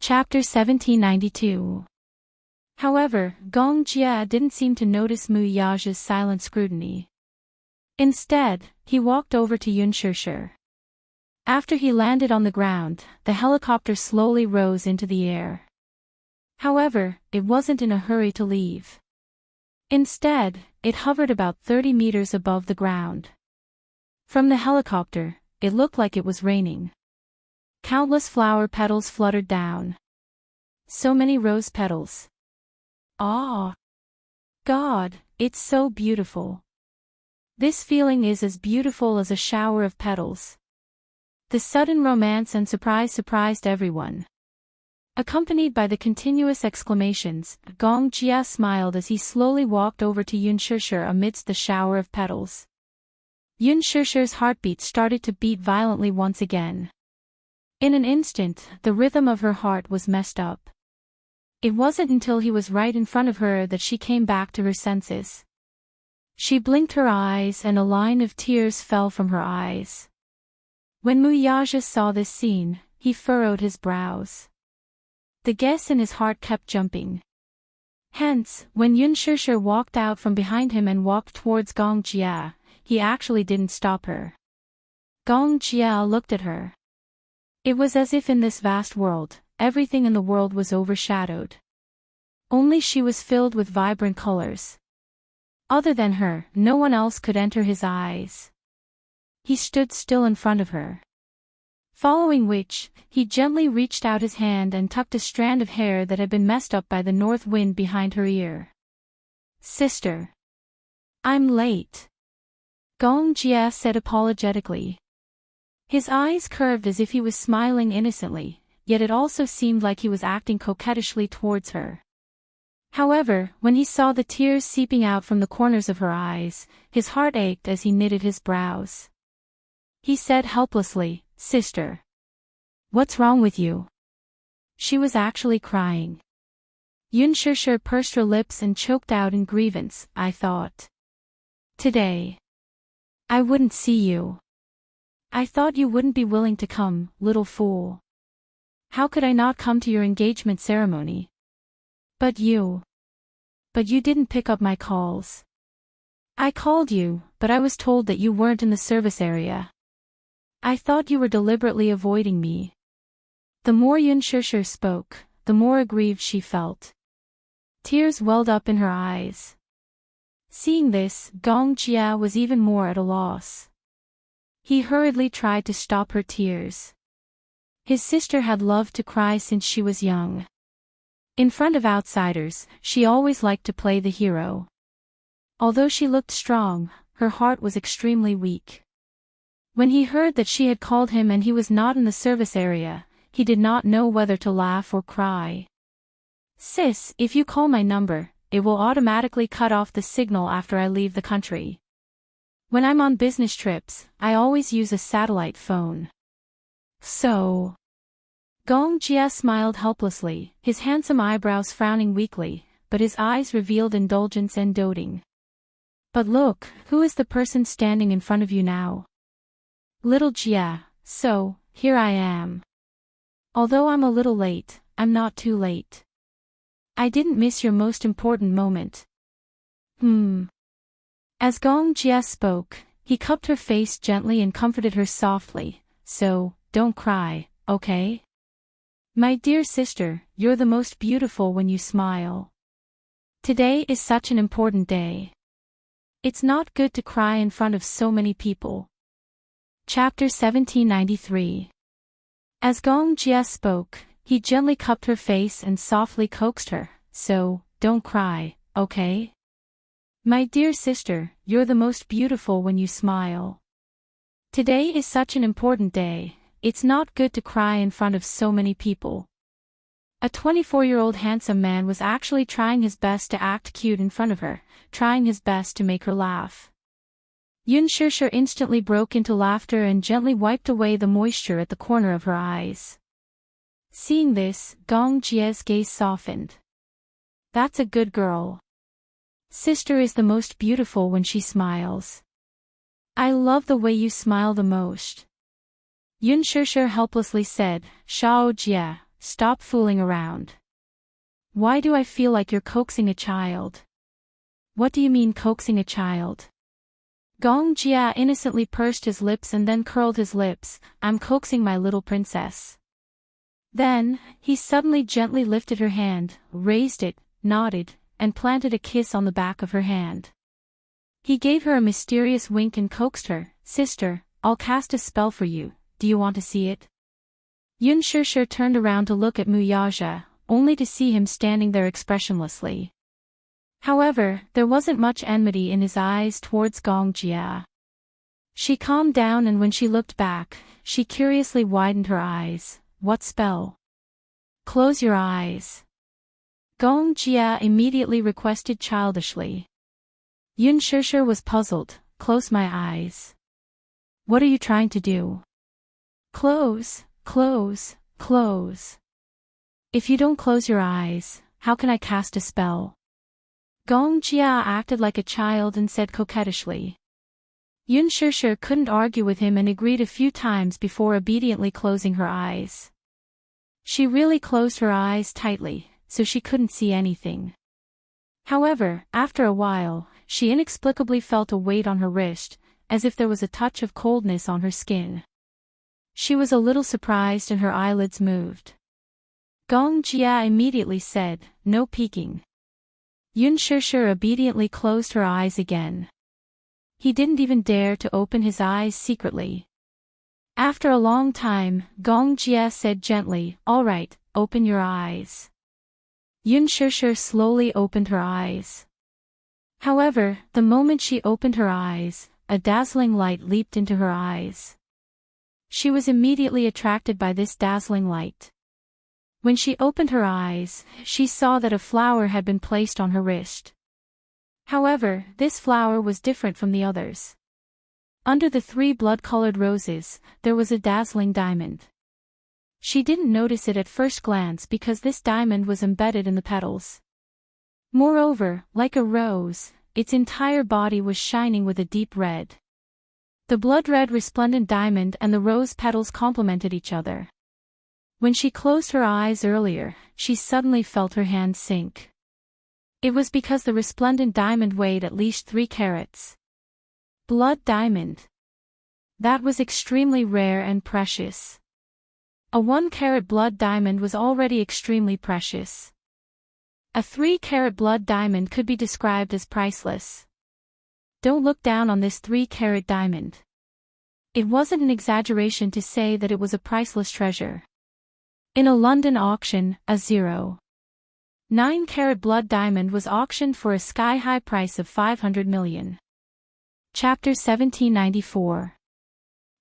Chapter 1792. However, Gong Jia didn't seem to notice Mu Yage's silent scrutiny. Instead, he walked over to Yun Shishir. After he landed on the ground, the helicopter slowly rose into the air. However, it wasn't in a hurry to leave. Instead, it hovered about 30 meters above the ground. From the helicopter, it looked like it was raining. Countless flower petals fluttered down. So many rose petals. Ah! God, it's so beautiful. This feeling is as beautiful as a shower of petals. The sudden romance and surprise surprised everyone. Accompanied by the continuous exclamations, Gong Jia smiled as he slowly walked over to Yun Shishir amidst the shower of petals. Yun Shishir's heartbeat started to beat violently once again. In an instant, the rhythm of her heart was messed up. It wasn't until he was right in front of her that she came back to her senses. She blinked her eyes and a line of tears fell from her eyes. When Mu Yage saw this scene, he furrowed his brows. The guess in his heart kept jumping. Hence, when Yun Shishir walked out from behind him and walked towards Gong Jia, he actually didn't stop her. Gong Jia looked at her. It was as if in this vast world, everything in the world was overshadowed. Only she was filled with vibrant colors. Other than her, no one else could enter his eyes. He stood still in front of her. Following which, he gently reached out his hand and tucked a strand of hair that had been messed up by the north wind behind her ear. "Sister. I'm late," Gong Jia said apologetically. His eyes curved as if he was smiling innocently, yet it also seemed like he was acting coquettishly towards her. However, when he saw the tears seeping out from the corners of her eyes, his heart ached as he knitted his brows. He said helplessly, "Sister. What's wrong with you?" She was actually crying. Yun Shishir pursed her lips and choked out in grievance, "I thought today I wouldn't see you. I thought you wouldn't be willing to come, little fool. How could I not come to your engagement ceremony? But you didn't pick up my calls. I called you, but I was told that you weren't in the service area. I thought you were deliberately avoiding me." The more Yun Shishir spoke, the more aggrieved she felt. Tears welled up in her eyes. Seeing this, Gong Jia was even more at a loss. He hurriedly tried to stop her tears. His sister had loved to cry since she was young. In front of outsiders, she always liked to play the hero. Although she looked strong, her heart was extremely weak. When he heard that she had called him and he was not in the service area, he did not know whether to laugh or cry. "Sis, if you call my number, it will automatically cut off the signal after I leave the country. When I'm on business trips, I always use a satellite phone." "So?" Gong Jia smiled helplessly, his handsome eyebrows frowning weakly, but his eyes revealed indulgence and doting. "But look, who is the person standing in front of you now?" "Little Jia, so, here I am. Although I'm a little late, I'm not too late. I didn't miss your most important moment." As Gong Jia spoke, he cupped her face gently and comforted her softly, "So, don't cry, okay? My dear sister, you're the most beautiful when you smile. Today is such an important day. It's not good to cry in front of so many people." Chapter 1793. As Gong Jia spoke, he gently cupped her face and softly coaxed her, "So, don't cry, okay? My dear sister, you're the most beautiful when you smile. Today is such an important day, it's not good to cry in front of so many people." A 24-year-old handsome man was actually trying his best to act cute in front of her, trying his best to make her laugh. Yun Shishir instantly broke into laughter and gently wiped away the moisture at the corner of her eyes. Seeing this, Gong Jia's gaze softened. "That's a good girl. Sister is the most beautiful when she smiles. I love the way you smile the most." Yun Shishir helplessly said, "Shao Jia, stop fooling around. Why do I feel like you're coaxing a child? What do you mean coaxing a child? Gong Jia innocently pursed his lips and then curled his lips. I'm coaxing my little princess. Then, he suddenly gently lifted her hand, raised it, nodded, and planted a kiss on the back of her hand. He gave her a mysterious wink and coaxed her, Sister, I'll cast a spell for you, do you want to see it? Yun Shishir turned around to look at Muyaja, only to see him standing there expressionlessly. However, there wasn't much enmity in his eyes towards Gong Jia. She calmed down and when she looked back, she curiously widened her eyes. What spell? Close your eyes. Gong Jia immediately requested childishly. Yun Shishir was puzzled. Close my eyes. What are you trying to do? Close, close, close. If you don't close your eyes, how can I cast a spell? Gong Jia acted like a child and said coquettishly. Yun Shishir couldn't argue with him and agreed a few times before obediently closing her eyes. She really closed her eyes tightly, so she couldn't see anything. However, after a while, she inexplicably felt a weight on her wrist, as if there was a touch of coldness on her skin. She was a little surprised and her eyelids moved. Gong Jia immediately said, No peeking. Yun Shishir obediently closed her eyes again. He didn't even dare to open his eyes secretly. After a long time, Gong Jia said gently, All right, open your eyes. Yun Shishir slowly opened her eyes. However, the moment she opened her eyes, a dazzling light leaped into her eyes. She was immediately attracted by this dazzling light. When she opened her eyes, she saw that a flower had been placed on her wrist. However, this flower was different from the others. Under the 3 blood-colored roses, there was a dazzling diamond. She didn't notice it at first glance because this diamond was embedded in the petals. Moreover, like a rose, its entire body was shining with a deep red. The blood-red resplendent diamond and the rose petals complemented each other. When she closed her eyes earlier, she suddenly felt her hand sink. It was because the resplendent diamond weighed at least 3 carats. Blood diamond. That was extremely rare and precious. A 1-carat blood diamond was already extremely precious. A 3-carat blood diamond could be described as priceless. Don't look down on this 3-carat diamond. It wasn't an exaggeration to say that it was a priceless treasure. In a London auction, a 0.9-carat blood diamond was auctioned for a sky-high price of 500 million. Chapter 1794.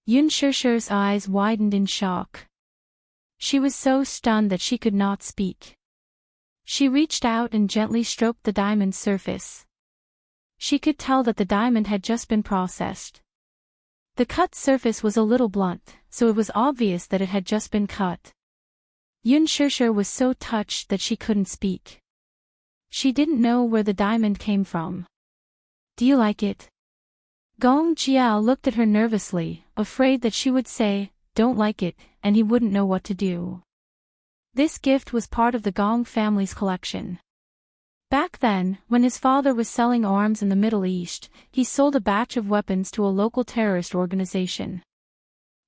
Yun Shishir's eyes widened in shock. She was so stunned that she could not speak. She reached out and gently stroked the diamond's surface. She could tell that the diamond had just been processed. The cut surface was a little blunt, so it was obvious that it had just been cut. Yun Shishir was so touched that she couldn't speak. She didn't know where the diamond came from. Do you like it? Gong Jia looked at her nervously, afraid that she would say, don't like it, and he wouldn't know what to do. This gift was part of the Gong family's collection. Back then, when his father was selling arms in the Middle East, he sold a batch of weapons to a local terrorist organization.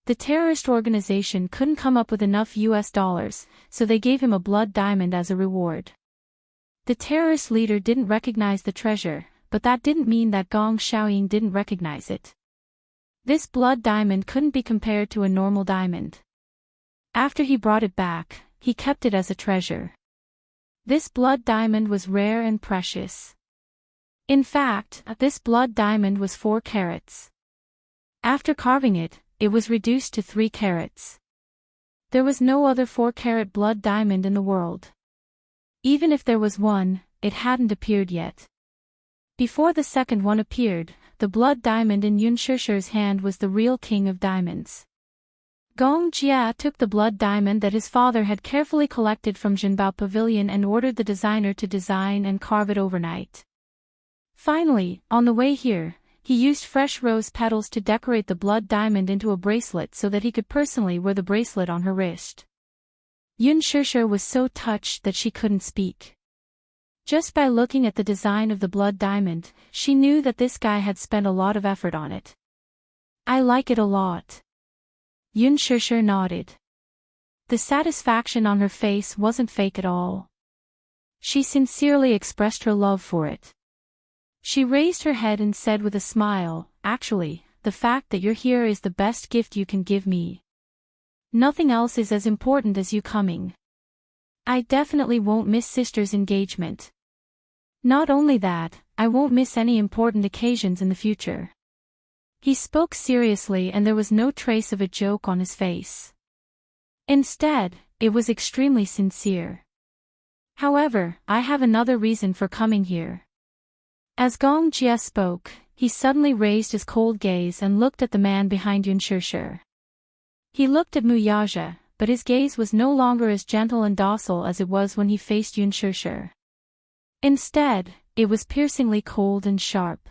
The terrorist organization couldn't come up with enough US dollars, so they gave him a blood diamond as a reward. The terrorist leader didn't recognize the treasure, but that didn't mean that Gong Xiaoying didn't recognize it. This blood diamond couldn't be compared to a normal diamond. After he brought it back, he kept it as a treasure. This blood diamond was rare and precious. In fact, this blood diamond was 4 carats. After carving it, it was reduced to 3 carats. There was no other 4-carat blood diamond in the world. Even if there was one, it hadn't appeared yet. Before the second one appeared, the blood diamond in Yun Shishir's hand was the real king of diamonds. Gong Jia took the blood diamond that his father had carefully collected from Jinbao Pavilion and ordered the designer to design and carve it overnight. Finally, on the way here, he used fresh rose petals to decorate the blood diamond into a bracelet so that he could personally wear the bracelet on her wrist. Yun Shishir was so touched that she couldn't speak. Just by looking at the design of the blood diamond, she knew that this guy had spent a lot of effort on it. I like it a lot. Yun Shishir nodded. The satisfaction on her face wasn't fake at all. She sincerely expressed her love for it. She raised her head and said with a smile, "Actually, the fact that you're here is the best gift you can give me. Nothing else is as important as you coming. I definitely won't miss sister's engagement. Not only that, I won't miss any important occasions in the future." He spoke seriously and there was no trace of a joke on his face. Instead, it was extremely sincere. "However, I have another reason for coming here." As Gong Jia spoke, he suddenly raised his cold gaze and looked at the man behind Yun Shishir. He looked at Mu Yaja, but his gaze was no longer as gentle and docile as it was when he faced Yun Shishir. Instead, it was piercingly cold and sharp.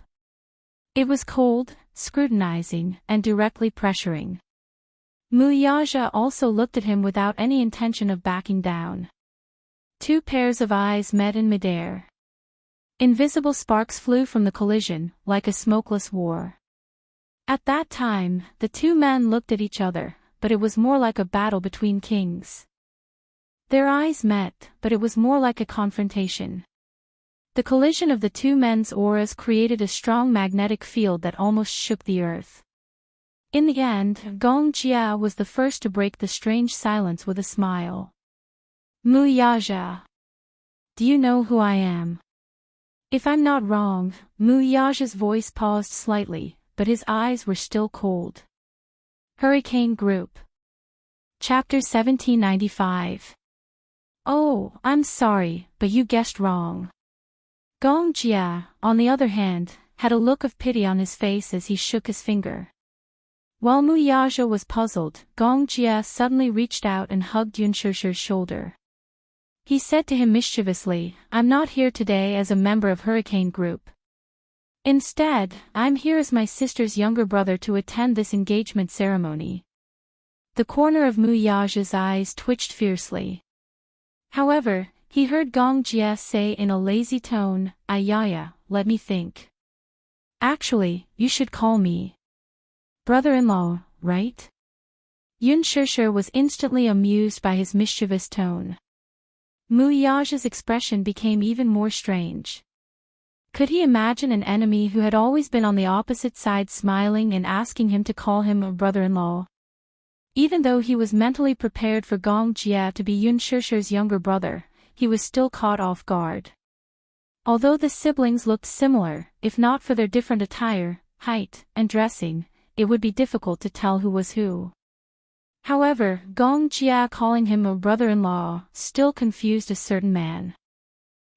It was cold, scrutinizing, and directly pressuring. Mu Yaja also looked at him without any intention of backing down. Two pairs of eyes met in midair. Invisible sparks flew from the collision, like a smokeless war. At that time, the two men looked at each other, but it was more like a battle between kings. Their eyes met, but it was more like a confrontation. The collision of the two men's auras created a strong magnetic field that almost shook the earth. In the end, Gong Jia was the first to break the strange silence with a smile. "Mu Yaja. Do you know who I am?" If I'm not wrong, Mu Yaja's voice paused slightly, but his eyes were still cold. Hurricane Group. Chapter 1795. "Oh, I'm sorry, but you guessed wrong." Gong Jia, on the other hand, had a look of pity on his face as he shook his finger. While Mu Yaja was puzzled, Gong Jia suddenly reached out and hugged Yun Shishir's shoulder. He said to him mischievously, "I'm not here today as a member of Hurricane Group. Instead, I'm here as my sister's younger brother to attend this engagement ceremony." The corner of Mu Yaja's eyes twitched fiercely. However, he heard Gong Jia say in a lazy tone, "Ayaya, let me think. Actually, you should call me brother-in-law, right?" Yun Shishir was instantly amused by his mischievous tone. Mu Yaja's expression became even more strange. Could he imagine an enemy who had always been on the opposite side smiling and asking him to call him a brother-in-law? Even though he was mentally prepared for Gong Jia to be Yun Shishir's younger brother, he was still caught off guard. Although the siblings looked similar, if not for their different attire, height, and dressing, it would be difficult to tell who was who. However, Gong Jia calling him a brother-in-law still confused a certain man.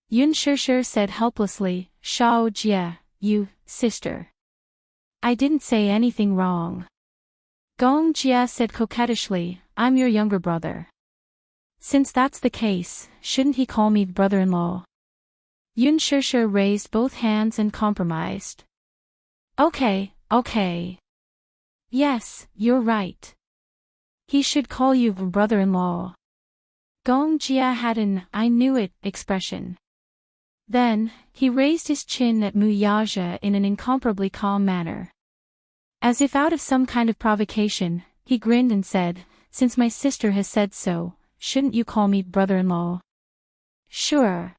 Yun Shishir said helplessly, "Shao Jia, you, sister. I didn't say anything wrong." Gong Jia said coquettishly, "I'm your younger brother. Since that's the case, shouldn't he call me brother-in-law?" Yun Shishir raised both hands and compromised. Okay. Yes, you're right. He should call you brother-in-law." Gong Jia had an "I knew it" expression. Then, he raised his chin at Mu Yaja in an incomparably calm manner. As if out of some kind of provocation, he grinned and said, "Since my sister has said so, shouldn't you call me brother-in-law?" "Sure."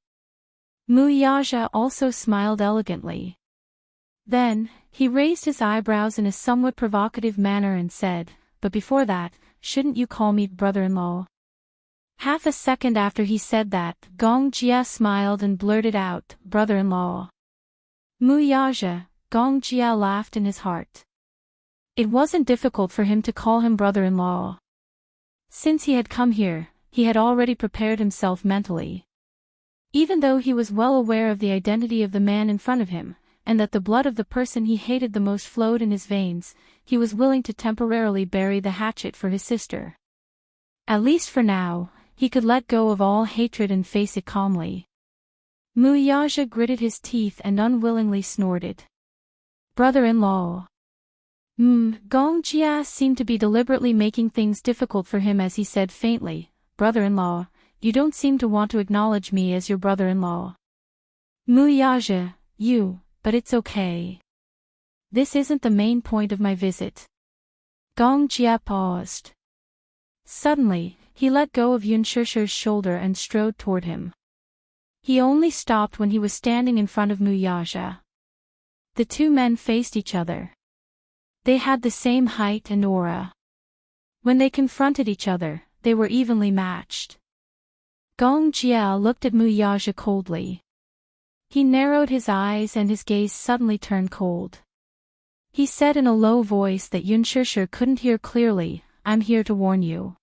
Mu Yaja also smiled elegantly. Then, he raised his eyebrows in a somewhat provocative manner and said, "But before that, shouldn't you call me brother-in-law?" Half a second after he said that, Gong Jia smiled and blurted out, "Brother-in-law." Mu Yaja, Gong Jia laughed in his heart. It wasn't difficult for him to call him brother-in-law. Since he had come here, he had already prepared himself mentally. Even though he was well aware of the identity of the man in front of him, and that the blood of the person he hated the most flowed in his veins, he was willing to temporarily bury the hatchet for his sister. At least for now, he could let go of all hatred and face it calmly. Mu Yaja gritted his teeth and unwillingly snorted. "Brother-in-law." Gong Jia seemed to be deliberately making things difficult for him as he said faintly, brother-in-law, you don't seem to want to acknowledge me as your brother-in-law. Muyaja, but it's okay. This isn't the main point of my visit. Gong Jia paused. Suddenly, he let go of Yun Shusher's shoulder and strode toward him. He only stopped when he was standing in front of Muyaja. The two men faced each other. They had the same height and aura. When they confronted each other, they were evenly matched. Gong Jia looked at Muyaja coldly. He narrowed his eyes and his gaze suddenly turned cold. He said in a low voice that Yun Shusher couldn't hear clearly, "I'm here to warn you.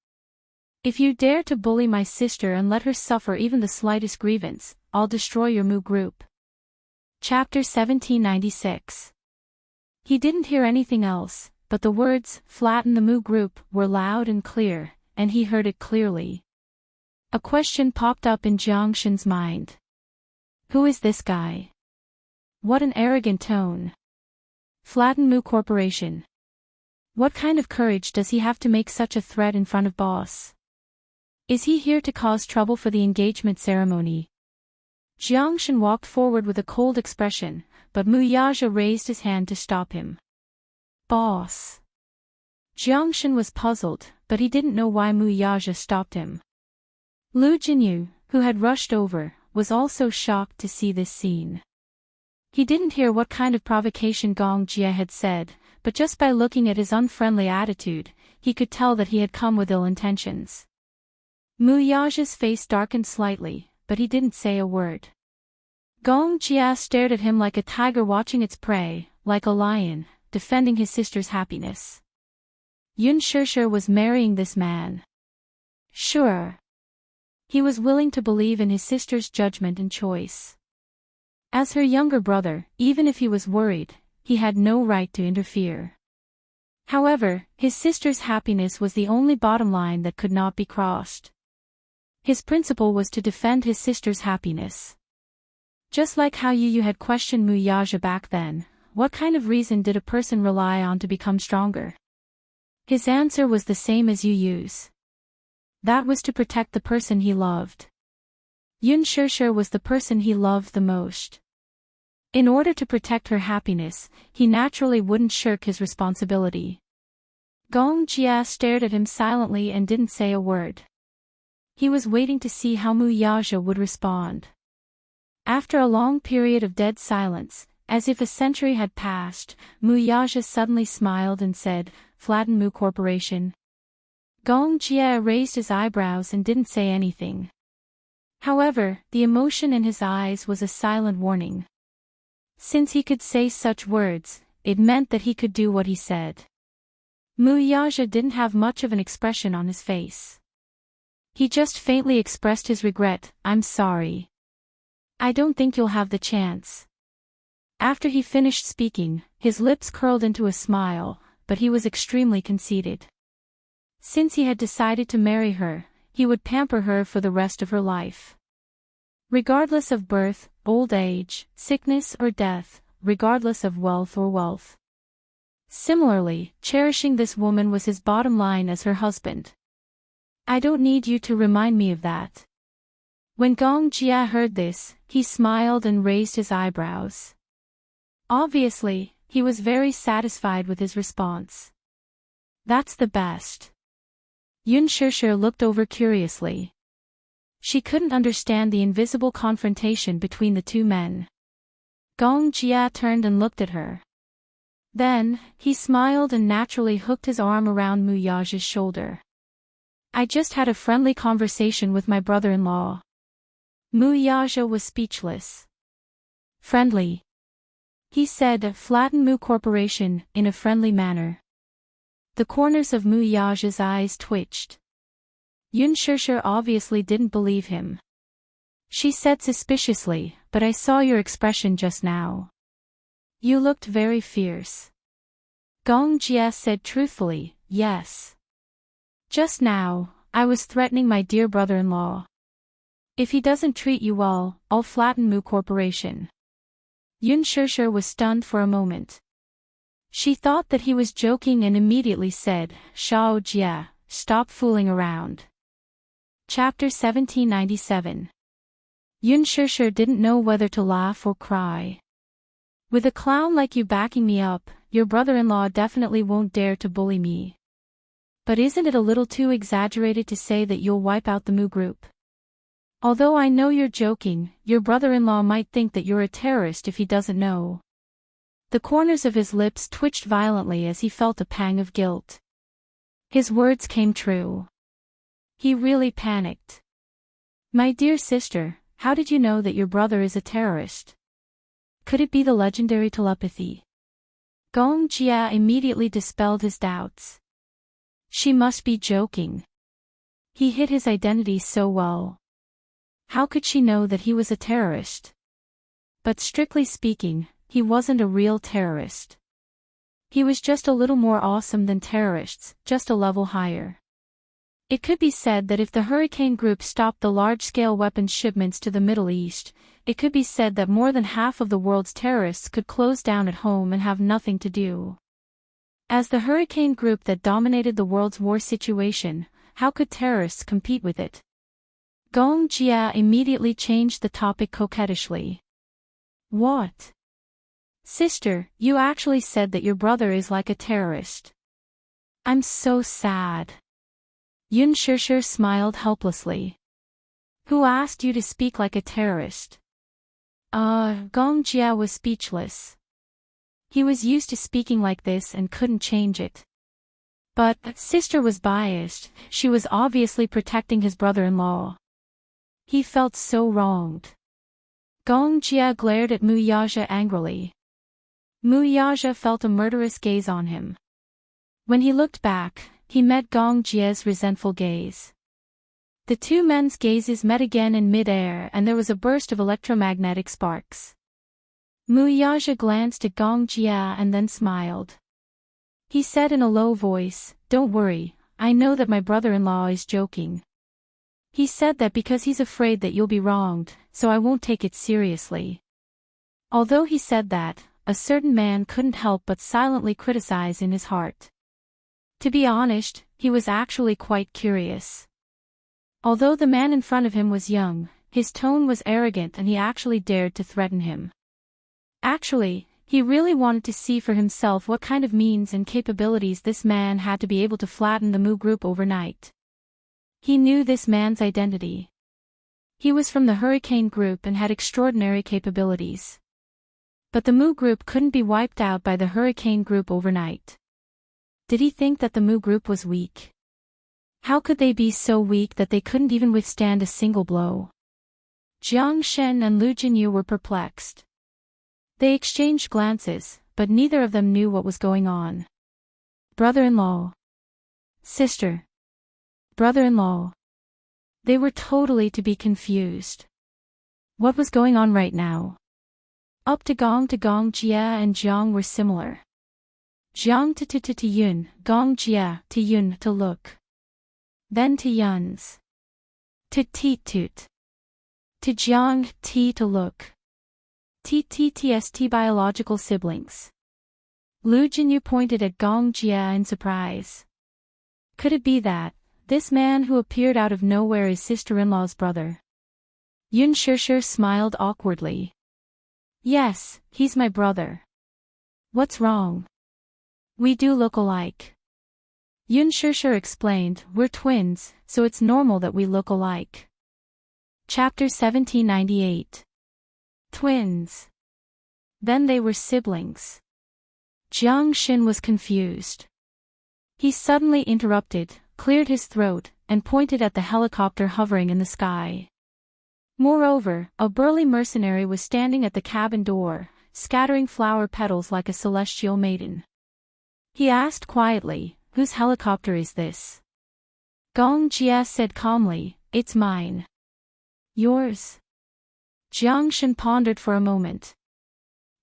If you dare to bully my sister and let her suffer even the slightest grievance, I'll destroy your Mu group." Chapter 1796. He didn't hear anything else, but the words, "flatten the Mu group," were loud and clear, and he heard it clearly. A question popped up in Jiangshan's mind. Who is this guy? What an arrogant tone. Flatten Mu Corporation. What kind of courage does he have to make such a threat in front of boss? Is he here to cause trouble for the engagement ceremony? Jiangshan walked forward with a cold expression, but Muyaja raised his hand to stop him. Boss. Jiangshan was puzzled, but he didn't know why Muyaja stopped him. Lu Jinyu, who had rushed over, was also shocked to see this scene. He didn't hear what kind of provocation Gong Jia had said, but just by looking at his unfriendly attitude, he could tell that he had come with ill intentions. Muyaja's face darkened slightly, but he didn't say a word. Gong Jia stared at him like a tiger watching its prey, like a lion, defending his sister's happiness. Yun Shusher was marrying this man. Sure. He was willing to believe in his sister's judgment and choice. As her younger brother, even if he was worried, he had no right to interfere. However, his sister's happiness was the only bottom line that could not be crossed. His principle was to defend his sister's happiness. Just like how Yu had questioned Muyaja back then, what kind of reason did a person rely on to become stronger? His answer was the same as Yu's. That was to protect the person he loved. Yun Shusher was the person he loved the most. In order to protect her happiness, he naturally wouldn't shirk his responsibility. Gong Jia stared at him silently and didn't say a word. He was waiting to see how Muyaja would respond. After a long period of dead silence, as if a century had passed, Muyaja suddenly smiled and said, "Flatten Mu Corporation." Gong Jia raised his eyebrows and didn't say anything. However, the emotion in his eyes was a silent warning. Since he could say such words, it meant that he could do what he said. Muyaja didn't have much of an expression on his face. He just faintly expressed his regret, "I'm sorry. I don't think you'll have the chance." After he finished speaking, his lips curled into a smile, but he was extremely conceited. Since he had decided to marry her, he would pamper her for the rest of her life. Regardless of birth, old age, sickness or death, regardless of wealth or wealth. Similarly, cherishing this woman was his bottom line as her husband. "I don't need you to remind me of that." When Gong Jia heard this, he smiled and raised his eyebrows. Obviously, he was very satisfied with his response. "That's the best." Yun Shusher looked over curiously. She couldn't understand the invisible confrontation between the two men. Gong Jia turned and looked at her. Then, he smiled and naturally hooked his arm around Muyaja's shoulder. "I just had a friendly conversation with my brother-in-law." Muyaja was speechless. "Friendly?" He said, "Flatten Mu Corporation," in a friendly manner. The corners of Muyaja's eyes twitched. Yun Shusher obviously didn't believe him. She said suspiciously, "But I saw your expression just now. You looked very fierce." Gong Jia said truthfully, "Yes. Just now, I was threatening my dear brother-in-law. If he doesn't treat you well, I'll flatten Mu Corporation." Yun Shusher was stunned for a moment. She thought that he was joking and immediately said, "Shao Jia, stop fooling around. Chapter 1797. Yun Shishir didn't know whether to laugh or cry. With a clown like you backing me up, your brother-in-law definitely won't dare to bully me. But isn't it a little too exaggerated to say that you'll wipe out the Mu group? Although I know you're joking, your brother-in-law might think that you're a terrorist if he doesn't know. The corners of his lips twitched violently as he felt a pang of guilt. His words came true. He really panicked. My dear sister, how did you know that your brother is a terrorist? Could it be the legendary telepathy? Gong Jia immediately dispelled his doubts. She must be joking. He hid his identity so well. How could she know that he was a terrorist? But strictly speaking, he wasn't a real terrorist. He was just a little more awesome than terrorists, just a level higher. It could be said that if the Hurricane Group stopped the large-scale weapons shipments to the Middle East, it could be said that more than half of the world's terrorists could close down at home and have nothing to do. As the Hurricane Group that dominated the world's war situation, how could terrorists compete with it? Gong Jia immediately changed the topic coquettishly. What? Sister, you actually said that your brother is like a terrorist. I'm so sad. Yun Shishir smiled helplessly. Who asked you to speak like a terrorist? Gong Jia was speechless. He was used to speaking like this and couldn't change it. But, sister was biased, she was obviously protecting his brother-in-law. He felt so wronged. Gong Jia glared at Mu Yaja angrily. Mu Yaja felt a murderous gaze on him. When he looked back, he met Gong Jia's resentful gaze. The two men's gazes met again in mid-air and there was a burst of electromagnetic sparks. Mu Yaja glanced at Gong Jia and then smiled. He said in a low voice, "Don't worry, I know that my brother-in-law is joking. He said that because he's afraid that you'll be wronged, so I won't take it seriously." Although he said that, a certain man couldn't help but silently criticize in his heart. To be honest, he was actually quite curious. Although the man in front of him was young, his tone was arrogant and he actually dared to threaten him. Actually, he really wanted to see for himself what kind of means and capabilities this man had to be able to flatten the Mu group overnight. He knew this man's identity. He was from the Hurricane Group and had extraordinary capabilities. But the Mu group couldn't be wiped out by the Hurricane Group overnight. Did he think that the Mu group was weak? How could they be so weak that they couldn't even withstand a single blow? Jiang Shen and Lu Jinyu were perplexed. They exchanged glances, but neither of them knew what was going on. Brother-in-law. Sister. Brother-in-law. They were totally to be confused. What was going on right now? Up to Gong Jia and Jiang were similar. Jiang to Yun, Gong Jia to Yun to look. Then to Yun's. To Tut. To Jiang T to look. TTTST biological siblings. Lu Jinyu pointed at Gong Jia in surprise. Could it be that this man who appeared out of nowhere is sister-in-law's brother? Yun Shishir smiled awkwardly. Yes, he's my brother. What's wrong? We do look alike. Yun Shishir explained, we're twins, so it's normal that we look alike. Chapter 1798. Twins. Then they were siblings. Jiang Xin was confused. He suddenly interrupted, cleared his throat, and pointed at the helicopter hovering in the sky. Moreover, a burly mercenary was standing at the cabin door, scattering flower petals like a celestial maiden. He asked quietly, whose helicopter is this? Gong Jia said calmly, it's mine. Yours? Jiang Shen pondered for a moment.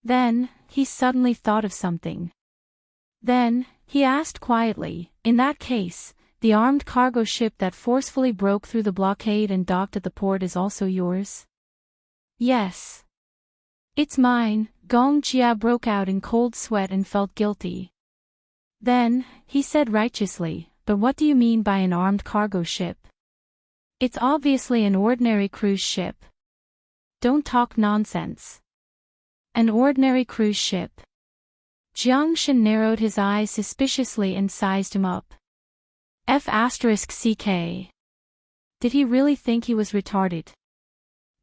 Then, he suddenly thought of something. Then, he asked quietly, in that case, the armed cargo ship that forcefully broke through the blockade and docked at the port is also yours? Yes. It's mine, Gong Jia broke out in cold sweat and felt guilty. Then, he said righteously, but what do you mean by an armed cargo ship? It's obviously an ordinary cruise ship. Don't talk nonsense. An ordinary cruise ship. Jiangshan narrowed his eyes suspiciously and sized him up. F***ck. Did he really think he was retarded?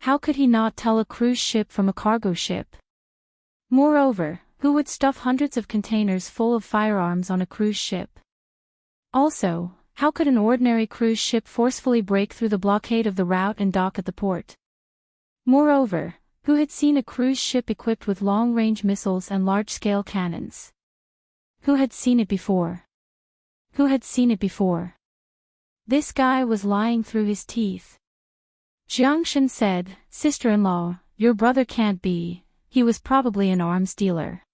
How could he not tell a cruise ship from a cargo ship? Moreover, who would stuff hundreds of containers full of firearms on a cruise ship? Also, how could an ordinary cruise ship forcefully break through the blockade of the route and dock at the port? Moreover, who had seen a cruise ship equipped with long-range missiles and large-scale cannons? Who had seen it before? Who had seen it before? This guy was lying through his teeth. Jiangshan said, "Sister-in-law, your brother can't be, he was probably an arms dealer."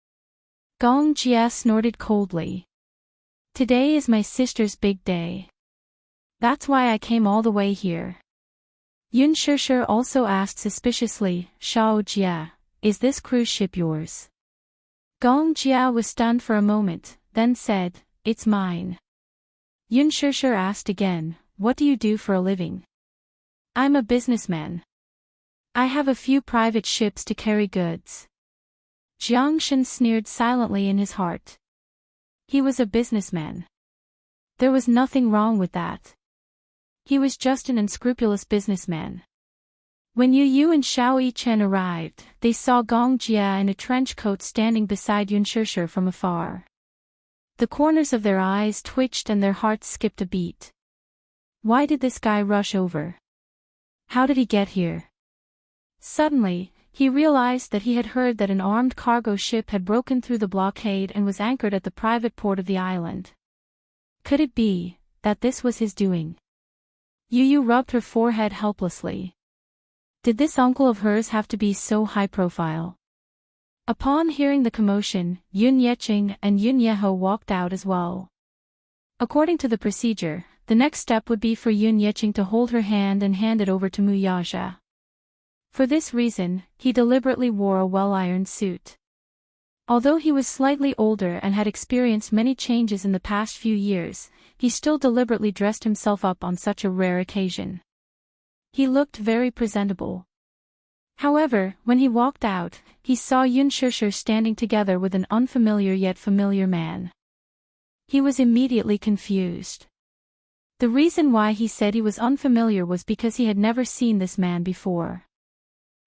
Gong Jia snorted coldly. "Today is my sister's big day. That's why I came all the way here." Yun Shishir also asked suspiciously, "Shao Jia, is this cruise ship yours?" Gong Jia was stunned for a moment, then said, "It's mine." Yun Shishir asked again, "What do you do for a living?" "I'm a businessman. I have a few private ships to carry goods." Jiangshan sneered silently in his heart. He was a businessman. There was nothing wrong with that. He was just an unscrupulous businessman. When Yu and Xiao Yichen arrived, they saw Gong Jia in a trench coat standing beside Yun Shishir from afar. The corners of their eyes twitched and their hearts skipped a beat. Why did this guy rush over? How did he get here? Suddenly, he realized that he had heard that an armed cargo ship had broken through the blockade and was anchored at the private port of the island. Could it be that this was his doing? Yu rubbed her forehead helplessly. Did this uncle of hers have to be so high profile? Upon hearing the commotion, Yun Yeqing and Yun Yeho walked out as well. According to the procedure, the next step would be for Yun Yeqing to hold her hand and hand it over to Mu Yaja. For this reason, he deliberately wore a well-ironed suit. Although he was slightly older and had experienced many changes in the past few years, he still deliberately dressed himself up on such a rare occasion. He looked very presentable. However, when he walked out, he saw Yun Shishir standing together with an unfamiliar yet familiar man. He was immediately confused. The reason why he said he was unfamiliar was because he had never seen this man before.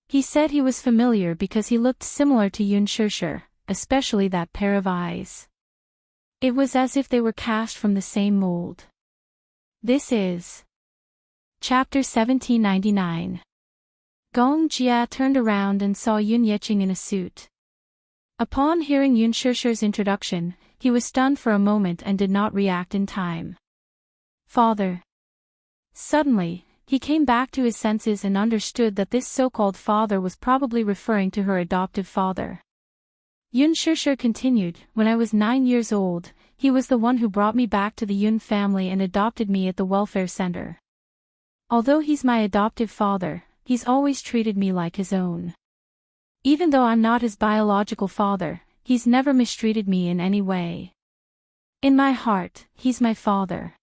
He said he was familiar because he looked similar to Yun Shishir, especially that pair of eyes. It was as if they were cast from the same mold. This is Chapter 1799. Gong Jia turned around and saw Yun Yeqing in a suit. Upon hearing Yun Shishir's introduction, he was stunned for a moment and did not react in time. "Father." Suddenly, he came back to his senses and understood that this so-called father was probably referring to her adoptive father. Yun Shishir continued, "When I was 9 years old, he was the one who brought me back to the Yun family and adopted me at the welfare center. Although he's my adoptive father, he's always treated me like his own. Even though I'm not his biological father, he's never mistreated me in any way. In my heart, he's my father.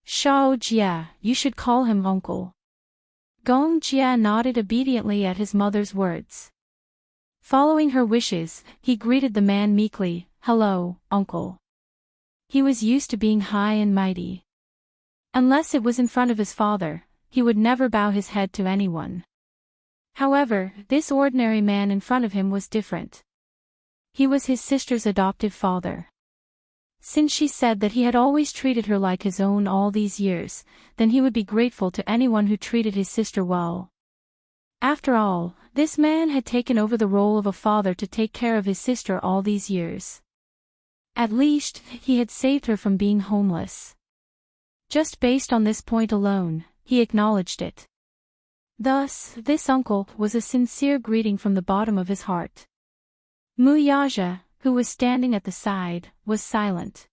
Shao Jia, you should call him uncle." Gong Jia nodded obediently at his mother's words. Following her wishes, he greeted the man meekly, "Hello, uncle." He was used to being high and mighty. Unless it was in front of his father, he would never bow his head to anyone. However, this ordinary man in front of him was different. He was his sister's adoptive father. Since she said that he had always treated her like his own all these years, then he would be grateful to anyone who treated his sister well. After all, this man had taken over the role of a father to take care of his sister all these years. At least, he had saved her from being homeless. Just based on this point alone, he acknowledged it. Thus, this uncle was a sincere greeting from the bottom of his heart. Mu Yaja, who was standing at the side, was silent.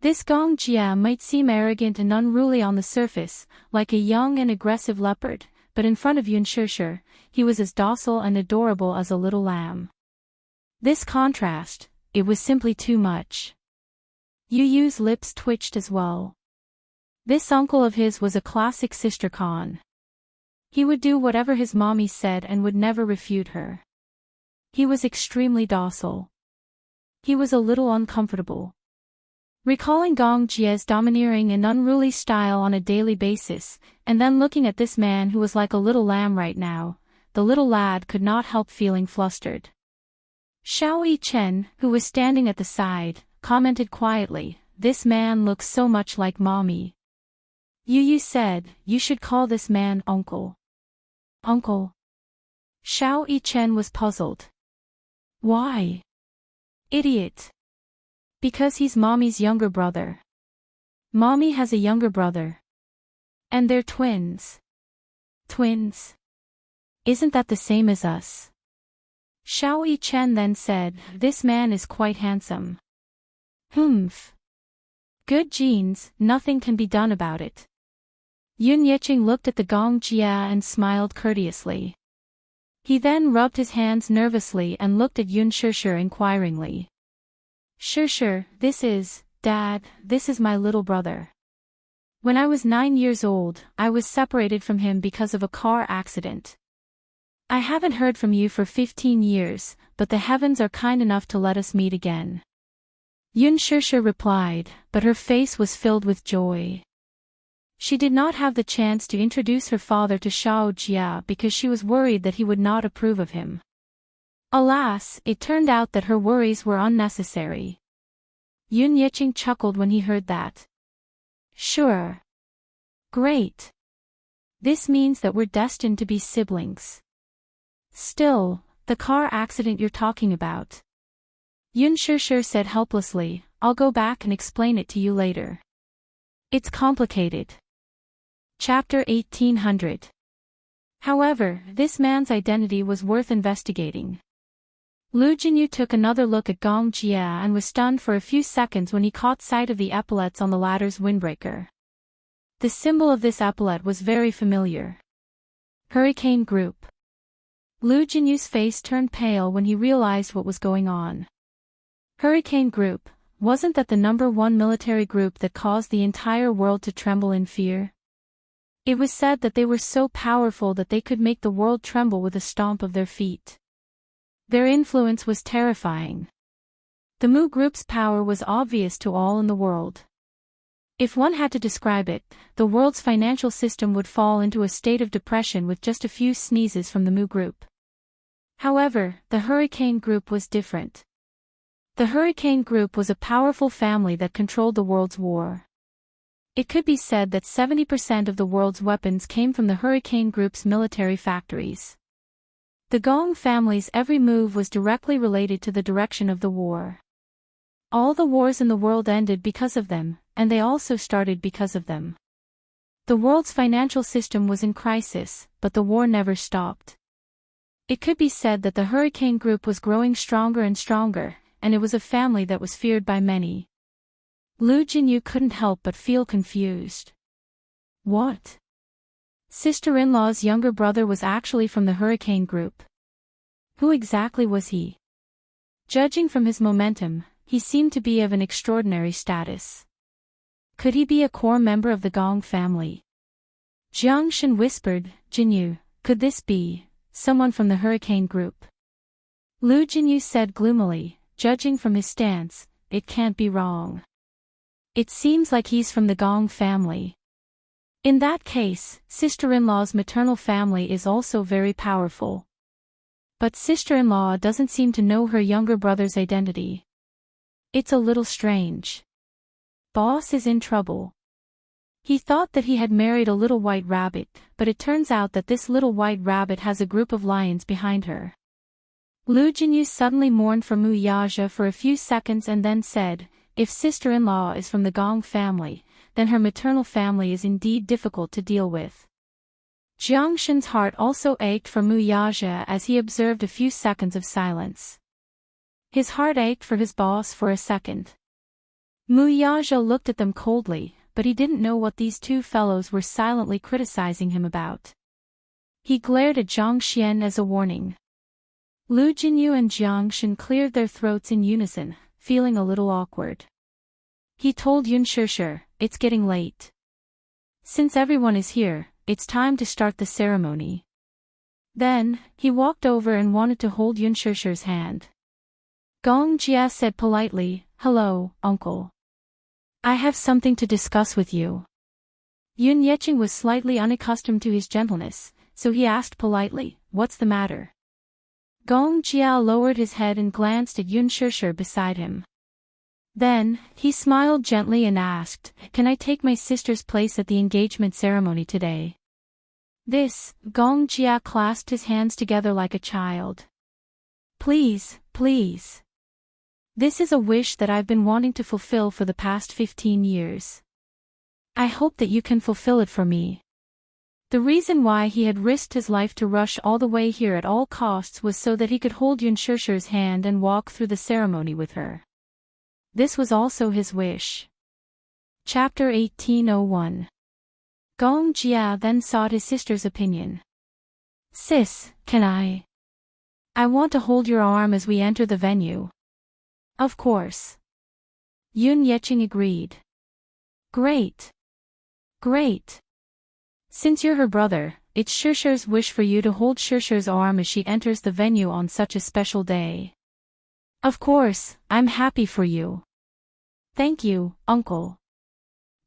This Gong Jia might seem arrogant and unruly on the surface, like a young and aggressive leopard, but in front of Yun Shishir, he was as docile and adorable as a little lamb. This contrast, it was simply too much. Yu Yu's lips twitched as well. This uncle of his was a classic sister con. He would do whatever his mommy said and would never refute her. He was extremely docile. He was a little uncomfortable. Recalling Gong Jie's domineering and unruly style on a daily basis, and then looking at this man who was like a little lamb right now, the little lad could not help feeling flustered. Xiao Yichen, who was standing at the side, commented quietly, "This man looks so much like mommy." Yu said, "You should call this man uncle." Uncle? Xiao Yichen was puzzled. Why? Idiot. Because he's mommy's younger brother. Mommy has a younger brother. And they're twins. Twins? Isn't that the same as us? Xiao Yichen then said, "This man is quite handsome." Humph. Good genes, nothing can be done about it. Yun Yicheng looked at the Gong Jia and smiled courteously. He then rubbed his hands nervously and looked at Yun Shishir inquiringly. "Shishir, Dad, this is my little brother. When I was 9 years old, I was separated from him because of a car accident. I haven't heard from you for 15 years, but the heavens are kind enough to let us meet again." Yun Shishir replied, but her face was filled with joy. She did not have the chance to introduce her father to Xiao Jia because she was worried that he would not approve of him. Alas, it turned out that her worries were unnecessary. Yun Yicheng chuckled when he heard that. Sure. Great. This means that we're destined to be siblings. Still, the car accident you're talking about. Yun Shishir said helplessly, "I'll go back and explain it to you later. It's complicated." Chapter 1800. However, this man's identity was worth investigating. Lu Jinyu took another look at Gong Jia and was stunned for a few seconds when he caught sight of the epaulets on the latter's windbreaker. The symbol of this epaulet was very familiar. Hurricane Group. Lu Jinyu's face turned pale when he realized what was going on. Hurricane Group, wasn't that the #1 military group that caused the entire world to tremble in fear? It was said that they were so powerful that they could make the world tremble with a stomp of their feet. Their influence was terrifying. The Mu Group's power was obvious to all in the world. If one had to describe it, the world's financial system would fall into a state of depression with just a few sneezes from the Mu Group. However, the Hurricane Group was different. The Hurricane Group was a powerful family that controlled the world's war. It could be said that 70% of the world's weapons came from the Hurricane Group's military factories. The Gong family's every move was directly related to the direction of the war. All the wars in the world ended because of them, and they also started because of them. The world's financial system was in crisis, but the war never stopped. It could be said that the Hurricane Group was growing stronger and stronger, and it was a family that was feared by many. Lu Jinyu couldn't help but feel confused. What? Sister-in-law's younger brother was actually from the Hurricane Group. Who exactly was he? Judging from his momentum, he seemed to be of an extraordinary status. Could he be a core member of the Gong family? Jiang Shen whispered, "Jinyu, could this be someone from the Hurricane Group?" Lu Jinyu said gloomily, "Judging from his stance, it can't be wrong. It seems like he's from the Gong family. In that case, sister-in-law's maternal family is also very powerful. But sister-in-law doesn't seem to know her younger brother's identity. It's a little strange. Boss is in trouble." He thought that he had married a little white rabbit, but it turns out that this little white rabbit has a group of lions behind her. Lu Jinyu suddenly mourned for Mu Yaja for a few seconds and then said, "If sister-in-law is from the Gong family, then her maternal family is indeed difficult to deal with." Jiang Shen's heart also ached for Mu Yaja as he observed a few seconds of silence. His heart ached for his boss for a second. Mu Yaja looked at them coldly, but he didn't know what these two fellows were silently criticizing him about. He glared at Zhang Xian as a warning. Lu Jinyu and Jiang Shen cleared their throats in unison, feeling a little awkward. He told Yun Shishir, "It's getting late. Since everyone is here, it's time to start the ceremony. Then, he walked over and wanted to hold Yun Shusher's hand. Gong Jia said politely, "Hello, uncle. I have something to discuss with you." Yun Yeqing was slightly unaccustomed to his gentleness, so he asked politely, "What's the matter?" Gong Jia lowered his head and glanced at Yun Shusher beside him. Then, he smiled gently and asked, "Can I take my sister's place at the engagement ceremony today?" Gong Jia clasped his hands together like a child. "Please, please. This is a wish that I've been wanting to fulfill for the past 15 years. I hope that you can fulfill it for me." The reason why he had risked his life to rush all the way here at all costs was so that he could hold Yun Shusher's hand and walk through the ceremony with her. This was also his wish. Chapter 1801. Gong Jia then sought his sister's opinion. "Sis, can I? I want to hold your arm as we enter the venue." "Of course." Yun Yeqing agreed. "Great. Great. Since you're her brother, it's Shusher's wish for you to hold Shusher's arm as she enters the venue on such a special day." "Of course, I'm happy for you." "Thank you, uncle."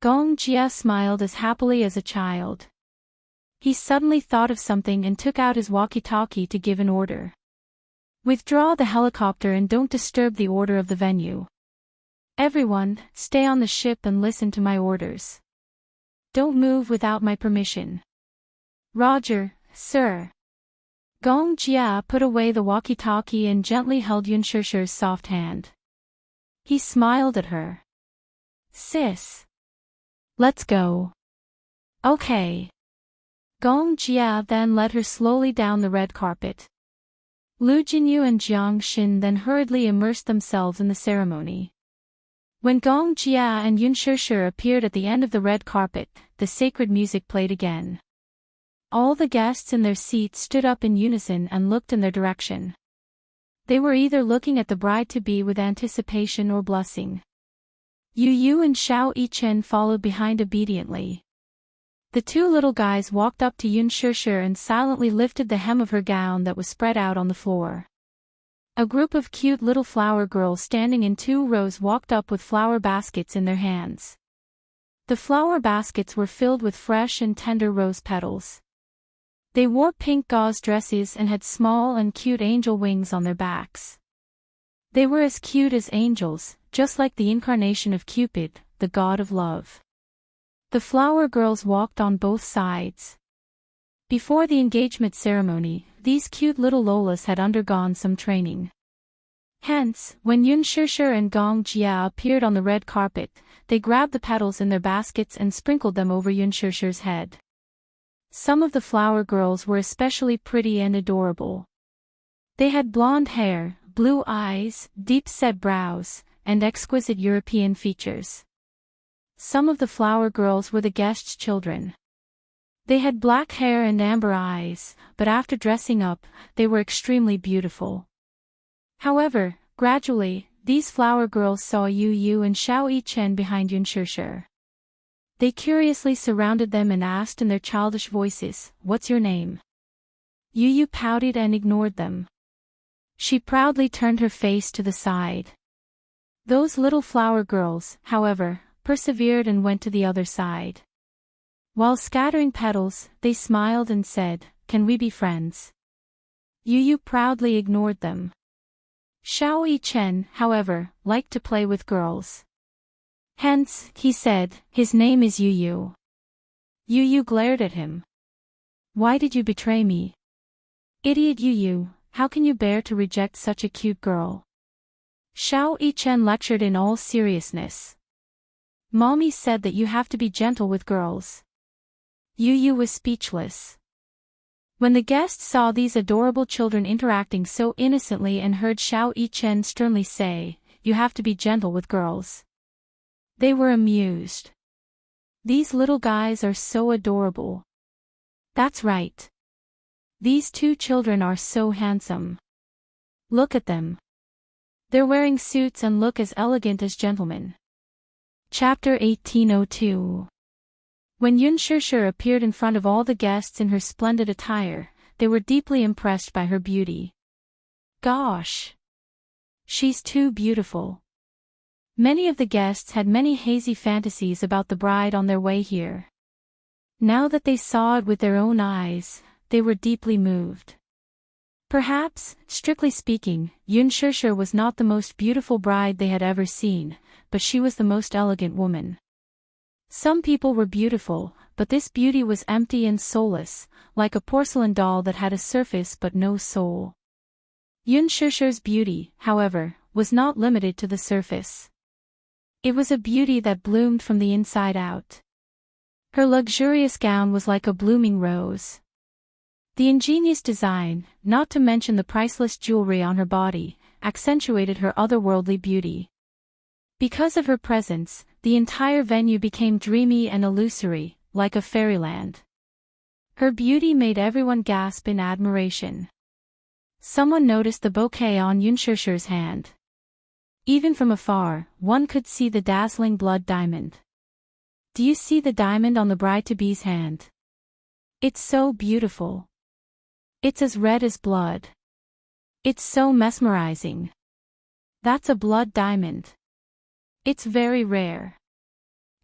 Gong Jia smiled as happily as a child. He suddenly thought of something and took out his walkie-talkie to give an order. "Withdraw the helicopter and don't disturb the order of the venue. Everyone, stay on the ship and listen to my orders. Don't move without my permission." "Roger, sir." Gong Jia put away the walkie-talkie and gently held Yun Shusher's soft hand. He smiled at her. "Sis. Let's go." "Okay." Gong Jia then led her slowly down the red carpet. Lu Jinyu and Jiang Xin then hurriedly immersed themselves in the ceremony. When Gong Jia and Yun Shusher appeared at the end of the red carpet, the sacred music played again. All the guests in their seats stood up in unison and looked in their direction. They were either looking at the bride-to-be with anticipation or blushing. Yu Yu and Xiao Yichen followed behind obediently. The two little guys walked up to Yun Shusher and silently lifted the hem of her gown that was spread out on the floor. A group of cute little flower girls standing in 2 rows walked up with flower baskets in their hands. The flower baskets were filled with fresh and tender rose petals. They wore pink gauze dresses and had small and cute angel wings on their backs. They were as cute as angels, just like the incarnation of Cupid, the god of love. The flower girls walked on both sides. Before the engagement ceremony, these cute little Lolas had undergone some training. Hence, when Yun Shusher and Gong Jia appeared on the red carpet, they grabbed the petals in their baskets and sprinkled them over Yun Shusher's head. Some of the flower girls were especially pretty and adorable. They had blonde hair, blue eyes, deep-set brows, and exquisite European features. Some of the flower girls were the guests' children. They had black hair and amber eyes, but after dressing up, they were extremely beautiful. However, gradually, these flower girls saw Yu Yu and Xiao Yichen behind Yun Shusher. They curiously surrounded them and asked in their childish voices, "What's your name?" Yu Yu pouted and ignored them. She proudly turned her face to the side. Those little flower girls, however, persevered and went to the other side. While scattering petals, they smiled and said, "Can we be friends?" Yu Yu proudly ignored them. Xiao Yichen, however, liked to play with girls. Hence, he said, "His name is Yu Yu." Yu Yu glared at him. "Why did you betray me? Idiot Yu Yu, how can you bear to reject such a cute girl?" Xiao Yichen lectured in all seriousness. "Mommy said that you have to be gentle with girls." Yu Yu was speechless. When the guests saw these adorable children interacting so innocently and heard Xiao Yichen sternly say, "You have to be gentle with girls," they were amused. These little guys are so adorable. That's right. These 2 children are so handsome. Look at them. They're wearing suits and look as elegant as gentlemen. Chapter 1802. When Yun Shishir appeared in front of all the guests in her splendid attire, they were deeply impressed by her beauty. Gosh! She's too beautiful. Many of the guests had many hazy fantasies about the bride on their way here. Now that they saw it with their own eyes, they were deeply moved. Perhaps, strictly speaking, Yun Shishir was not the most beautiful bride they had ever seen, but she was the most elegant woman. Some people were beautiful, but this beauty was empty and soulless, like a porcelain doll that had a surface but no soul. Yun Shishir's beauty, however, was not limited to the surface. It was a beauty that bloomed from the inside out. Her luxurious gown was like a blooming rose. The ingenious design, not to mention the priceless jewelry on her body, accentuated her otherworldly beauty. Because of her presence, the entire venue became dreamy and illusory, like a fairyland. Her beauty made everyone gasp in admiration. Someone noticed the bouquet on Yun Shishir's hand. Even from afar, one could see the dazzling blood diamond. Do you see the diamond on the bride-to-be's hand? It's so beautiful. It's as red as blood. It's so mesmerizing. That's a blood diamond. It's very rare.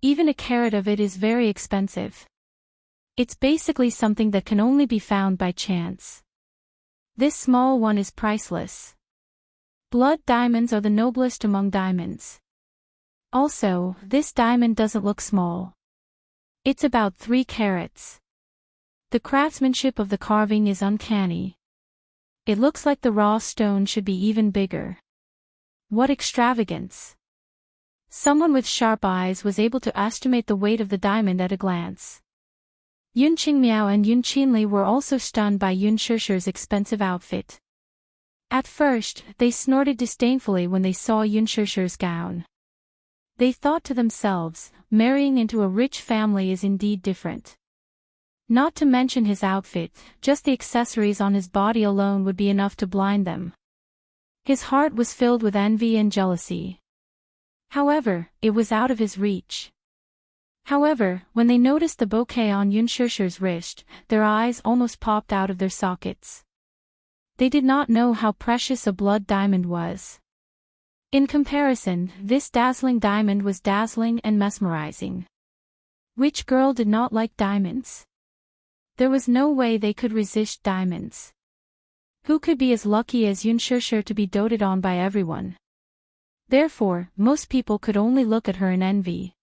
Even a carat of it is very expensive. It's basically something that can only be found by chance. This small one is priceless. Blood diamonds are the noblest among diamonds. Also, this diamond doesn't look small. It's about 3 carats. The craftsmanship of the carving is uncanny. It looks like the raw stone should be even bigger. What extravagance! Someone with sharp eyes was able to estimate the weight of the diamond at a glance. Yun Qingmiao and Yun Qinli were also stunned by Yun Shishir's expensive outfit. At first, they snorted disdainfully when they saw Yun Shishir's gown. They thought to themselves, marrying into a rich family is indeed different. Not to mention his outfit, just the accessories on his body alone would be enough to blind them. His heart was filled with envy and jealousy. However, it was out of his reach. However, when they noticed the bouquet on Yun Shishir's wrist, their eyes almost popped out of their sockets. They did not know how precious a blood diamond was. In comparison, this dazzling diamond was dazzling and mesmerizing. Which girl did not like diamonds? There was no way they could resist diamonds. Who could be as lucky as Yun Shishir to be doted on by everyone? Therefore, most people could only look at her in envy.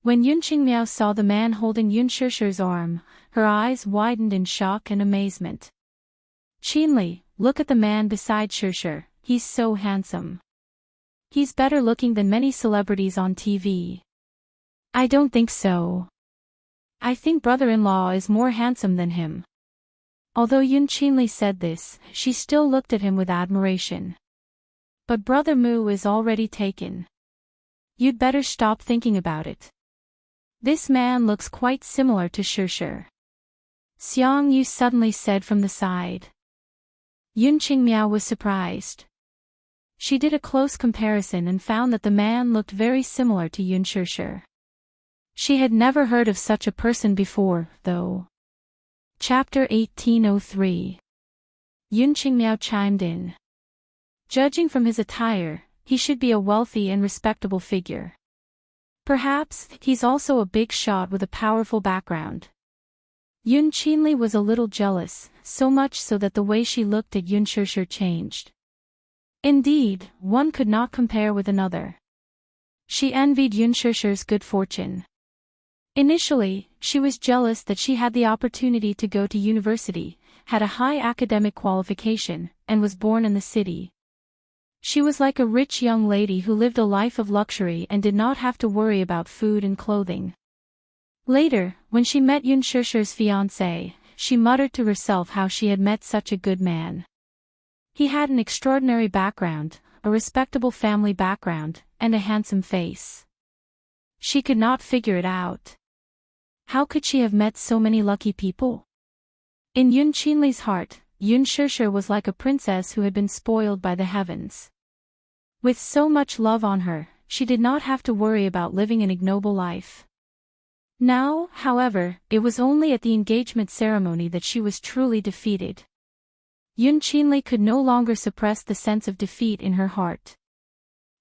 When Yun Qingmiao saw the man holding Yun Shishir's arm, her eyes widened in shock and amazement. Qinli, look at the man beside Shishir, he's so handsome. He's better looking than many celebrities on TV. I don't think so. I think brother-in-law is more handsome than him. Although Yun Qinli said this, she still looked at him with admiration. But brother Mu is already taken. You'd better stop thinking about it. This man looks quite similar to Shishir. Xiang Yu suddenly said from the side. Yun Qingmiao was surprised. She did a close comparison and found that the man looked very similar to Yun Shishir. She had never heard of such a person before, though. Chapter 1803. Yun Qingmiao chimed in. Judging from his attire, he should be a wealthy and respectable figure. Perhaps, he's also a big shot with a powerful background. Yun Qinli was a little jealous, so much so that the way she looked at Yun Shishir changed. Indeed, one could not compare with another. She envied Yun Shishir's good fortune. Initially, she was jealous that she had the opportunity to go to university, had a high academic qualification, and was born in the city. She was like a rich young lady who lived a life of luxury and did not have to worry about food and clothing. Later, when she met Yun Shishir's fiancé, she muttered to herself how she had met such a good man. He had an extraordinary background, a respectable family background, and a handsome face. She could not figure it out. How could she have met so many lucky people? In Yun Qinli's heart, Yun Shishir was like a princess who had been spoiled by the heavens. With so much love on her, she did not have to worry about living an ignoble life. Now, however, it was only at the engagement ceremony that she was truly defeated. Yun Qinli could no longer suppress the sense of defeat in her heart.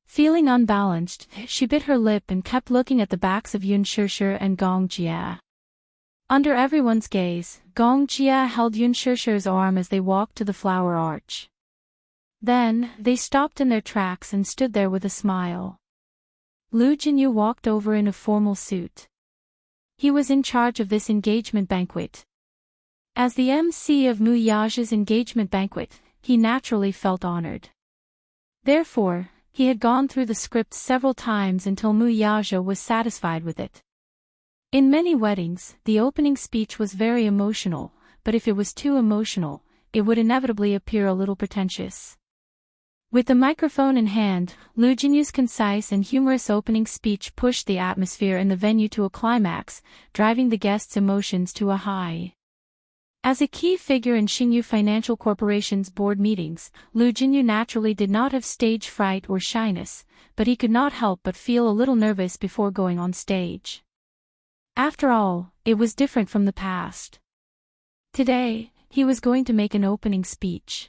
Feeling unbalanced, she bit her lip and kept looking at the backs of Yun Shishir and Gong Jia. Under everyone's gaze, Gong Jia held Yun Shishir's arm as they walked to the flower arch. Then, they stopped in their tracks and stood there with a smile. Lu Jinyu walked over in a formal suit. He was in charge of this engagement banquet. As the MC of Mu Yaja's engagement banquet, he naturally felt honored. Therefore, he had gone through the script several times until Mu Yaja was satisfied with it. In many weddings, the opening speech was very emotional, but if it was too emotional, it would inevitably appear a little pretentious. With the microphone in hand, Lu Jinyu's concise and humorous opening speech pushed the atmosphere in the venue to a climax, driving the guests' emotions to a high. As a key figure in Xingyu Financial Corporation's board meetings, Lu Jinyu naturally did not have stage fright or shyness, but he could not help but feel a little nervous before going on stage. After all, it was different from the past. Today, he was going to make an opening speech.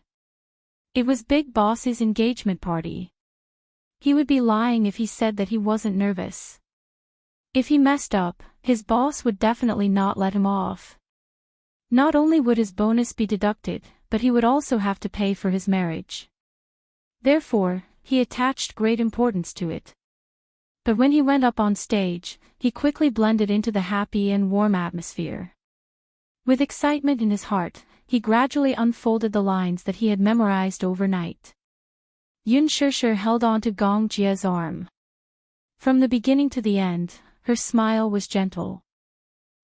It was Big Boss's engagement party. He would be lying if he said that he wasn't nervous. If he messed up, his boss would definitely not let him off. Not only would his bonus be deducted, but he would also have to pay for his marriage. Therefore, he attached great importance to it. But when he went up on stage, he quickly blended into the happy and warm atmosphere. With excitement in his heart, he gradually unfolded the lines that he had memorized overnight. Yun Shishir held on to Gong Jia's arm. From the beginning to the end, her smile was gentle.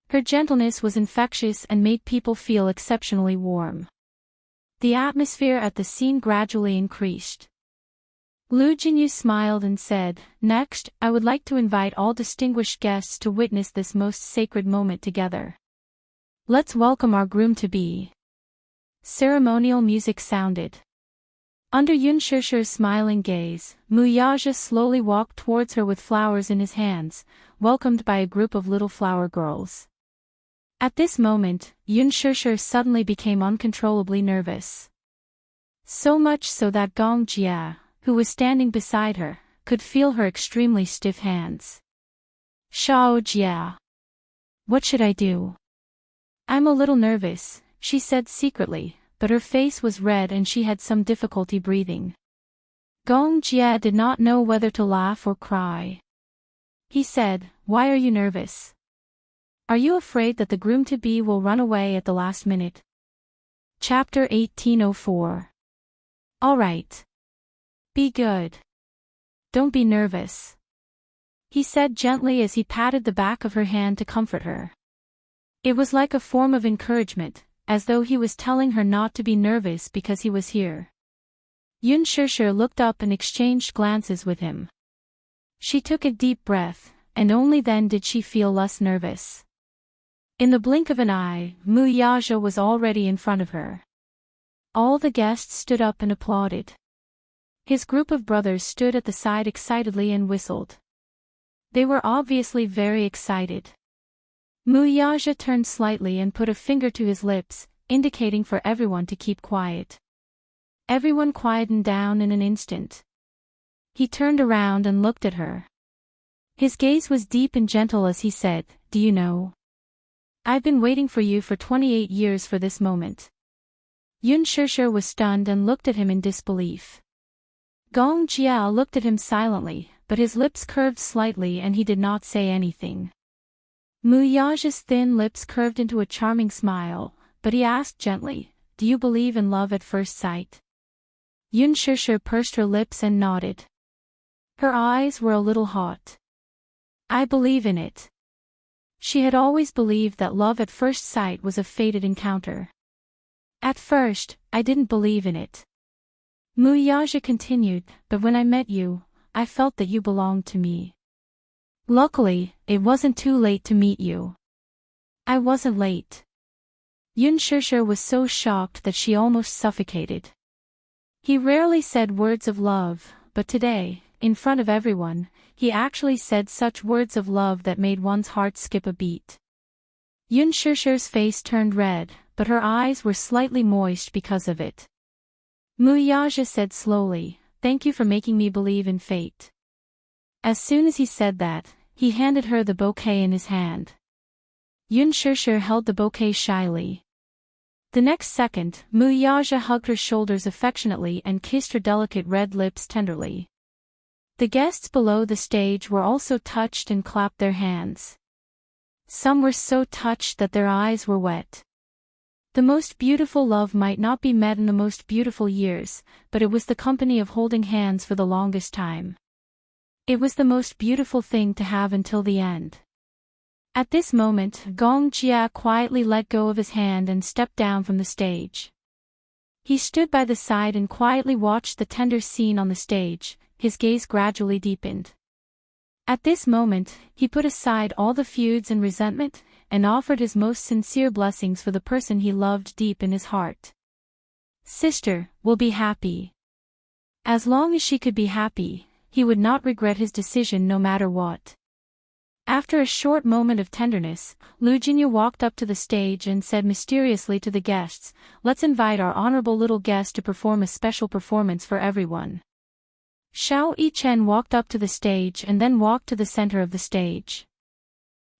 Her gentleness was infectious and made people feel exceptionally warm. The atmosphere at the scene gradually increased. Lu Jinyu smiled and said, "Next, I would like to invite all distinguished guests to witness this most sacred moment together. Let's welcome our groom-to-be." Ceremonial music sounded. Under Yun Shishir's smiling gaze, Mu Yaja slowly walked towards her with flowers in his hands, welcomed by a group of little flower girls. At this moment, Yun Shishir suddenly became uncontrollably nervous. So much so that Gong Jia, who was standing beside her, could feel her extremely stiff hands. "Shao Jia. What should I do?" "I'm a little nervous," she said secretly, but her face was red and she had some difficulty breathing. Gong Jia did not know whether to laugh or cry. He said, "Why are you nervous? Are you afraid that the groom-to-be will run away at the last minute?" Chapter 1804. All right. Be good. Don't be nervous, he said gently as he patted the back of her hand to comfort her. It was like a form of encouragement, as though he was telling her not to be nervous because he was here. Yun Shishir looked up and exchanged glances with him. She took a deep breath, and only then did she feel less nervous. In the blink of an eye, Mu Yaja was already in front of her. All the guests stood up and applauded. His group of brothers stood at the side excitedly and whistled. They were obviously very excited. Mu Yaja turned slightly and put a finger to his lips, indicating for everyone to keep quiet. Everyone quietened down in an instant. He turned around and looked at her. His gaze was deep and gentle as he said, "Do you know? I've been waiting for you for 28 years for this moment." Yun Shishir was stunned and looked at him in disbelief. Gong Jia looked at him silently, but his lips curved slightly and he did not say anything. Mu Yaja's thin lips curved into a charming smile, but he asked gently, "Do you believe in love at first sight?" Yun Shishir pursed her lips and nodded. Her eyes were a little hot. "I believe in it." She had always believed that love at first sight was a fated encounter. "At first, I didn't believe in it," Mu Yaja continued, "but when I met you, I felt that you belonged to me. Luckily, it wasn't too late to meet you." "I wasn't late." Yun Shishir was so shocked that she almost suffocated. He rarely said words of love, but today, in front of everyone, he actually said such words of love that made one's heart skip a beat. Yun Shishir's face turned red, but her eyes were slightly moist because of it. Muyaja said slowly, "Thank you for making me believe in fate." As soon as he said that, he handed her the bouquet in his hand. Yun Shishir held the bouquet shyly. The next second, Muyaja hugged her shoulders affectionately and kissed her delicate red lips tenderly. The guests below the stage were also touched and clapped their hands. Some were so touched that their eyes were wet. The most beautiful love might not be met in the most beautiful years, but it was the company of holding hands for the longest time. It was the most beautiful thing to have until the end. At this moment, Gong Jia quietly let go of his hand and stepped down from the stage. He stood by the side and quietly watched the tender scene on the stage, his gaze gradually deepened. At this moment, he put aside all the feuds and resentment, and offered his most sincere blessings for the person he loved deep in his heart. "Sister, will be happy." As long as she could be happy, he would not regret his decision no matter what. After a short moment of tenderness, Lu Jinyu walked up to the stage and said mysteriously to the guests, "Let's invite our honorable little guest to perform a special performance for everyone." Xiao Yichen walked up to the stage and then walked to the center of the stage.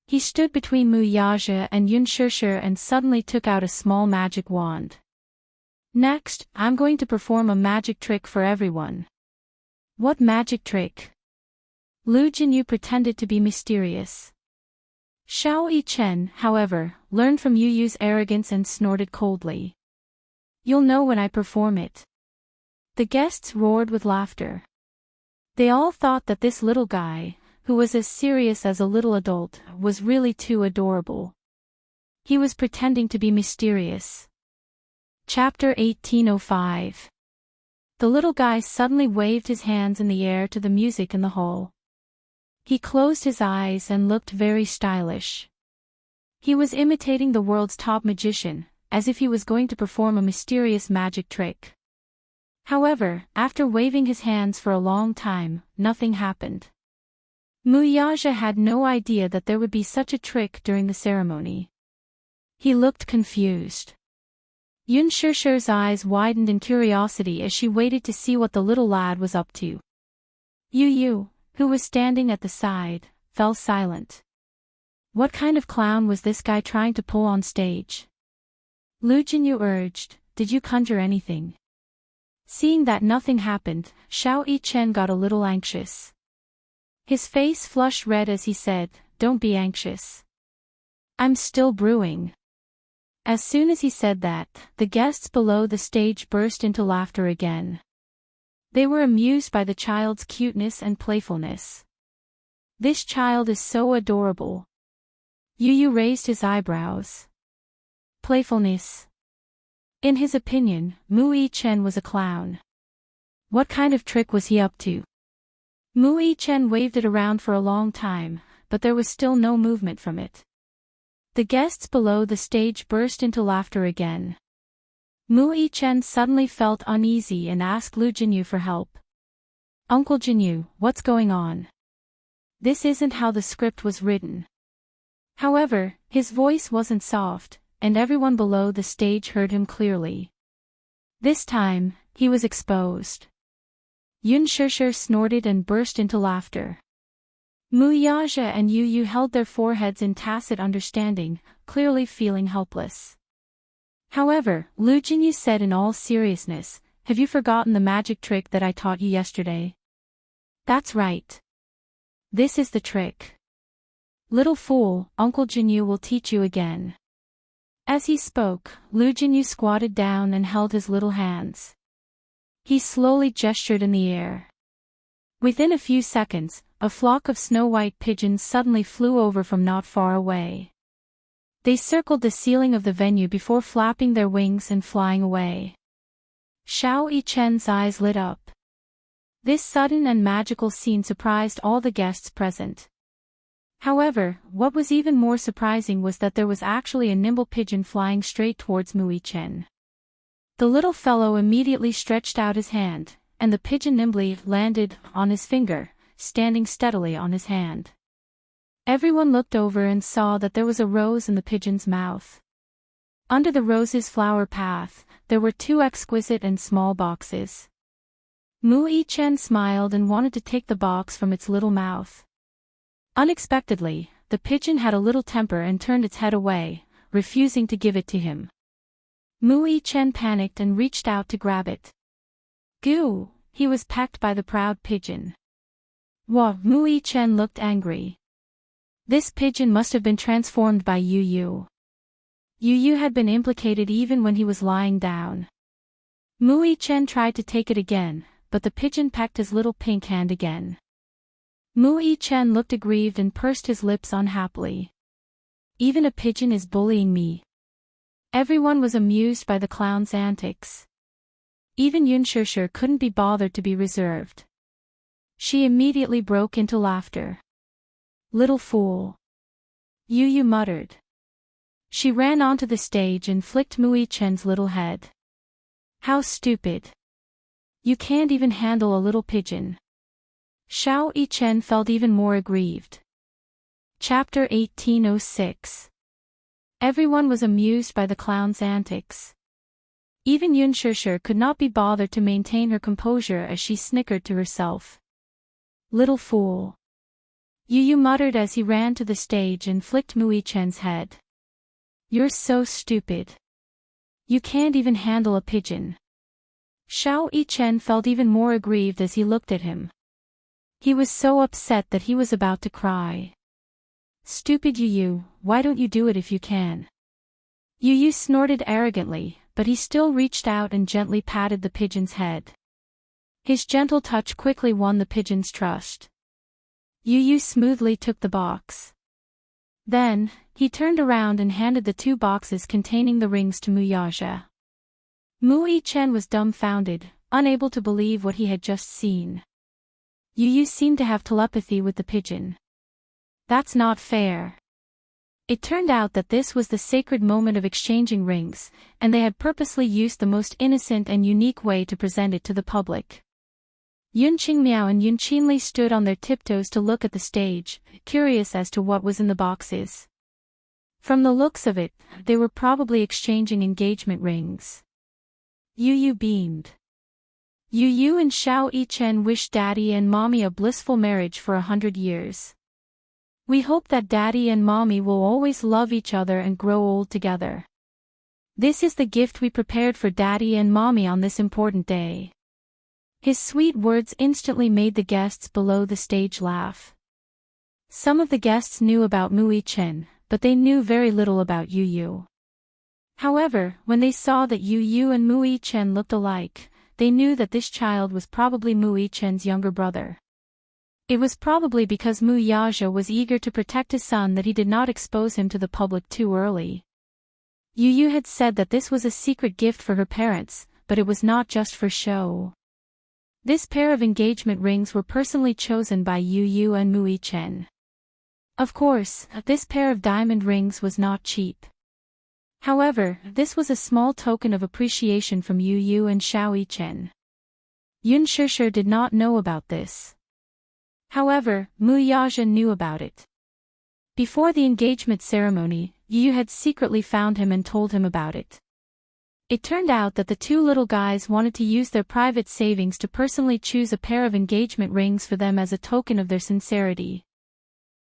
He stood between Muyaja and Yun Shishir and suddenly took out a small magic wand. "Next, I'm going to perform a magic trick for everyone." "What magic trick?" Lu Jinyu pretended to be mysterious. Xiao Yichen, however, learned from Yu Yu's arrogance and snorted coldly. "You'll know when I perform it." The guests roared with laughter. They all thought that this little guy, who was as serious as a little adult, was really too adorable. He was pretending to be mysterious. Chapter 1805. The little guy suddenly waved his hands in the air to the music in the hall. He closed his eyes and looked very stylish. He was imitating the world's top magician, as if he was going to perform a mysterious magic trick. However, after waving his hands for a long time, nothing happened. Muyaja had no idea that there would be such a trick during the ceremony. He looked confused. Yun Shishir's eyes widened in curiosity as she waited to see what the little lad was up to. Yu Yu, who was standing at the side, fell silent. What kind of clown was this guy trying to pull on stage? Lu Jinyu urged, "Did you conjure anything?" Seeing that nothing happened, Xiao Yichen got a little anxious. His face flushed red as he said, "Don't be anxious. I'm still brewing." As soon as he said that, the guests below the stage burst into laughter again. They were amused by the child's cuteness and playfulness. "This child is so adorable." Yu Yu raised his eyebrows. Playfulness. In his opinion, Mu Yichen was a clown. What kind of trick was he up to? Mu Yichen waved it around for a long time, but there was still no movement from it. The guests below the stage burst into laughter again. Mu Yichen suddenly felt uneasy and asked Lu Jinyu for help. "Uncle Jinyu, what's going on? This isn't how the script was written." However, his voice wasn't soft, and everyone below the stage heard him clearly. This time, he was exposed. Yun Shishir snorted and burst into laughter. Muyaja and Yu Yu held their foreheads in tacit understanding, clearly feeling helpless. However, Lu Jinyu said in all seriousness, "Have you forgotten the magic trick that I taught you yesterday?" "That's right. This is the trick. Little fool, Uncle Jinyu will teach you again." As he spoke, Lu Jinyu squatted down and held his little hands. He slowly gestured in the air. Within a few seconds, a flock of snow-white pigeons suddenly flew over from not far away. They circled the ceiling of the venue before flapping their wings and flying away. Xiao Yichen's eyes lit up. This sudden and magical scene surprised all the guests present. However, what was even more surprising was that there was actually a nimble pigeon flying straight towards Mu Yichen. The little fellow immediately stretched out his hand, and the pigeon nimbly landed on his finger, standing steadily on his hand. Everyone looked over and saw that there was a rose in the pigeon's mouth. Under the rose's flower path, there were 2 exquisite and small boxes. Mu Yichen smiled and wanted to take the box from its little mouth. Unexpectedly, the pigeon had a little temper and turned its head away, refusing to give it to him. Mu Yichen panicked and reached out to grab it. Goo! He was pecked by the proud pigeon. Wah! Mu Yichen looked angry. This pigeon must have been transformed by Yu Yu. Yu Yu had been implicated even when he was lying down. Mu Yichen tried to take it again, but the pigeon pecked his little pink hand again. Mu Yichen looked aggrieved and pursed his lips unhappily. Even a pigeon is bullying me. Everyone was amused by the clown's antics. Even Yunshushu couldn't be bothered to be reserved. She immediately broke into laughter. Little fool. Yu Yu muttered. She ran onto the stage and flicked Mu Yichen's little head. How stupid. You can't even handle a little pigeon. Xiao Yichen felt even more aggrieved. Chapter 1806. Everyone was amused by the clown's antics. Even Yunshushu could not be bothered to maintain her composure as she snickered to herself. Little fool. Yu Yu muttered as he ran to the stage and flicked Mu Yichen's head. You're so stupid. You can't even handle a pigeon. Xiao Yichen felt even more aggrieved as he looked at him. He was so upset that he was about to cry. Stupid Yu Yu, why don't you do it if you can? Yu Yu snorted arrogantly, but he still reached out and gently patted the pigeon's head. His gentle touch quickly won the pigeon's trust. Yu Yu smoothly took the box. Then, he turned around and handed the 2 boxes containing the rings to Mu Yaja. Mu Yichen was dumbfounded, unable to believe what he had just seen. Yu Yu seemed to have telepathy with the pigeon. That's not fair. It turned out that this was the sacred moment of exchanging rings, and they had purposely used the most innocent and unique way to present it to the public. Yun Qingmiao and Yun Qinli stood on their tiptoes to look at the stage, curious as to what was in the boxes. From the looks of it, they were probably exchanging engagement rings. Yu Yu beamed. Yu Yu and Xiao Yichen wished Daddy and Mommy a blissful marriage for 100 years. We hope that Daddy and Mommy will always love each other and grow old together. This is the gift we prepared for Daddy and Mommy on this important day. His sweet words instantly made the guests below the stage laugh. Some of the guests knew about Mu Yichen, but they knew very little about Yu Yu. However, when they saw that Yu Yu and Mu Yichen looked alike, they knew that this child was probably Mu Yichen's younger brother. It was probably because Mu Yaja was eager to protect his son that he did not expose him to the public too early. Yu Yu had said that this was a secret gift for her parents, but it was not just for show. This pair of engagement rings were personally chosen by Yu Yu and Mu Yichen. Of course, this pair of diamond rings was not cheap. However, this was a small token of appreciation from Yu Yu and Xiao Yichen. Yunshushu did not know about this. However, Mu Yaja knew about it. Before the engagement ceremony, Yu Yu had secretly found him and told him about it. It turned out that the 2 little guys wanted to use their private savings to personally choose a pair of engagement rings for them as a token of their sincerity.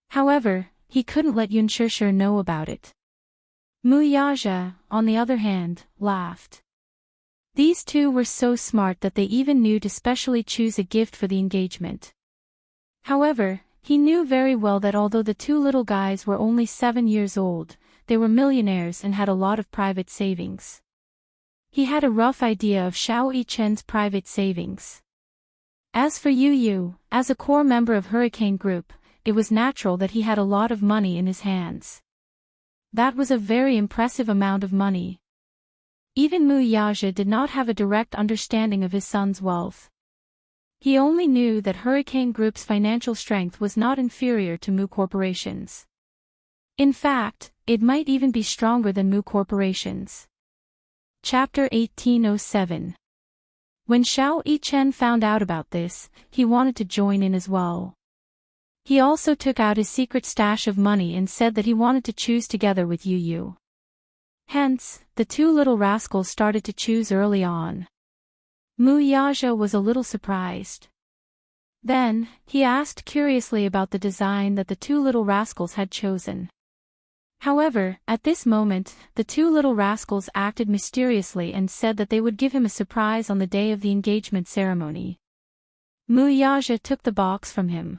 However, he couldn't let Yunshushu know about it. Mu Yaja, on the other hand, laughed. These 2 were so smart that they even knew to specially choose a gift for the engagement. However, he knew very well that although the 2 little guys were only 7 years old, they were millionaires and had a lot of private savings. He had a rough idea of Xiao Yichen's private savings. As for Yu Yu, as a core member of Hurricane Group, it was natural that he had a lot of money in his hands. That was a very impressive amount of money. Even Mu Yaja did not have a direct understanding of his son's wealth. He only knew that Hurricane Group's financial strength was not inferior to Mu Corporation's. In fact, it might even be stronger than Mu Corporation's. Chapter 1807. When Xiao Yichen found out about this, he wanted to join in as well. He also took out his secret stash of money and said that he wanted to choose together with Yu Yu. Hence, the two little rascals started to choose early on. Mu Yaja was a little surprised. Then, he asked curiously about the design that the two little rascals had chosen. However, at this moment, the two little rascals acted mysteriously and said that they would give him a surprise on the day of the engagement ceremony. Mu Yaja took the box from him.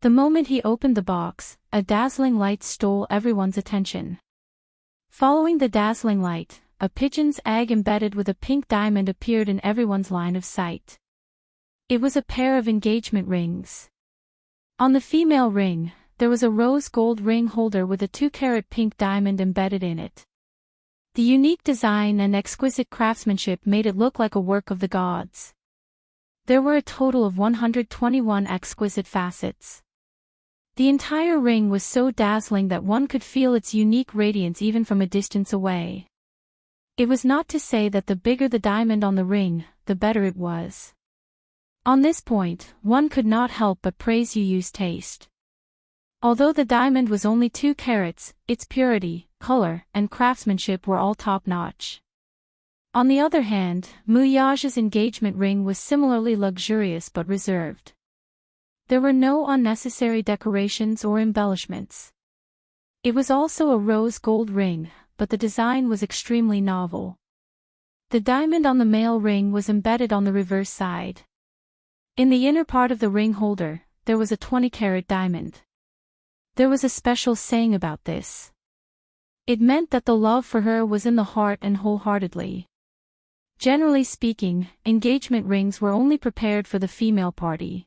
The moment he opened the box, a dazzling light stole everyone's attention. Following the dazzling light, a pigeon's egg embedded with a pink diamond appeared in everyone's line of sight. It was a pair of engagement rings. On the female ring, there was a rose gold ring holder with a 2-carat pink diamond embedded in it. The unique design and exquisite craftsmanship made it look like a work of the gods. There were a total of 121 exquisite facets. The entire ring was so dazzling that one could feel its unique radiance even from a distance away. It was not to say that the bigger the diamond on the ring, the better it was. On this point, one could not help but praise Yu Yu's taste. Although the diamond was only 2 carats, its purity, color, and craftsmanship were all top-notch. On the other hand, Mu Yaja's engagement ring was similarly luxurious but reserved. There were no unnecessary decorations or embellishments. It was also a rose gold ring, but the design was extremely novel. The diamond on the male ring was embedded on the reverse side. In the inner part of the ring holder, there was a 20-carat diamond. There was a special saying about this. It meant that the love for her was in the heart and wholeheartedly. Generally speaking, engagement rings were only prepared for the female party.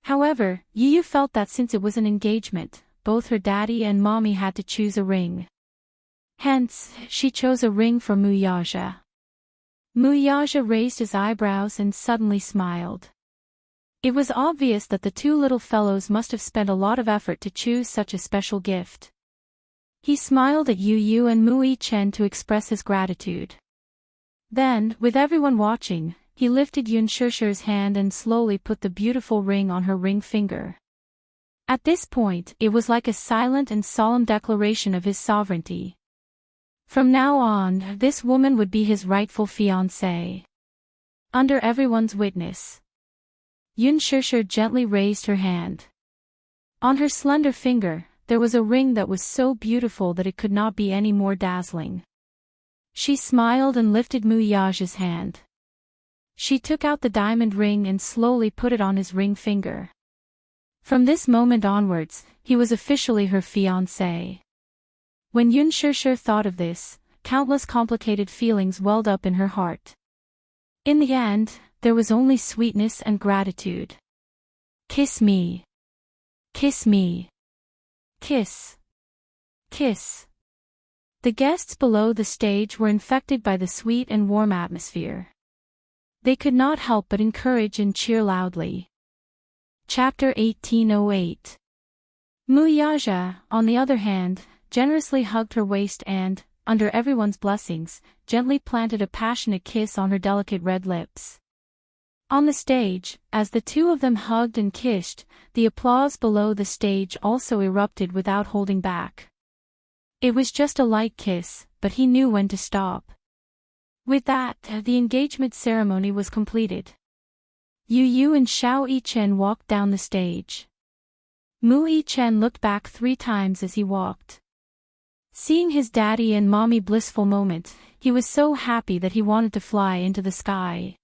However, Yu Yu felt that since it was an engagement, both her daddy and mommy had to choose a ring. Hence, she chose a ring for Mu Yaja. Mu Yaja raised his eyebrows and suddenly smiled. It was obvious that the two little fellows must have spent a lot of effort to choose such a special gift. He smiled at Yu Yu and Mu Yichen to express his gratitude. Then, with everyone watching, he lifted Yun Shusher's hand and slowly put the beautiful ring on her ring finger. At this point, it was like a silent and solemn declaration of his sovereignty. From now on, this woman would be his rightful fiancée. Under everyone's witness. Yun Shusher gently raised her hand. On her slender finger, there was a ring that was so beautiful that it could not be any more dazzling. She smiled and lifted Mu Yaja's hand. She took out the diamond ring and slowly put it on his ring finger. From this moment onwards, he was officially her fiancé. When Yun Shusher thought of this, countless complicated feelings welled up in her heart. In the end, there was only sweetness and gratitude. Kiss me. Kiss me. Kiss. Kiss. The guests below the stage were infected by the sweet and warm atmosphere. They could not help but encourage and cheer loudly. Chapter 1808. Mu Yaja, on the other hand, generously hugged her waist and, under everyone's blessings, gently planted a passionate kiss on her delicate red lips. On the stage, as the two of them hugged and kissed, the applause below the stage also erupted without holding back. It was just a light kiss, but he knew when to stop. With that, the engagement ceremony was completed. Yu Yu and Xiao Yichen walked down the stage. Mu Yichen looked back 3 times as he walked. Seeing his daddy and mommy blissful moment, he was so happy that he wanted to fly into the sky.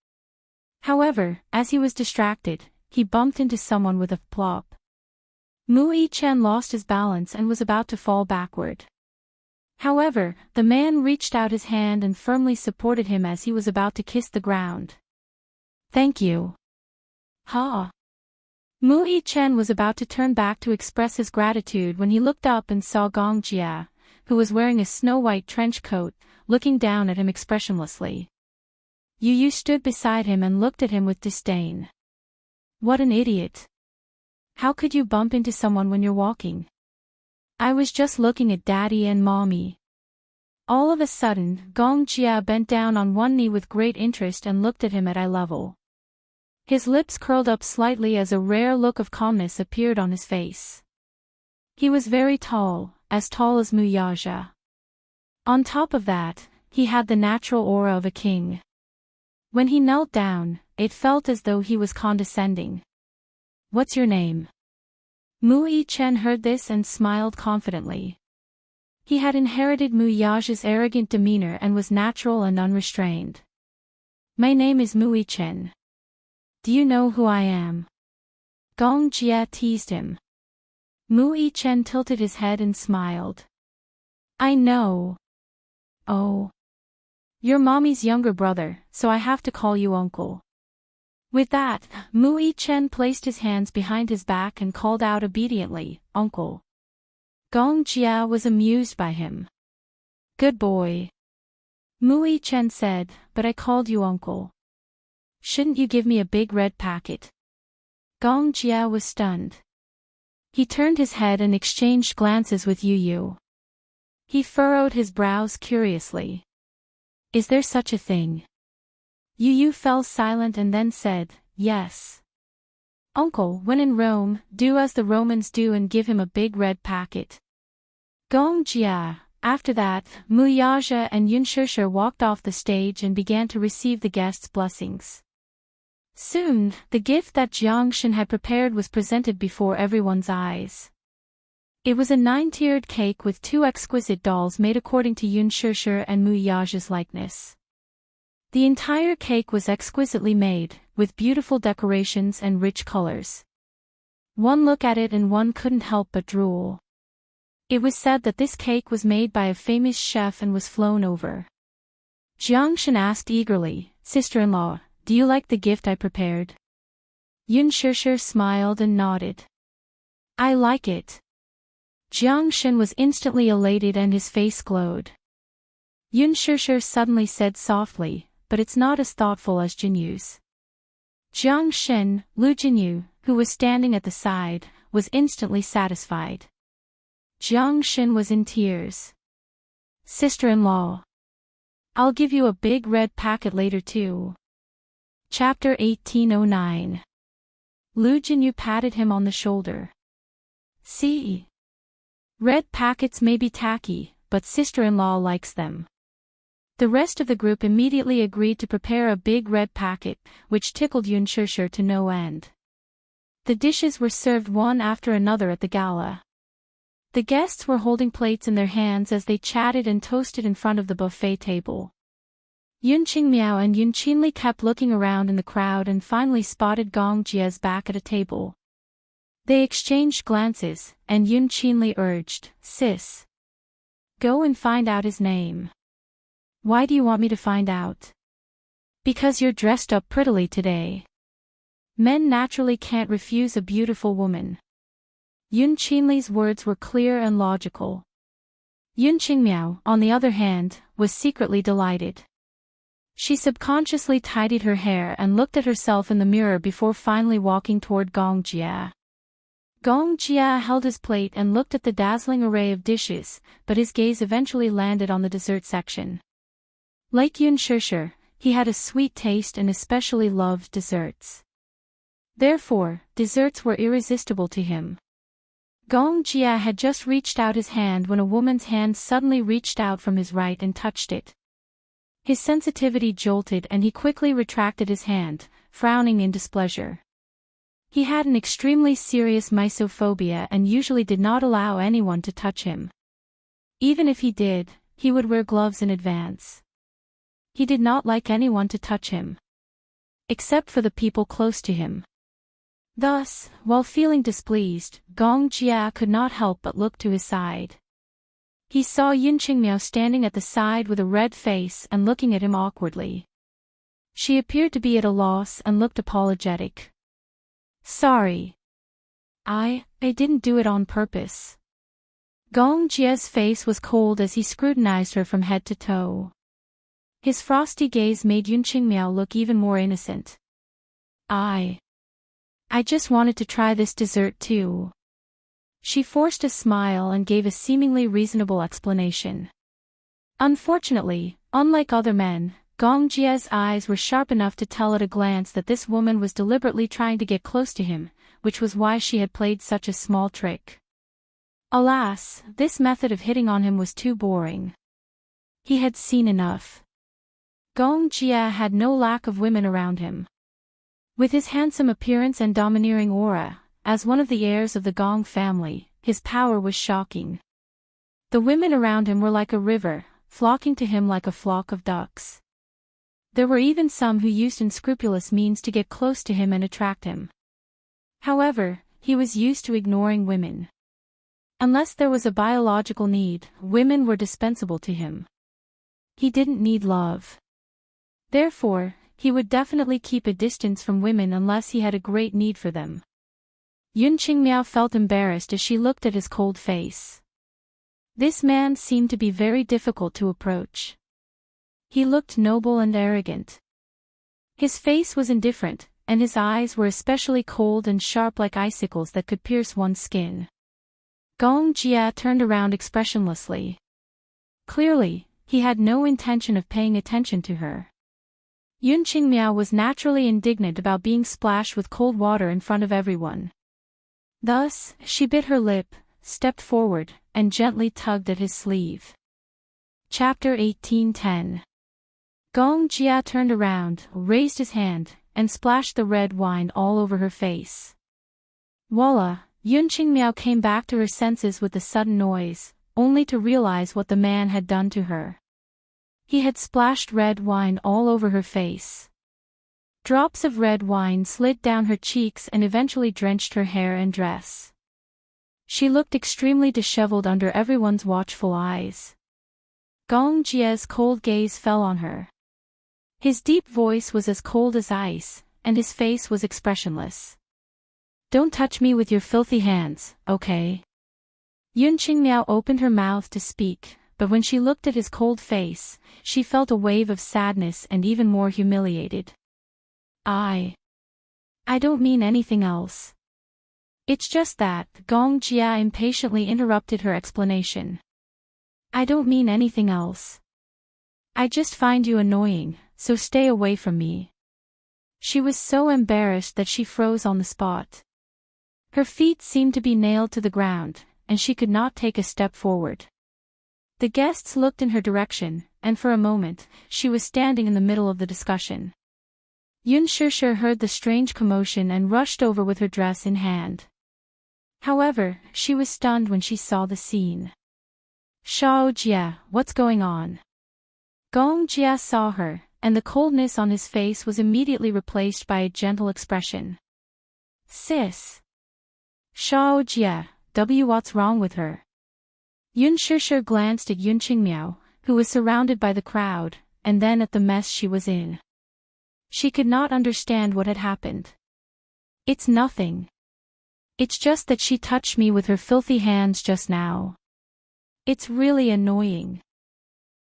However, as he was distracted, he bumped into someone with a plop. Mu Yichen lost his balance and was about to fall backward. However, the man reached out his hand and firmly supported him as he was about to kiss the ground. Thank you. Ha! Mu Yichen was about to turn back to express his gratitude when he looked up and saw Gong Jia, who was wearing a snow-white trench coat, looking down at him expressionlessly. Yu Yu stood beside him and looked at him with disdain. What an idiot. How could you bump into someone when you're walking? I was just looking at Daddy and Mommy. All of a sudden, Gong Jia bent down on one knee with great interest and looked at him at eye level. His lips curled up slightly as a rare look of calmness appeared on his face. He was very tall as Muyaja. On top of that, he had the natural aura of a king. When he knelt down, it felt as though he was condescending. "What's your name?" Mu Yichen heard this and smiled confidently. He had inherited Muyaja's arrogant demeanor and was natural and unrestrained. "My name is Mu Yichen. Do you know who I am?" Gong Jia teased him. Mu Yichen tilted his head and smiled. "I know. Oh. You're mommy's younger brother, so I have to call you uncle." With that, Mu Yichen placed his hands behind his back and called out obediently, "Uncle." Gong Jia was amused by him. "Good boy." Mu Yichen said, "But I called you uncle. Shouldn't you give me a big red packet?" Gong Jia was stunned. He turned his head and exchanged glances with Yu Yu. He furrowed his brows curiously. "Is there such a thing?" Yu Yu fell silent and then said, "Yes. Uncle, when in Rome, do as the Romans do and give him a big red packet." Gong Jia. After that, Muyaja and Yunshirsher walked off the stage and began to receive the guests' blessings. Soon, the gift that Jiangshan had prepared was presented before everyone's eyes. It was a 9-tiered cake with 2 exquisite dolls made according to Yunshirsher and Muyaja's likeness. The entire cake was exquisitely made, with beautiful decorations and rich colors. One look at it and one couldn't help but drool. It was said that this cake was made by a famous chef and was flown over. Jiangshan asked eagerly, "Sister-in-law, do you like the gift I prepared?" Yunshirsher smiled and nodded. "I like it." Jiangshan was instantly elated and his face glowed. Yunshirsher suddenly said softly, "But it's not as thoughtful as Jinyu's." Jiangshan, Lu Jinyu, who was standing at the side, was instantly satisfied. Jiangshan was in tears. "Sister-in-law. I'll give you a big red packet later too." Chapter 1809. Lu Jinyu patted him on the shoulder. "See? Red packets may be tacky, but sister-in-law likes them." The rest of the group immediately agreed to prepare a big red packet, which tickled Yunshirsher to no end. The dishes were served one after another at the gala. The guests were holding plates in their hands as they chatted and toasted in front of the buffet table. Yun Qingmiao and Yun Qinli kept looking around in the crowd and finally spotted Gong Jia's back at a table. They exchanged glances, and Yun Qinli urged, "Sis. Go and find out his name." "Why do you want me to find out?" "Because you're dressed up prettily today. Men naturally can't refuse a beautiful woman." Yun Qinli's words were clear and logical. Yun Qingmiao, on the other hand, was secretly delighted. She subconsciously tidied her hair and looked at herself in the mirror before finally walking toward Gong Jia. Gong Jia held his plate and looked at the dazzling array of dishes, but his gaze eventually landed on the dessert section. Like Yunshirsher, he had a sweet taste and especially loved desserts. Therefore, desserts were irresistible to him. Gong Jia had just reached out his hand when a woman's hand suddenly reached out from his right and touched it. His sensitivity jolted and he quickly retracted his hand, frowning in displeasure. He had an extremely serious mysophobia and usually did not allow anyone to touch him. Even if he did, he would wear gloves in advance. He did not like anyone to touch him. Except for the people close to him. Thus, while feeling displeased, Gong Jia could not help but look to his side. He saw Yun Qingmiao standing at the side with a red face and looking at him awkwardly. She appeared to be at a loss and looked apologetic. "Sorry. I didn't do it on purpose." Gong Jia's face was cold as he scrutinized her from head to toe. His frosty gaze made Yun Qingmiao look even more innocent. I just wanted to try this dessert too." She forced a smile and gave a seemingly reasonable explanation. Unfortunately, unlike other men, Gong Jie's eyes were sharp enough to tell at a glance that this woman was deliberately trying to get close to him, which was why she had played such a small trick. Alas, this method of hitting on him was too boring. He had seen enough. Gong Jia had no lack of women around him. With his handsome appearance and domineering aura, as one of the heirs of the Gong family, his power was shocking. The women around him were like a river, flocking to him like a flock of ducks. There were even some who used unscrupulous means to get close to him and attract him. However, he was used to ignoring women. Unless there was a biological need, women were dispensable to him. He didn't need love. Therefore, he would definitely keep a distance from women unless he had a great need for them. Yun Qingmiao felt embarrassed as she looked at his cold face. This man seemed to be very difficult to approach. He looked noble and arrogant. His face was indifferent, and his eyes were especially cold and sharp like icicles that could pierce one's skin. Gong Jia turned around expressionlessly. Clearly, he had no intention of paying attention to her. Yun Qingmiao was naturally indignant about being splashed with cold water in front of everyone. Thus, she bit her lip, stepped forward, and gently tugged at his sleeve. Chapter 18:10. Gong Jia turned around, raised his hand, and splashed the red wine all over her face. Voila! Yun Qingmiao came back to her senses with the sudden noise, only to realize what the man had done to her. He had splashed red wine all over her face. Drops of red wine slid down her cheeks and eventually drenched her hair and dress. She looked extremely disheveled under everyone's watchful eyes. Gong Jia's cold gaze fell on her. His deep voice was as cold as ice, and his face was expressionless. Don't touch me with your filthy hands, okay? Yun Qingmiao opened her mouth to speak, but when she looked at his cold face, she felt a wave of sadness and even more humiliated. I don't mean anything else. It's just that, Gong Jia impatiently interrupted her explanation. I don't mean anything else. I just find you annoying, so stay away from me. She was so embarrassed that she froze on the spot. Her feet seemed to be nailed to the ground, and she could not take a step forward. The guests looked in her direction, and for a moment, she was standing in the middle of the discussion. Yun Shishir heard the strange commotion and rushed over with her dress in hand. However, she was stunned when she saw the scene. Shao Jia, what's going on? Gong Jia saw her, and the coldness on his face was immediately replaced by a gentle expression. Sis. Shao Jia, what's wrong with her? Yun Shishir glanced at Yun Qingmiao, who was surrounded by the crowd, and then at the mess she was in. She could not understand what had happened. It's nothing. It's just that she touched me with her filthy hands just now. It's really annoying.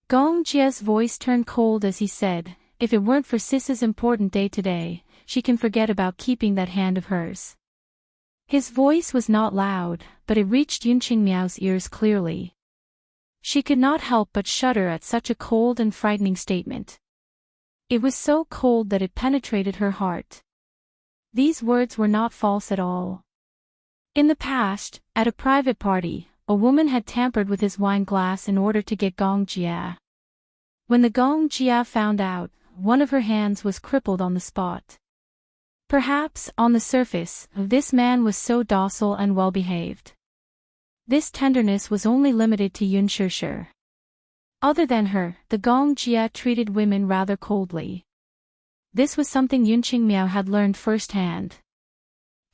Gong Jia's voice turned cold as he said, if it weren't for Sis's important day today, she can forget about keeping that hand of hers. His voice was not loud, but it reached Yun Qingmiao's ears clearly. She could not help but shudder at such a cold and frightening statement. It was so cold that it penetrated her heart. These words were not false at all. In the past, at a private party, a woman had tampered with his wine glass in order to get Gong Jia. When the Gong Jia found out, one of her hands was crippled on the spot. Perhaps, on the surface, this man was so docile and well-behaved. This tenderness was only limited to Yun Shishir. Other than her, the Gong Jia treated women rather coldly. This was something Yun Qingmiao had learned firsthand.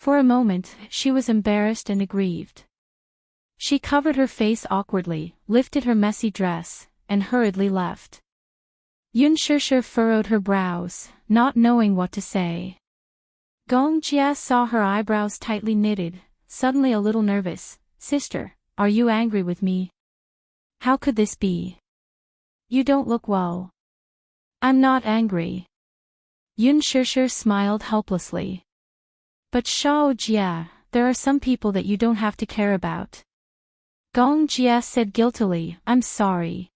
For a moment, she was embarrassed and aggrieved. She covered her face awkwardly, lifted her messy dress, and hurriedly left. Yun Shishir furrowed her brows, not knowing what to say. Gong Jia saw her eyebrows tightly knitted, suddenly a little nervous. Sister, are you angry with me? How could this be? You don't look well. I'm not angry. Yun Shishir smiled helplessly. But Shao Jia, there are some people that you don't have to care about. Gong Jia said guiltily, I'm sorry.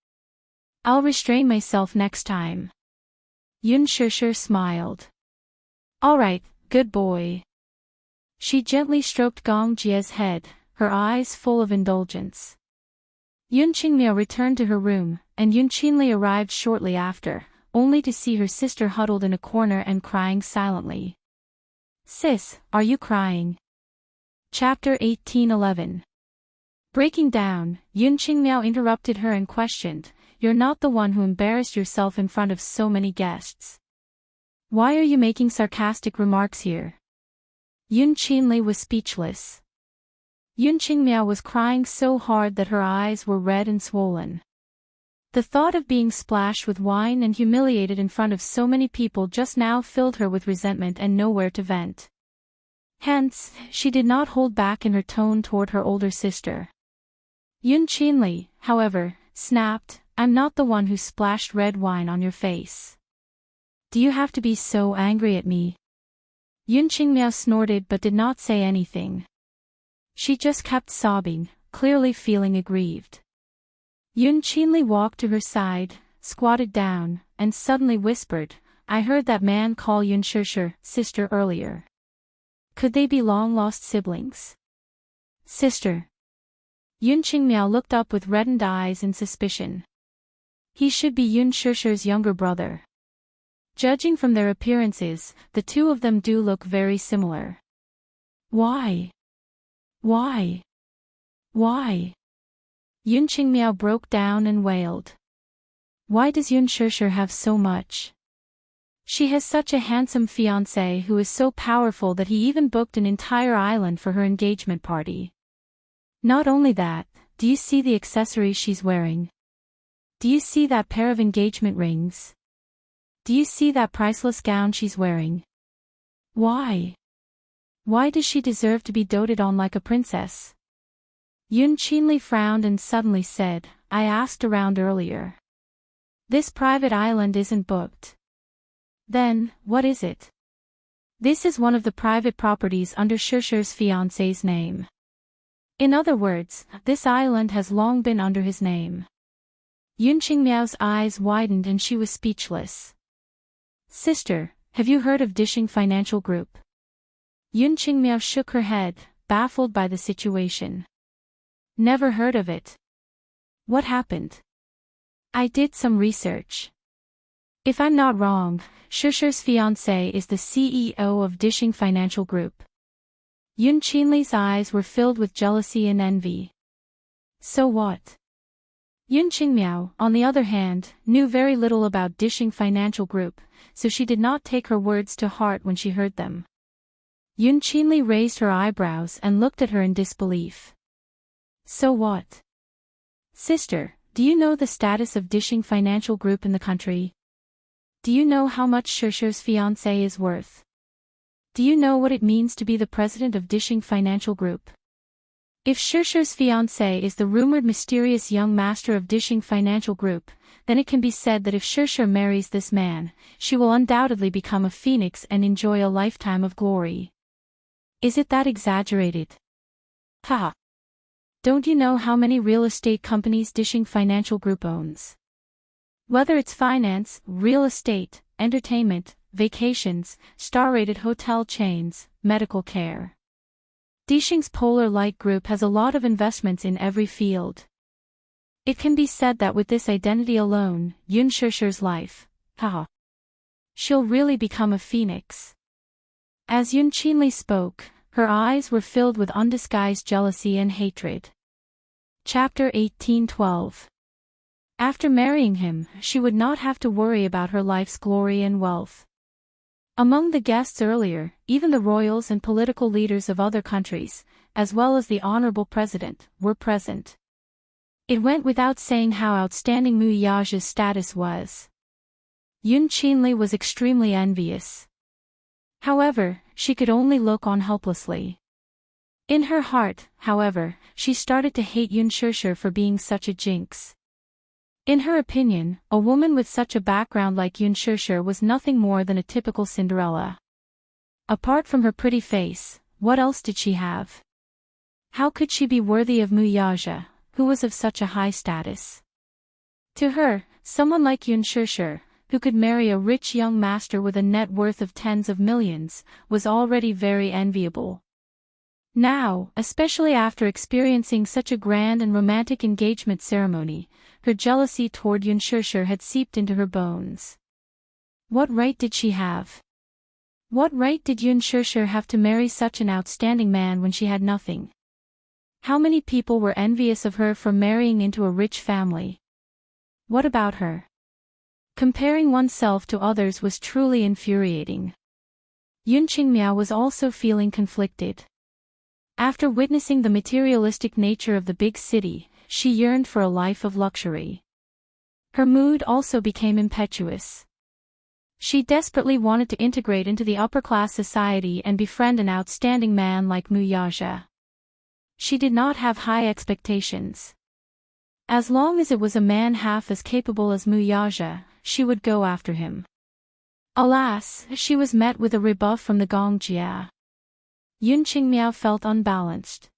I'll restrain myself next time. Yun Shishir smiled. All right, good boy. She gently stroked Gong Jie's head, her eyes full of indulgence. Yun Qingmiao returned to her room, and Yun Qinli arrived shortly after, only to see her sister huddled in a corner and crying silently. Sis, are you crying? Chapter 1811. Breaking down, Yun Qingmiao interrupted her and questioned, You're not the one who embarrassed yourself in front of so many guests. Why are you making sarcastic remarks here? Yun Qinli was speechless. Yun Qingmiao was crying so hard that her eyes were red and swollen. The thought of being splashed with wine and humiliated in front of so many people just now filled her with resentment and nowhere to vent. Hence, she did not hold back in her tone toward her older sister. Yun Qinli, however, snapped, I'm not the one who splashed red wine on your face. Do you have to be so angry at me? Yun Qingmiao snorted but did not say anything. She just kept sobbing, clearly feeling aggrieved. Yun Qinli walked to her side, squatted down, and suddenly whispered, I heard that man call Yun Shishir sister earlier. Could they be long-lost siblings? Sister. Yun Qingmiao looked up with reddened eyes in suspicion. He should be Yun Shishir's younger brother. Judging from their appearances, the two of them do look very similar. Why? Why? Why? Yun Qingmiao broke down and wailed. Why does Yun Shishir have so much? She has such a handsome fiancé who is so powerful that he even booked an entire island for her engagement party. Not only that, do you see the accessories she's wearing? Do you see that pair of engagement rings? Do you see that priceless gown she's wearing? Why? Why does she deserve to be doted on like a princess? Yun Qinli frowned and suddenly said, I asked around earlier. This private island isn't booked. Then, what is it? This is one of the private properties under Shishir's fiancé's name. In other words, this island has long been under his name. Yun Qingmiao's eyes widened and she was speechless. Sister, have you heard of Dishing Financial Group? Yun Qingmiao shook her head, baffled by the situation. Never heard of it. What happened? I did some research. If I'm not wrong, Shishir's fiancé is the CEO of Dishing Financial Group. Yun Qinli's eyes were filled with jealousy and envy. So what? Yun Qingmiao, on the other hand, knew very little about Dishing Financial Group, so she did not take her words to heart when she heard them. Yun Qinli raised her eyebrows and looked at her in disbelief. So what? Sister, do you know the status of Dishing Financial Group in the country? Do you know how much Shishir's fiancé is worth? Do you know what it means to be the president of Dishing Financial Group? If Shishir's fiancé is the rumored mysterious young master of Dishing Financial Group, then it can be said that if Shishir marries this man, she will undoubtedly become a phoenix and enjoy a lifetime of glory. Is it that exaggerated? Haha. Don't you know how many real estate companies Dishing Financial Group owns? Whether it's finance, real estate, entertainment, vacations, star-rated hotel chains, medical care. Dishing's Polar Light Group has a lot of investments in every field. It can be said that with this identity alone, Yun Shishir's life, she'll really become a phoenix. As Yun Qinli spoke, her eyes were filled with undisguised jealousy and hatred. Chapter 1812. After marrying him, she would not have to worry about her life's glory and wealth. Among the guests earlier, even the royals and political leaders of other countries, as well as the honorable president, were present. It went without saying how outstanding Mu Yaja's status was. Yun Qinli was extremely envious. However, she could only look on helplessly. In her heart, however, she started to hate Yun Shishir for being such a jinx. In her opinion, a woman with such a background like Yun Shishir was nothing more than a typical Cinderella. Apart from her pretty face, what else did she have? How could she be worthy of Mu Yaja, who was of such a high status? To her, someone like Yun Shishir, who could marry a rich young master with a net worth of tens of millions, was already very enviable. Now, especially after experiencing such a grand and romantic engagement ceremony, her jealousy toward Yunshushu had seeped into her bones. What right did she have? What right did Yunshushu have to marry such an outstanding man when she had nothing? How many people were envious of her for marrying into a rich family? What about her? Comparing oneself to others was truly infuriating. Yun Qingmiao was also feeling conflicted. After witnessing the materialistic nature of the big city, she yearned for a life of luxury. Her mood also became impetuous. She desperately wanted to integrate into the upper-class society and befriend an outstanding man like Mu Yaja. She did not have high expectations. As long as it was a man half as capable as Mu Yaja, she would go after him. Alas, she was met with a rebuff from the Gongjia. Yun Qingmiao felt unbalanced.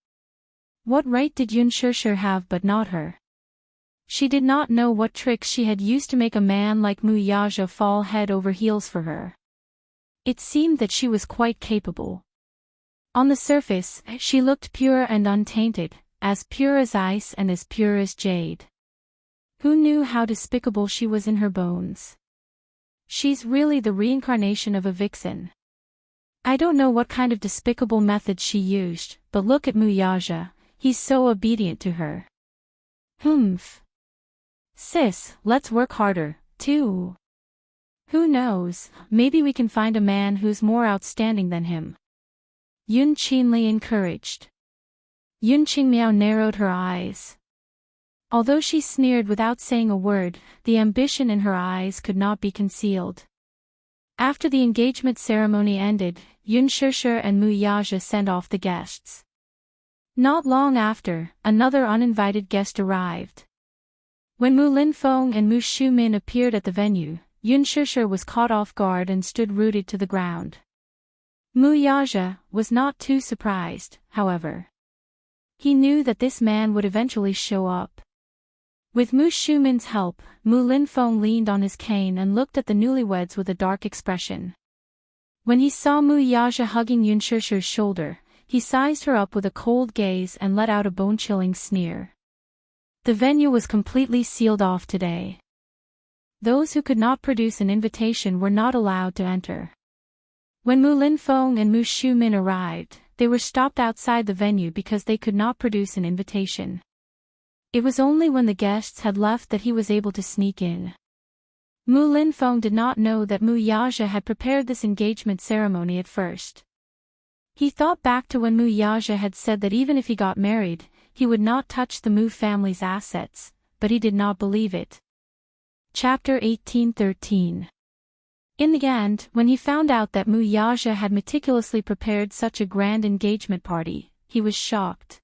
What right did Yunshushu have but not her? She did not know what tricks she had used to make a man like Mu Yaja fall head over heels for her. It seemed that she was quite capable. On the surface, she looked pure and untainted, as pure as ice and as pure as jade. Who knew how despicable she was in her bones? She's really the reincarnation of a vixen. I don't know what kind of despicable methods she used, but look at Mu Yaja, he's so obedient to her. Humph. Sis, let's work harder, too. Who knows, maybe we can find a man who's more outstanding than him. Yun Qinli encouraged. Yun Qingmiao narrowed her eyes. Although she sneered without saying a word, the ambition in her eyes could not be concealed. After the engagement ceremony ended, Yunshushu and Mu Yaja sent off the guests. Not long after, another uninvited guest arrived. When Mu Linfeng and Mu Shumin appeared at the venue, Yunshushu was caught off guard and stood rooted to the ground. Mu Yaja was not too surprised, however. He knew that this man would eventually show up. With Mu Shumin's help, Mu Linfeng leaned on his cane and looked at the newlyweds with a dark expression. When he saw Mu Yaja hugging Yunshushu's shoulder, he sized her up with a cold gaze and let out a bone-chilling sneer. The venue was completely sealed off today. Those who could not produce an invitation were not allowed to enter. When Mu Linfeng and Mu Shumin arrived, they were stopped outside the venue because they could not produce an invitation. It was only when the guests had left that he was able to sneak in. Mu Linfeng did not know that Mu Yaja had prepared this engagement ceremony at first. He thought back to when Mu Yaja had said that even if he got married, he would not touch the Mu family's assets, but he did not believe it. Chapter 18:13. In the end, when he found out that Mu Yaja had meticulously prepared such a grand engagement party, he was shocked.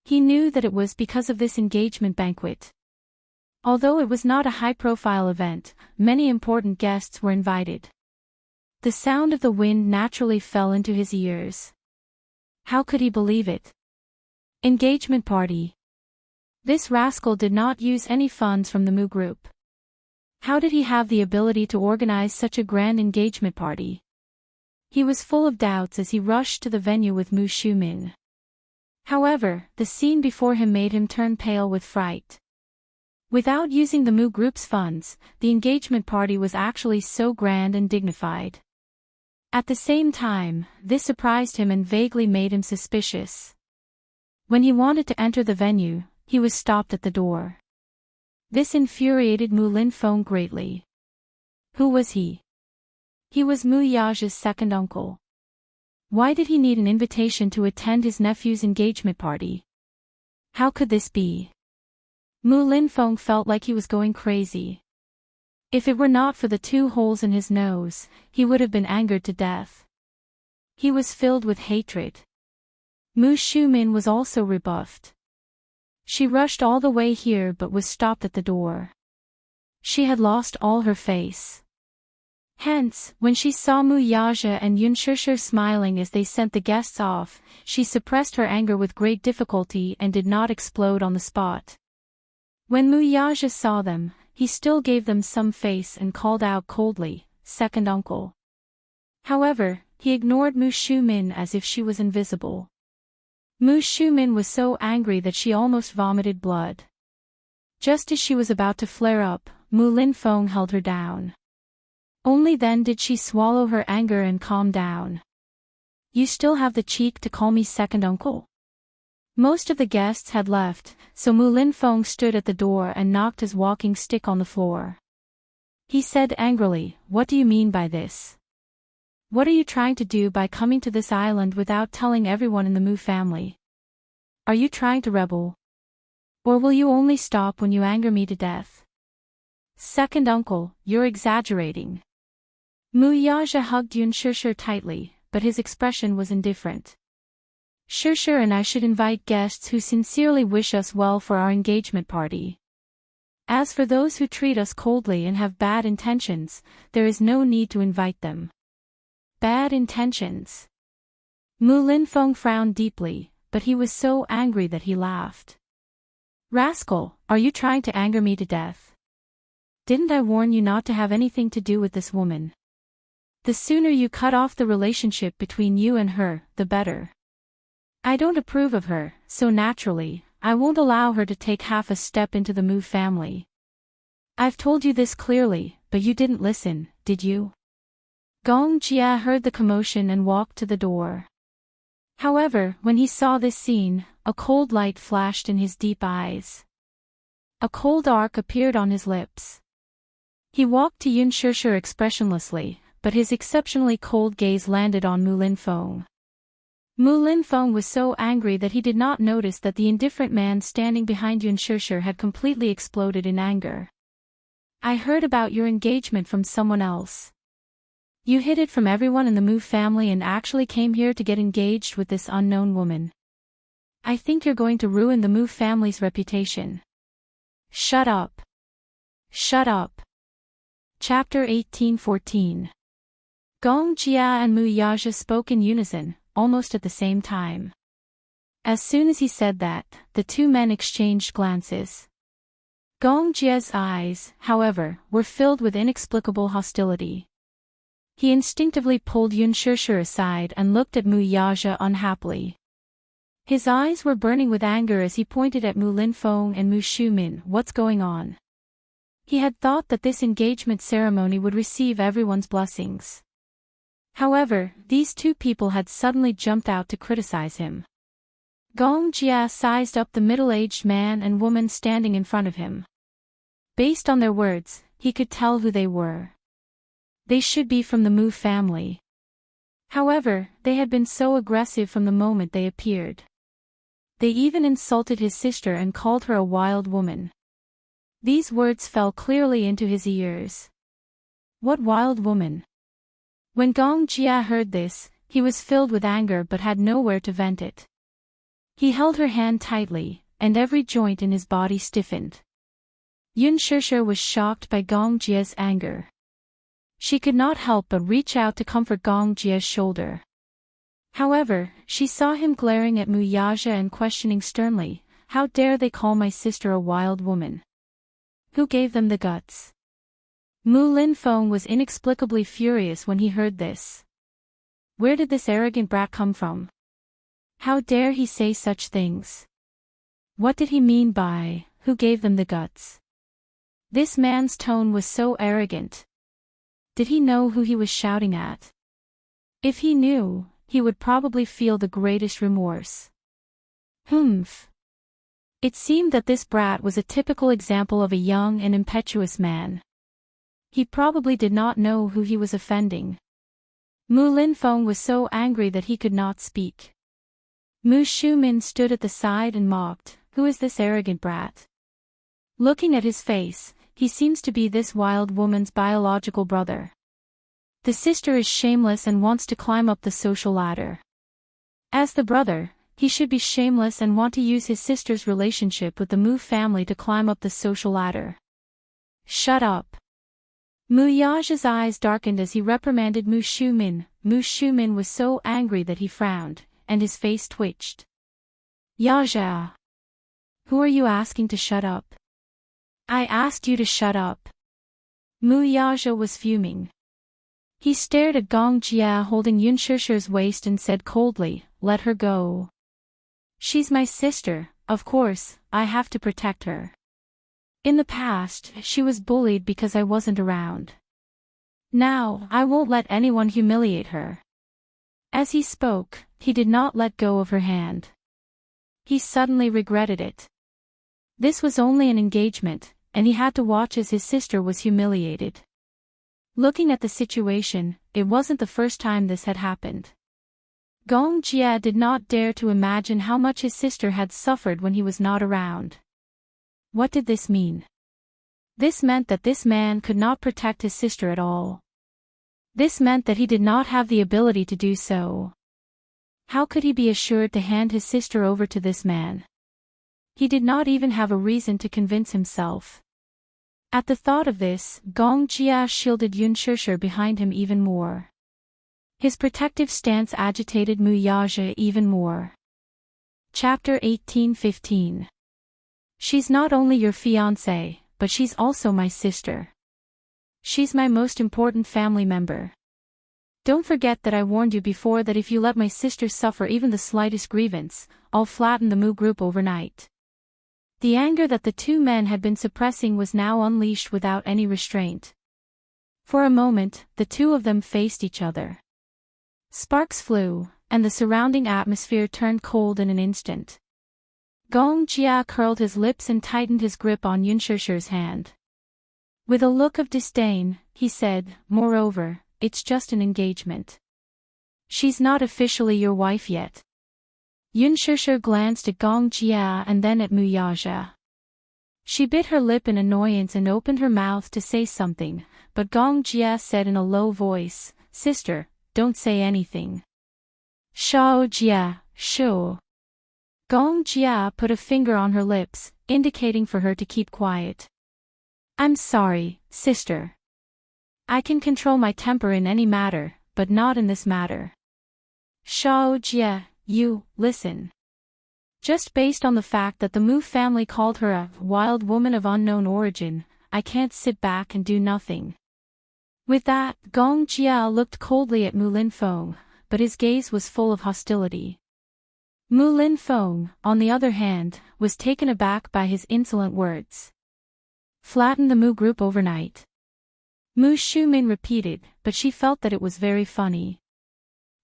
He knew that it was because of this engagement banquet. Although it was not a high-profile event, many important guests were invited. The sound of the wind naturally fell into his ears. How could he believe it? Engagement party. This rascal did not use any funds from the Mu group. How did he have the ability to organize such a grand engagement party? He was full of doubts as he rushed to the venue with Mu Shumin. However, the scene before him made him turn pale with fright. Without using the Mu group's funds, the engagement party was actually so grand and dignified. At the same time, this surprised him and vaguely made him suspicious. When he wanted to enter the venue, he was stopped at the door. This infuriated Mu Linfeng greatly. Who was he? He was Mu Yaja's second uncle. Why did he need an invitation to attend his nephew's engagement party? How could this be? Mu Linfeng felt like he was going crazy. If it were not for the 2 holes in his nose, he would have been angered to death. He was filled with hatred. Mu Shumin was also rebuffed. She rushed all the way here but was stopped at the door. She had lost all her face. Hence, when she saw Mu Yaja and Yunshushu smiling as they sent the guests off, she suppressed her anger with great difficulty and did not explode on the spot. When Mu Yaja saw them, he still gave them some face and called out coldly, "Second uncle." However, he ignored Mu Shumin as if she was invisible. Mu Shumin was so angry that she almost vomited blood. Just as she was about to flare up, Mu Linfeng held her down. Only then did she swallow her anger and calm down. "You still have the cheek to call me second uncle?" Most of the guests had left, so Mu Linfeng stood at the door and knocked his walking stick on the floor. He said angrily, "What do you mean by this? What are you trying to do by coming to this island without telling everyone in the Mu family? Are you trying to rebel? Or will you only stop when you anger me to death?" "Second uncle, you're exaggerating." Mu Yaja hugged Yun Shishir tightly, but his expression was indifferent. "Shishir and I should invite guests who sincerely wish us well for our engagement party. As for those who treat us coldly and have bad intentions, there is no need to invite them." Bad intentions. Mu Linfeng frowned deeply, but he was so angry that he laughed. "Rascal, are you trying to anger me to death? Didn't I warn you not to have anything to do with this woman? The sooner you cut off the relationship between you and her, the better. I don't approve of her, so naturally, I won't allow her to take half a step into the Mu family. I've told you this clearly, but you didn't listen, did you?" Gong Jia heard the commotion and walked to the door. However, when he saw this scene, a cold light flashed in his deep eyes. A cold arc appeared on his lips. He walked to Yun Shishir expressionlessly, but his exceptionally cold gaze landed on Mu Linfeng. Mu Linfeng was so angry that he did not notice that the indifferent man standing behind Yun Shishir had completely exploded in anger. "I heard about your engagement from someone else. You hid it from everyone in the Mu family and actually came here to get engaged with this unknown woman. I think you're going to ruin the Mu family's reputation." "Shut up. Shut up." Chapter 18:14. Gong Jia and Mu Yaja spoke in unison, almost at the same time. As soon as he said that, the two men exchanged glances. Gong Jia's eyes, however, were filled with inexplicable hostility. He instinctively pulled Yun Shishir aside and looked at Mu Yaja unhappily. His eyes were burning with anger as he pointed at Mu Linfeng and Mu Shumin. "What's going on?" He had thought that this engagement ceremony would receive everyone's blessings. However, these two people had suddenly jumped out to criticize him. Gong Jia sized up the middle-aged man and woman standing in front of him. Based on their words, he could tell who they were. They should be from the Mu family. However, they had been so aggressive from the moment they appeared. They even insulted his sister and called her a wild woman. These words fell clearly into his ears. What wild woman? When Gong Jia heard this, he was filled with anger but had nowhere to vent it. He held her hand tightly, and every joint in his body stiffened. Yun Shishir was shocked by Gong Jia's anger. She could not help but reach out to comfort Gong Jia's shoulder. However, she saw him glaring at Mu Yaja and questioning sternly, "How dare they call my sister a wild woman? Who gave them the guts?" Mu Linfeng was inexplicably furious when he heard this. Where did this arrogant brat come from? How dare he say such things? What did he mean by, "Who gave them the guts"? This man's tone was so arrogant. Did he know who he was shouting at? If he knew, he would probably feel the greatest remorse. Humph. It seemed that this brat was a typical example of a young and impetuous man. He probably did not know who he was offending. Mu Linfeng was so angry that he could not speak. Mu Shumin stood at the side and mocked, "Who is this arrogant brat? Looking at his face, he seems to be this wild woman's biological brother. The sister is shameless and wants to climb up the social ladder. As the brother, he should be shameless and want to use his sister's relationship with the Mu family to climb up the social ladder." "Shut up." Mu Yaja's eyes darkened as he reprimanded Mu Shumin. Mu Shumin was so angry that he frowned, and his face twitched. "Yaja! Who are you asking to shut up? I asked you to shut up. Mu Yaja was fuming. He stared at Gong Jia holding Yun Shishir's waist and said coldly, "Let her go. She's my sister, of course, I have to protect her. In the past, she was bullied because I wasn't around. Now, I won't let anyone humiliate her." As he spoke, he did not let go of her hand. He suddenly regretted it. This was only an engagement, and he had to watch as his sister was humiliated. Looking at the situation, it wasn't the first time this had happened. Gong Jia did not dare to imagine how much his sister had suffered when he was not around. What did this mean? This meant that this man could not protect his sister at all. This meant that he did not have the ability to do so. How could he be assured to hand his sister over to this man? He did not even have a reason to convince himself. At the thought of this, Gong Jia shielded Yun Shishir behind him even more. His protective stance agitated Mu Yaja even more. Chapter 18:15. She's not only your fiancée, but she's also my sister. She's my most important family member. Don't forget that I warned you before that if you let my sister suffer even the slightest grievance, I'll flatten the Mu group overnight. The anger that the two men had been suppressing was now unleashed without any restraint. For a moment, the two of them faced each other. Sparks flew, and the surrounding atmosphere turned cold in an instant. Gong Jia curled his lips and tightened his grip on Yun Shishir's hand. With a look of disdain, he said, "Moreover, it's just an engagement. She's not officially your wife yet." Yun Shishir glanced at Gong Jia and then at Mu Yaja. She bit her lip in annoyance and opened her mouth to say something, but Gong Jia said in a low voice, "Sister, don't say anything." "Shao Jia, shoo." Gong Jia put a finger on her lips, indicating for her to keep quiet. "I'm sorry, sister. I can control my temper in any matter, but not in this matter. Shao Jia, you, listen. Just based on the fact that the Mu family called her a wild woman of unknown origin, I can't sit back and do nothing." With that, Gong Jia looked coldly at Mu Linfeng, but his gaze was full of hostility. Mu Linfeng, on the other hand, was taken aback by his insolent words. "Flatten the Mu group overnight." Mu Shumin repeated, but she felt that it was very funny.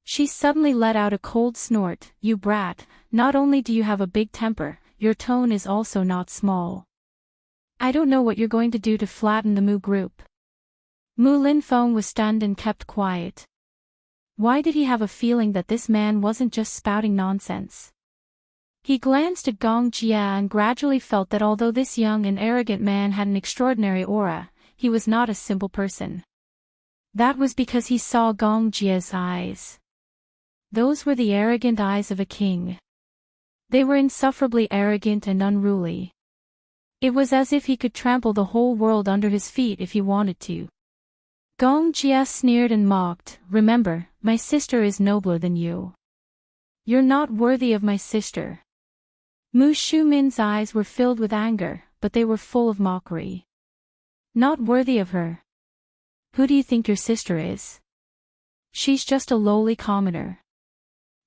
She suddenly let out a cold snort. "You brat, not only do you have a big temper, your tone is also not small. I don't know what you're going to do to flatten the Mu group." Mu Linfeng was stunned and kept quiet. Why did he have a feeling that this man wasn't just spouting nonsense? He glanced at Gong Jia and gradually felt that although this young and arrogant man had an extraordinary aura, he was not a simple person. That was because he saw Gong Jia's eyes. Those were the arrogant eyes of a king. They were insufferably arrogant and unruly. It was as if he could trample the whole world under his feet if he wanted to. Gong Jia sneered and mocked, "Remember, my sister is nobler than you. You're not worthy of my sister." Mu Shumin's eyes were filled with anger, but they were full of mockery. "Not worthy of her? Who do you think your sister is? She's just a lowly commoner.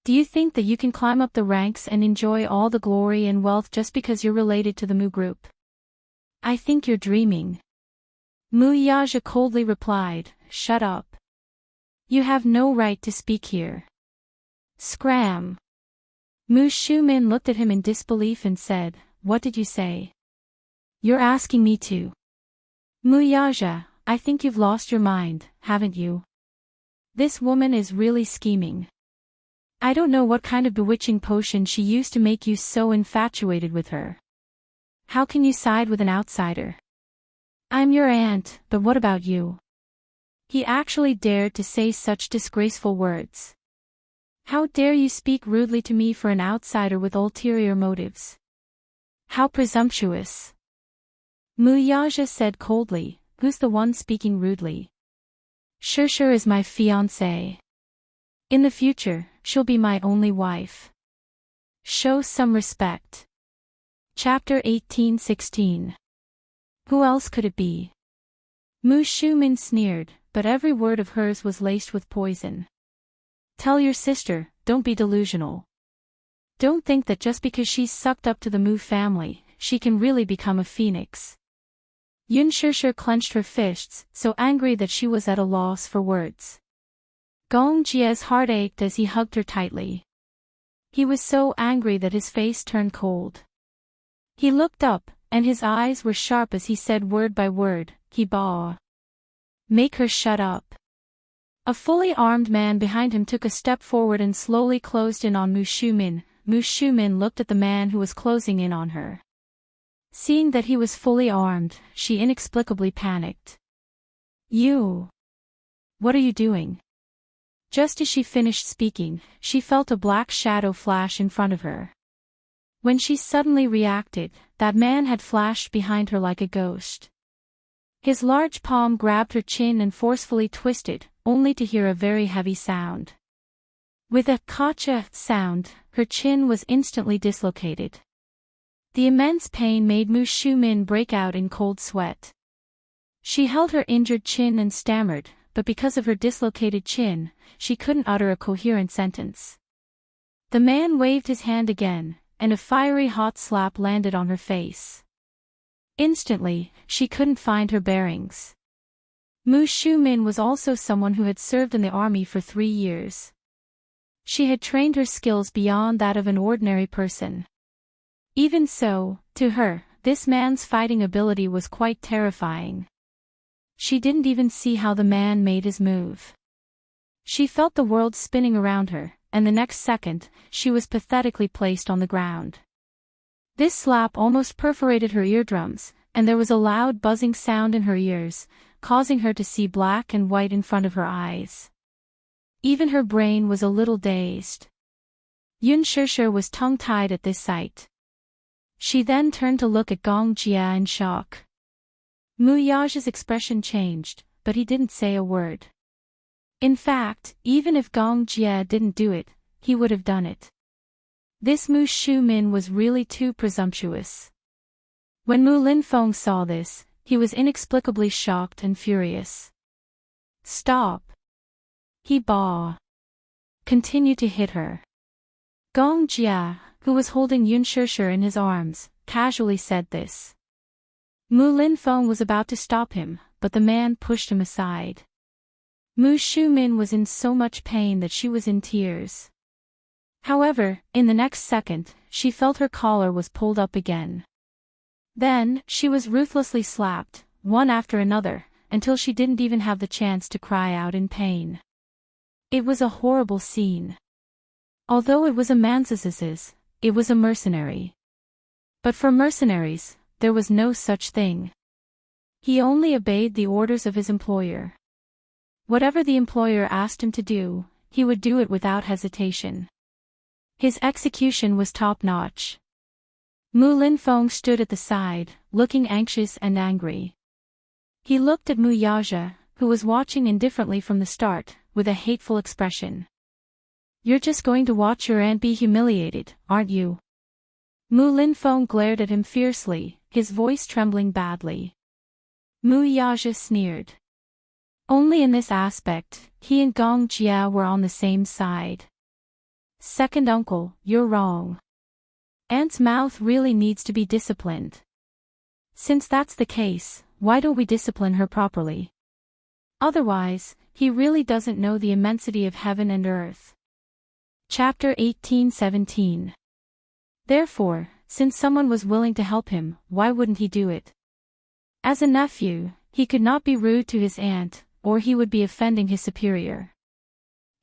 Do you think that you can climb up the ranks and enjoy all the glory and wealth just because you're related to the Mu group? I think you're dreaming." Mu Yaja coldly replied, "Shut up. You have no right to speak here." Scram. Mu Shumin looked at him in disbelief and said, "What did you say? You're asking me to?" "Mu Yaja, I think you've lost your mind, haven't you? This woman is really scheming. I don't know what kind of bewitching potion she used to make you so infatuated with her. How can you side with an outsider? I'm your aunt, but what about you?" He actually dared to say such disgraceful words. "How dare you speak rudely to me for an outsider with ulterior motives? How presumptuous!" Mu Yaja said coldly, "Who's the one speaking rudely? Shishir is my fiancée. In the future, she'll be my only wife. Show some respect." Chapter 18:16. Who else could it be? Mu Shumin sneered, but every word of hers was laced with poison. Tell your sister, don't be delusional. Don't think that just because she's sucked up to the Mu family, she can really become a phoenix. Yun Shishir clenched her fists, so angry that she was at a loss for words. Gong Jie's heart ached as he hugged her tightly. He was so angry that his face turned cold. He looked up, and his eyes were sharp as he said word by word, "He ba. Make her shut up." A fully armed man behind him took a step forward and slowly closed in on Mu Shumin. Mu Shumin looked at the man who was closing in on her. Seeing that he was fully armed, she inexplicably panicked. You! What are you doing? Just as she finished speaking, she felt a black shadow flash in front of her. When she suddenly reacted, that man had flashed behind her like a ghost. His large palm grabbed her chin and forcefully twisted, only to hear a very heavy sound. With a "kacha" sound, her chin was instantly dislocated. The immense pain made Mu Shumin break out in cold sweat. She held her injured chin and stammered, but because of her dislocated chin, she couldn't utter a coherent sentence. The man waved his hand again, and a fiery hot slap landed on her face. Instantly, she couldn't find her bearings. Mu Shumin was also someone who had served in the army for 3 years. She had trained her skills beyond that of an ordinary person. Even so, to her, this man's fighting ability was quite terrifying. She didn't even see how the man made his move. She felt the world spinning around her, and the next second, she was pathetically placed on the ground. This slap almost perforated her eardrums, and there was a loud buzzing sound in her ears, causing her to see black and white in front of her eyes. Even her brain was a little dazed. Yun Shishir was tongue-tied at this sight. She then turned to look at Gong Jia in shock. Mu Yaja's expression changed, but he didn't say a word. In fact, even if Gong Jia didn't do it, he would have done it. This Mu Shumin was really too presumptuous. When Mu Linfeng saw this, he was inexplicably shocked and furious. Stop! He ba. Continued to hit her. Gong Jia, who was holding Yun Shishir in his arms, casually said this. Mu Linfeng was about to stop him, but the man pushed him aside. Mu Shumin was in so much pain that she was in tears. However, in the next second, she felt her collar was pulled up again. Then, she was ruthlessly slapped, one after another, until she didn't even have the chance to cry out in pain. It was a horrible scene. Although it was a man's, it was a mercenary. But for mercenaries, there was no such thing. He only obeyed the orders of his employer. Whatever the employer asked him to do, he would do it without hesitation. His execution was top-notch. Mu Linfeng stood at the side, looking anxious and angry. He looked at Mu Yaja, who was watching indifferently from the start, with a hateful expression. You're just going to watch your aunt be humiliated, aren't you? Mu Linfeng glared at him fiercely, his voice trembling badly. Mu Yaja sneered. Only in this aspect, he and Gong Jia were on the same side. Second uncle, you're wrong. Aunt's mouth really needs to be disciplined. Since that's the case, why don't we discipline her properly? Otherwise, he really doesn't know the immensity of heaven and earth. Chapter 18:17. Therefore, since someone was willing to help him, why wouldn't he do it? As a nephew, he could not be rude to his aunt, or he would be offending his superior.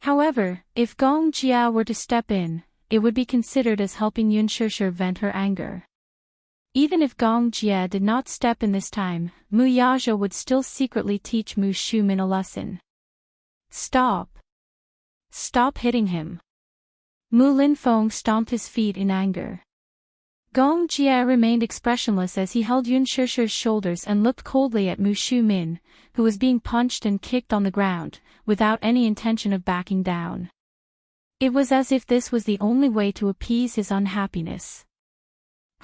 However, if Gong Jia were to step in, it would be considered as helping Yun Shishir vent her anger. Even if Gong Jia did not step in this time, Mu Yaja would still secretly teach Mu Shumin a lesson. Stop! Stop hitting him! Mu Linfeng stomped his feet in anger. Gong Jia remained expressionless as he held Yun Shishir's shoulders and looked coldly at Mu Shumin, who was being punched and kicked on the ground, without any intention of backing down. It was as if this was the only way to appease his unhappiness.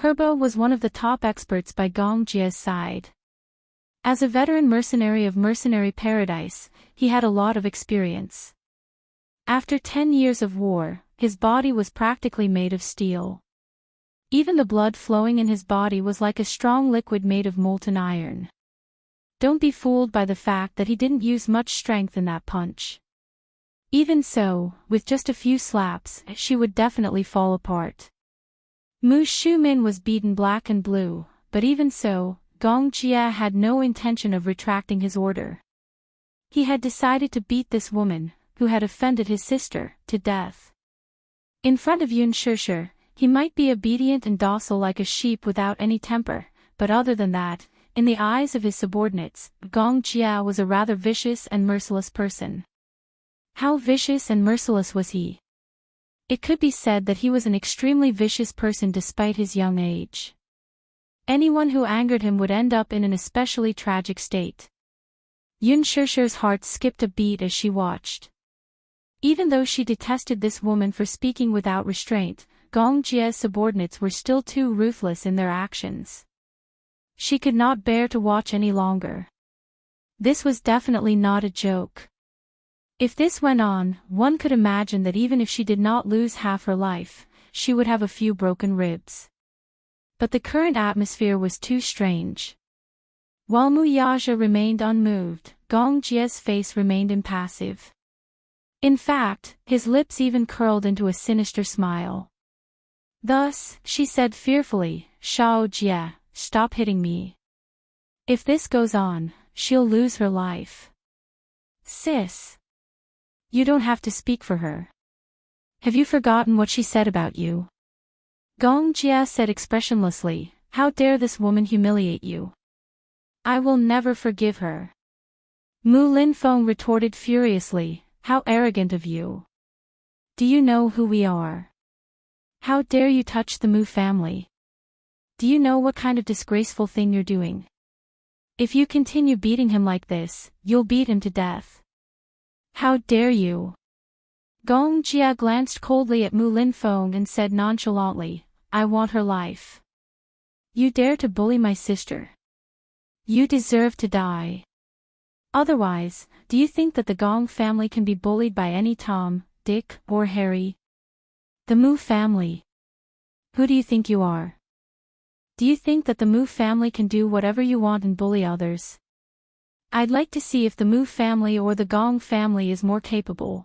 Herbo was one of the top experts by Gong Jia's side. As a veteran mercenary of mercenary paradise, he had a lot of experience. After 10 years of war, his body was practically made of steel. Even the blood flowing in his body was like a strong liquid made of molten iron. Don't be fooled by the fact that he didn't use much strength in that punch. Even so, with just a few slaps, she would definitely fall apart. Mu Shumin was beaten black and blue, but even so, Gong Jia had no intention of retracting his order. He had decided to beat this woman, who had offended his sister, to death. In front of Yun Shishir, he might be obedient and docile like a sheep without any temper, but other than that, in the eyes of his subordinates, Gong Jia was a rather vicious and merciless person. How vicious and merciless was he? It could be said that he was an extremely vicious person despite his young age. Anyone who angered him would end up in an especially tragic state. Yun Shishir's heart skipped a beat as she watched. Even though she detested this woman for speaking without restraint, Gong Jia's subordinates were still too ruthless in their actions. She could not bear to watch any longer. This was definitely not a joke. If this went on, one could imagine that even if she did not lose half her life, she would have a few broken ribs. But the current atmosphere was too strange. While Mu Yaja remained unmoved, Gong Jia's face remained impassive. In fact, his lips even curled into a sinister smile. Thus, she said fearfully, "Shao Jia, stop hitting me. If this goes on, she'll lose her life." "Sis. You don't have to speak for her. Have you forgotten what she said about you?" Gong Jia said expressionlessly, "How dare this woman humiliate you? I will never forgive her." Mu Linfeng retorted furiously, "How arrogant of you. Do you know who we are? How dare you touch the Mu family? Do you know what kind of disgraceful thing you're doing? If you continue beating him like this, you'll beat him to death. How dare you?" Gong Jia glanced coldly at Mu Linfeng and said nonchalantly, "I want her life. You dare to bully my sister? You deserve to die. Otherwise, do you think that the Gong family can be bullied by any Tom, Dick, or Harry? The Mu family? Who do you think you are? Do you think that the Mu family can do whatever you want and bully others? I'd like to see if the Mu family or the Gong family is more capable."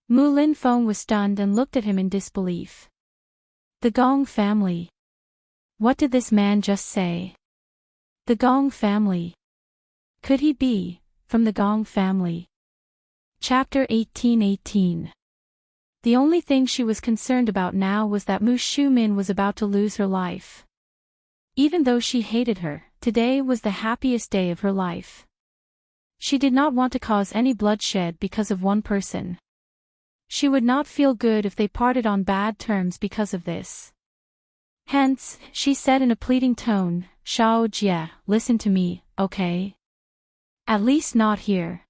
Mu Linfeng was stunned and looked at him in disbelief. The Gong family? What did this man just say? The Gong family? Could he be from the Gong family? Chapter 18:18. The only thing she was concerned about now was that Mu Shumin was about to lose her life. Even though she hated her, today was the happiest day of her life. She did not want to cause any bloodshed because of one person. She would not feel good if they parted on bad terms because of this. Hence, she said in a pleading tone, "Shao Jia, listen to me, okay? At least not here.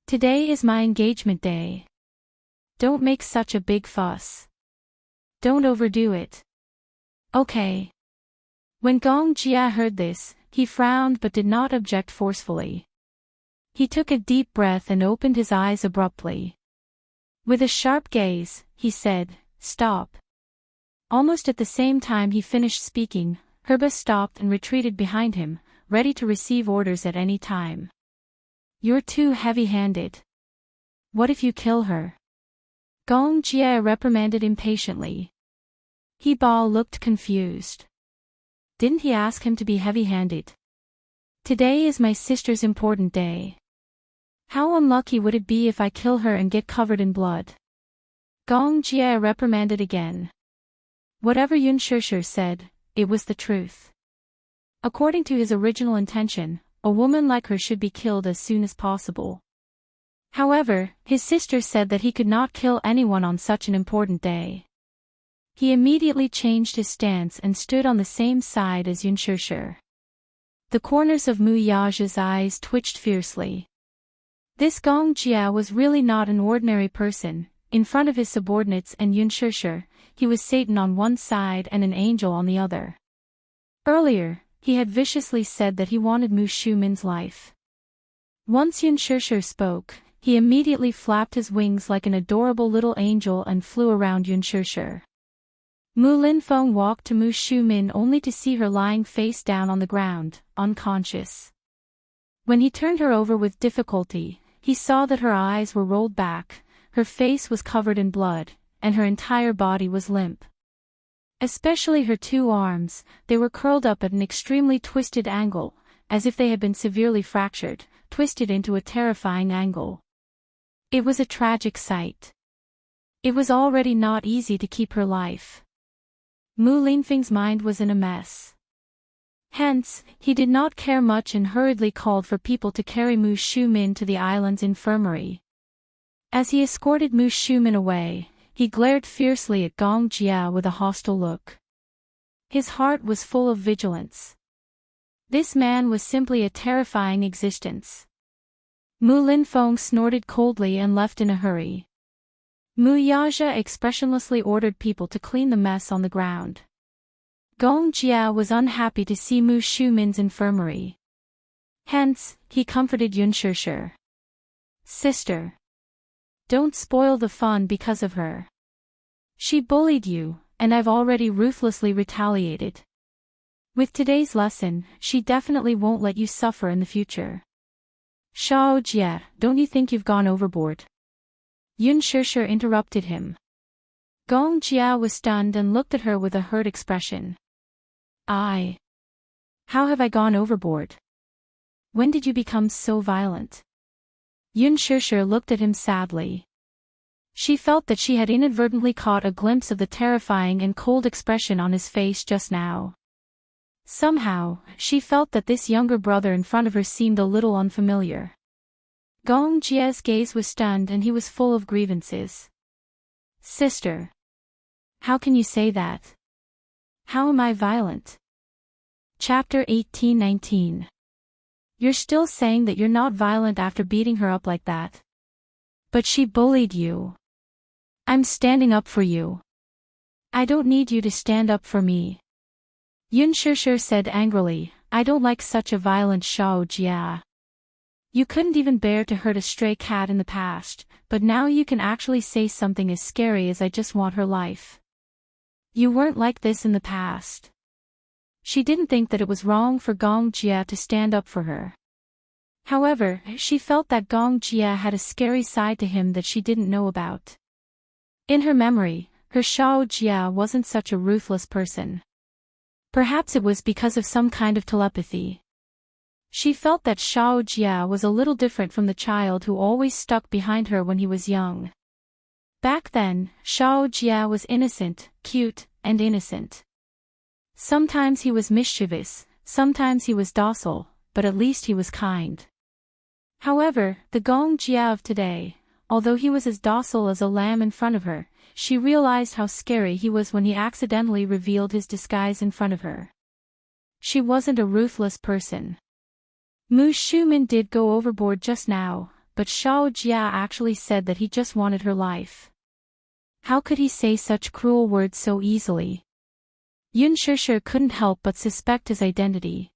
Today is my engagement day. Don't make such a big fuss. Don't overdo it. Okay?" When Gong Jia heard this, he frowned but did not object forcefully. He took a deep breath and opened his eyes abruptly. With a sharp gaze, he said, "Stop." Almost at the same time he finished speaking, Herba stopped and retreated behind him, ready to receive orders at any time. "You're too heavy-handed. What if you kill her?" Gong Jia reprimanded impatiently. He Ba looked confused. Didn't he ask him to be heavy-handed? Today is my sister's important day. How unlucky would it be if I kill her and get covered in blood? Gong Jia reprimanded again. Whatever Yun Shishir said, it was the truth. According to his original intention, a woman like her should be killed as soon as possible. However, his sister said that he could not kill anyone on such an important day. He immediately changed his stance and stood on the same side as Yun Shishir. The corners of Mu Yaja's eyes twitched fiercely. This Gong Jia was really not an ordinary person. In front of his subordinates and Yun Shishir, he was Satan on one side and an angel on the other. Earlier, he had viciously said that he wanted Mu Shumin's life. Once Yun Shishir spoke, he immediately flapped his wings like an adorable little angel and flew around Yun Shishir. Mu Linfeng walked to Mu Shumin only to see her lying face down on the ground, unconscious. When he turned her over with difficulty, he saw that her eyes were rolled back, her face was covered in blood, and her entire body was limp. Especially her two arms, they were curled up at an extremely twisted angle, as if they had been severely fractured, twisted into a terrifying angle. It was a tragic sight. It was already not easy to keep her life. Mu Linfeng's mind was in a mess. Hence, he did not care much and hurriedly called for people to carry Mu Shumin to the island's infirmary. As he escorted Mu Shumin away, he glared fiercely at Gong Jia with a hostile look. His heart was full of vigilance. This man was simply a terrifying existence. Mu Linfeng snorted coldly and left in a hurry. Mu Yaja expressionlessly ordered people to clean the mess on the ground. Gong Jia was unhappy to see Mu Shumin's infirmary. Hence, he comforted Yun Shishir. Sister. Don't spoil the fun because of her. She bullied you, and I've already ruthlessly retaliated. With today's lesson, she definitely won't let you suffer in the future. Shao Jie, don't you think you've gone overboard? Yun Shishir interrupted him. Gong Jia was stunned and looked at her with a hurt expression. How have I gone overboard? When did you become so violent? Yun Shishir looked at him sadly. She felt that she had inadvertently caught a glimpse of the terrifying and cold expression on his face just now. Somehow, she felt that this younger brother in front of her seemed a little unfamiliar. Gong Jia's gaze was stunned and he was full of grievances. Sister. How can you say that? How am I violent? Chapter 18-19. You're still saying that you're not violent after beating her up like that. But she bullied you. I'm standing up for you. I don't need you to stand up for me. Yun Shishir said angrily, I don't like such a violent Shao Jia. You couldn't even bear to hurt a stray cat in the past, but now you can actually say something as scary as I just want her life. You weren't like this in the past. She didn't think that it was wrong for Gong Jia to stand up for her. However, she felt that Gong Jia had a scary side to him that she didn't know about. In her memory, her Shao Jia wasn't such a ruthless person. Perhaps it was because of some kind of telepathy. She felt that Shao Jia was a little different from the child who always stuck behind her when he was young. Back then, Shao Jia was innocent, cute, and innocent. Sometimes he was mischievous, sometimes he was docile, but at least he was kind. However, the Gong Jia of today, although he was as docile as a lamb in front of her, she realized how scary he was when he accidentally revealed his disguise in front of her. She wasn't a ruthless person. Mu Shumin did go overboard just now, but Shao Jia actually said that he just wanted her life. How could he say such cruel words so easily? Yun Shishir couldn't help but suspect his identity.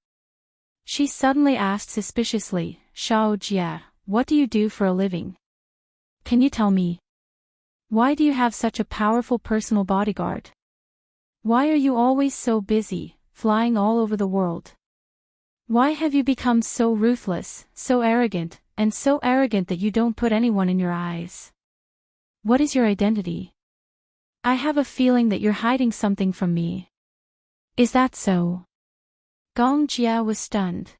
She suddenly asked suspiciously, Shao Jia, what do you do for a living? Can you tell me? Why do you have such a powerful personal bodyguard? Why are you always so busy, flying all over the world? Why have you become so ruthless, so arrogant that you don't put anyone in your eyes? What is your identity? I have a feeling that you're hiding something from me. Is that so? Gong Jia was stunned.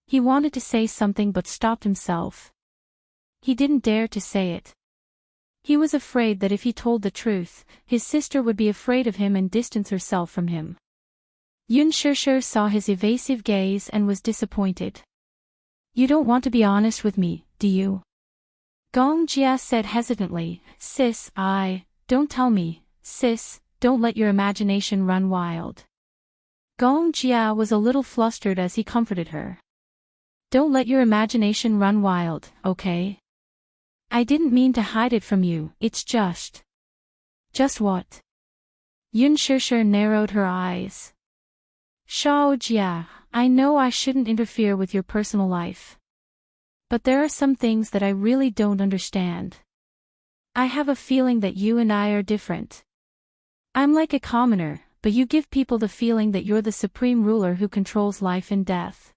He wanted to say something but stopped himself. He didn't dare to say it. He was afraid that if he told the truth, his sister would be afraid of him and distance herself from him. Yun Shishir saw his evasive gaze and was disappointed. You don't want to be honest with me, do you? Gong Jia said hesitantly, Sis, don't tell me, sis, don't let your imagination run wild. Gong Jia was a little flustered as he comforted her. Don't let your imagination run wild, okay? I didn't mean to hide it from you, it's just... Just what? Yun Shishir narrowed her eyes. Shao Jia, I know I shouldn't interfere with your personal life. But there are some things that I really don't understand. I have a feeling that you and I are different. I'm like a commoner, but you give people the feeling that you're the supreme ruler who controls life and death.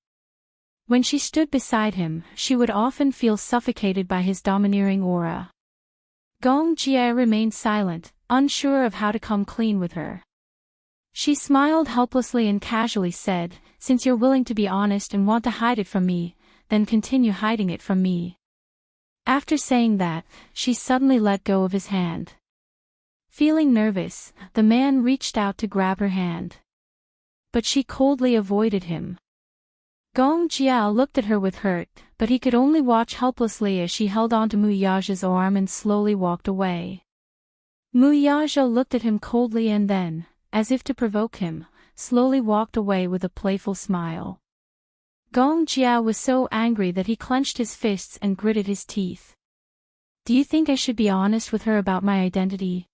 When she stood beside him, she would often feel suffocated by his domineering aura. Gong Jie remained silent, unsure of how to come clean with her. She smiled helplessly and casually said, since you're willing to be honest and want to hide it from me, then continue hiding it from me. After saying that, she suddenly let go of his hand. Feeling nervous, the man reached out to grab her hand. But she coldly avoided him. Gong Jiao looked at her with hurt, but he could only watch helplessly as she held onto Mu Yaja's arm and slowly walked away. Mu Yaja looked at him coldly and then, as if to provoke him, slowly walked away with a playful smile. Gong Jiao was so angry that he clenched his fists and gritted his teeth. Do you think I should be honest with her about my identity?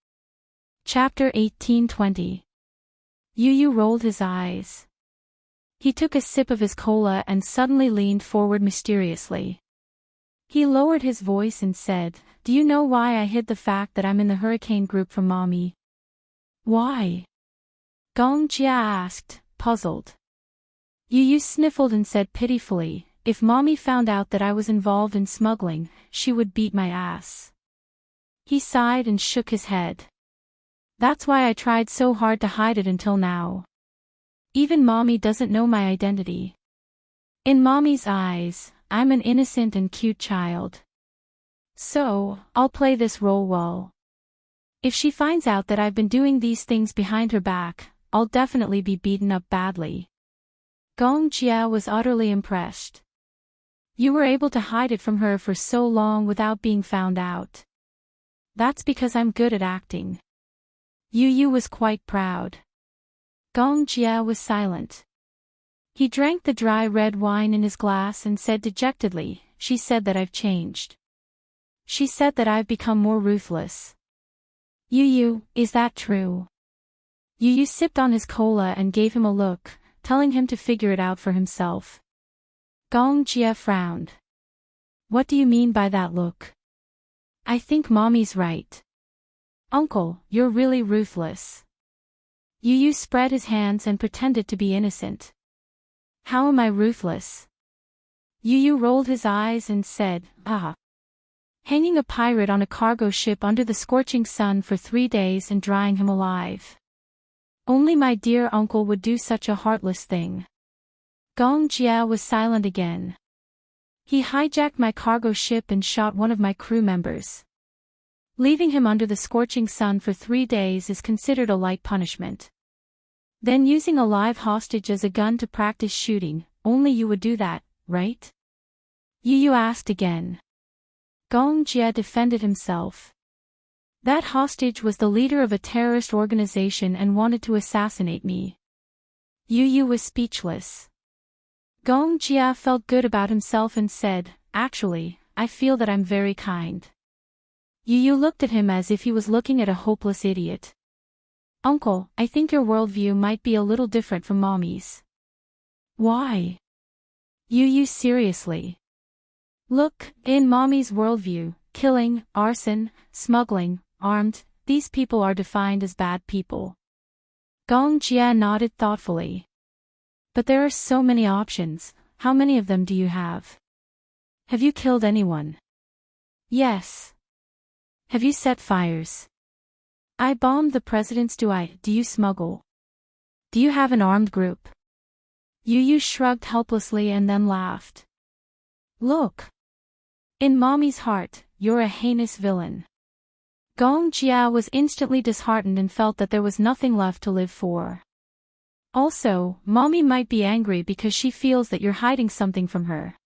Chapter 18:20. Yu Yu rolled his eyes. He took a sip of his cola and suddenly leaned forward mysteriously. He lowered his voice and said, Do you know why I hid the fact that I'm in the hurricane group from Mommy? Why? Gong Jia asked, puzzled. Yu Yu sniffled and said pitifully, if Mommy found out that I was involved in smuggling, she would beat my ass. He sighed and shook his head. That's why I tried so hard to hide it until now. Even Mommy doesn't know my identity. In Mommy's eyes, I'm an innocent and cute child. So, I'll play this role well. If she finds out that I've been doing these things behind her back, I'll definitely be beaten up badly. Gong Jia was utterly impressed. You were able to hide it from her for so long without being found out. That's because I'm good at acting. Yu Yu was quite proud. Gong Jia was silent. He drank the dry red wine in his glass and said dejectedly, She said that I've changed. She said that I've become more ruthless. Yu Yu, is that true? Yu Yu sipped on his cola and gave him a look, telling him to figure it out for himself. Gong Jia frowned. What do you mean by that look? I think Mommy's right. Uncle, you're really ruthless. Yu Yu spread his hands and pretended to be innocent. How am I ruthless? Yu Yu rolled his eyes and said, Hanging a pirate on a cargo ship under the scorching sun for 3 days and drying him alive. Only my dear uncle would do such a heartless thing. Gong Jia was silent again. He hijacked my cargo ship and shot one of my crew members. Leaving him under the scorching sun for 3 days is considered a light punishment. Then using a live hostage as a gun to practice shooting, only you would do that, right? Yu Yu asked again. Gong Jia defended himself. That hostage was the leader of a terrorist organization and wanted to assassinate me. Yu Yu was speechless. Gong Jia felt good about himself and said, Actually, I feel that I'm very kind. Yu Yu looked at him as if he was looking at a hopeless idiot. Uncle, I think your worldview might be a little different from Mommy's. Why? Yu Yu seriously. Look, in Mommy's worldview, killing, arson, smuggling, armed, these people are defined as bad people. Gong Jia nodded thoughtfully. But there are so many options, how many of them do you have? Have you killed anyone? Yes. Have you set fires? I bombed the presidents. Do you smuggle? Do you have an armed group? Yu Yu shrugged helplessly and then laughed. Look. In Mommy's heart, you're a heinous villain. Gong Jia was instantly disheartened and felt that there was nothing left to live for. Also, Mommy might be angry because she feels that you're hiding something from her.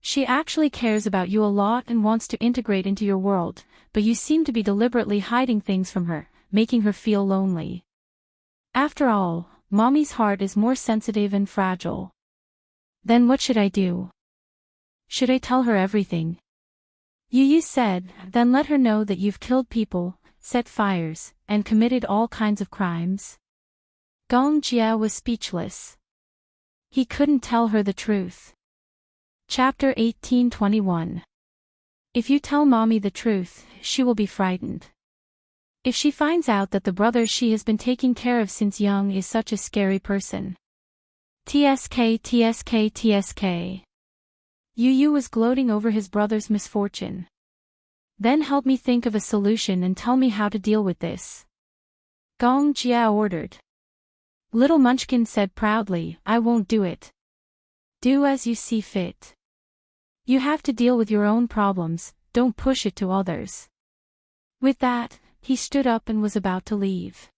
She actually cares about you a lot and wants to integrate into your world, but you seem to be deliberately hiding things from her, making her feel lonely. After all, Mommy's heart is more sensitive and fragile. Then what should I do? Should I tell her everything? Yu Yu said, then let her know that you've killed people, set fires, and committed all kinds of crimes. Gong Jia was speechless. He couldn't tell her the truth. Chapter 18:21. If you tell mommy the truth, she will be frightened. If she finds out that the brother she has been taking care of since young is such a scary person. TSK TSK TSK. Yu was gloating over his brother's misfortune. Then help me think of a solution and tell me how to deal with this. Gong Jia ordered. Little Munchkin said proudly, I won't do it. Do as you see fit. You have to deal with your own problems, don't push it to others. With that, he stood up and was about to leave.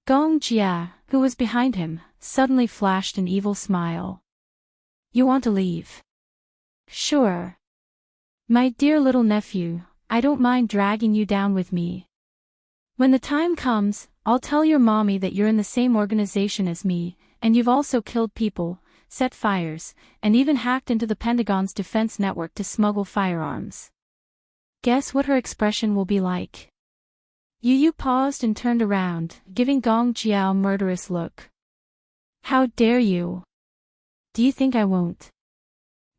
Gong Jia, who was behind him, suddenly flashed an evil smile. You want to leave? Sure. My dear little nephew, I don't mind dragging you down with me. When the time comes, I'll tell your mommy that you're in the same organization as me, and you've also killed people, set fires, and even hacked into the Pentagon's defense network to smuggle firearms. Guess what her expression will be like? Yu paused and turned around, giving Gong Jia a murderous look. How dare you? Do you think I won't?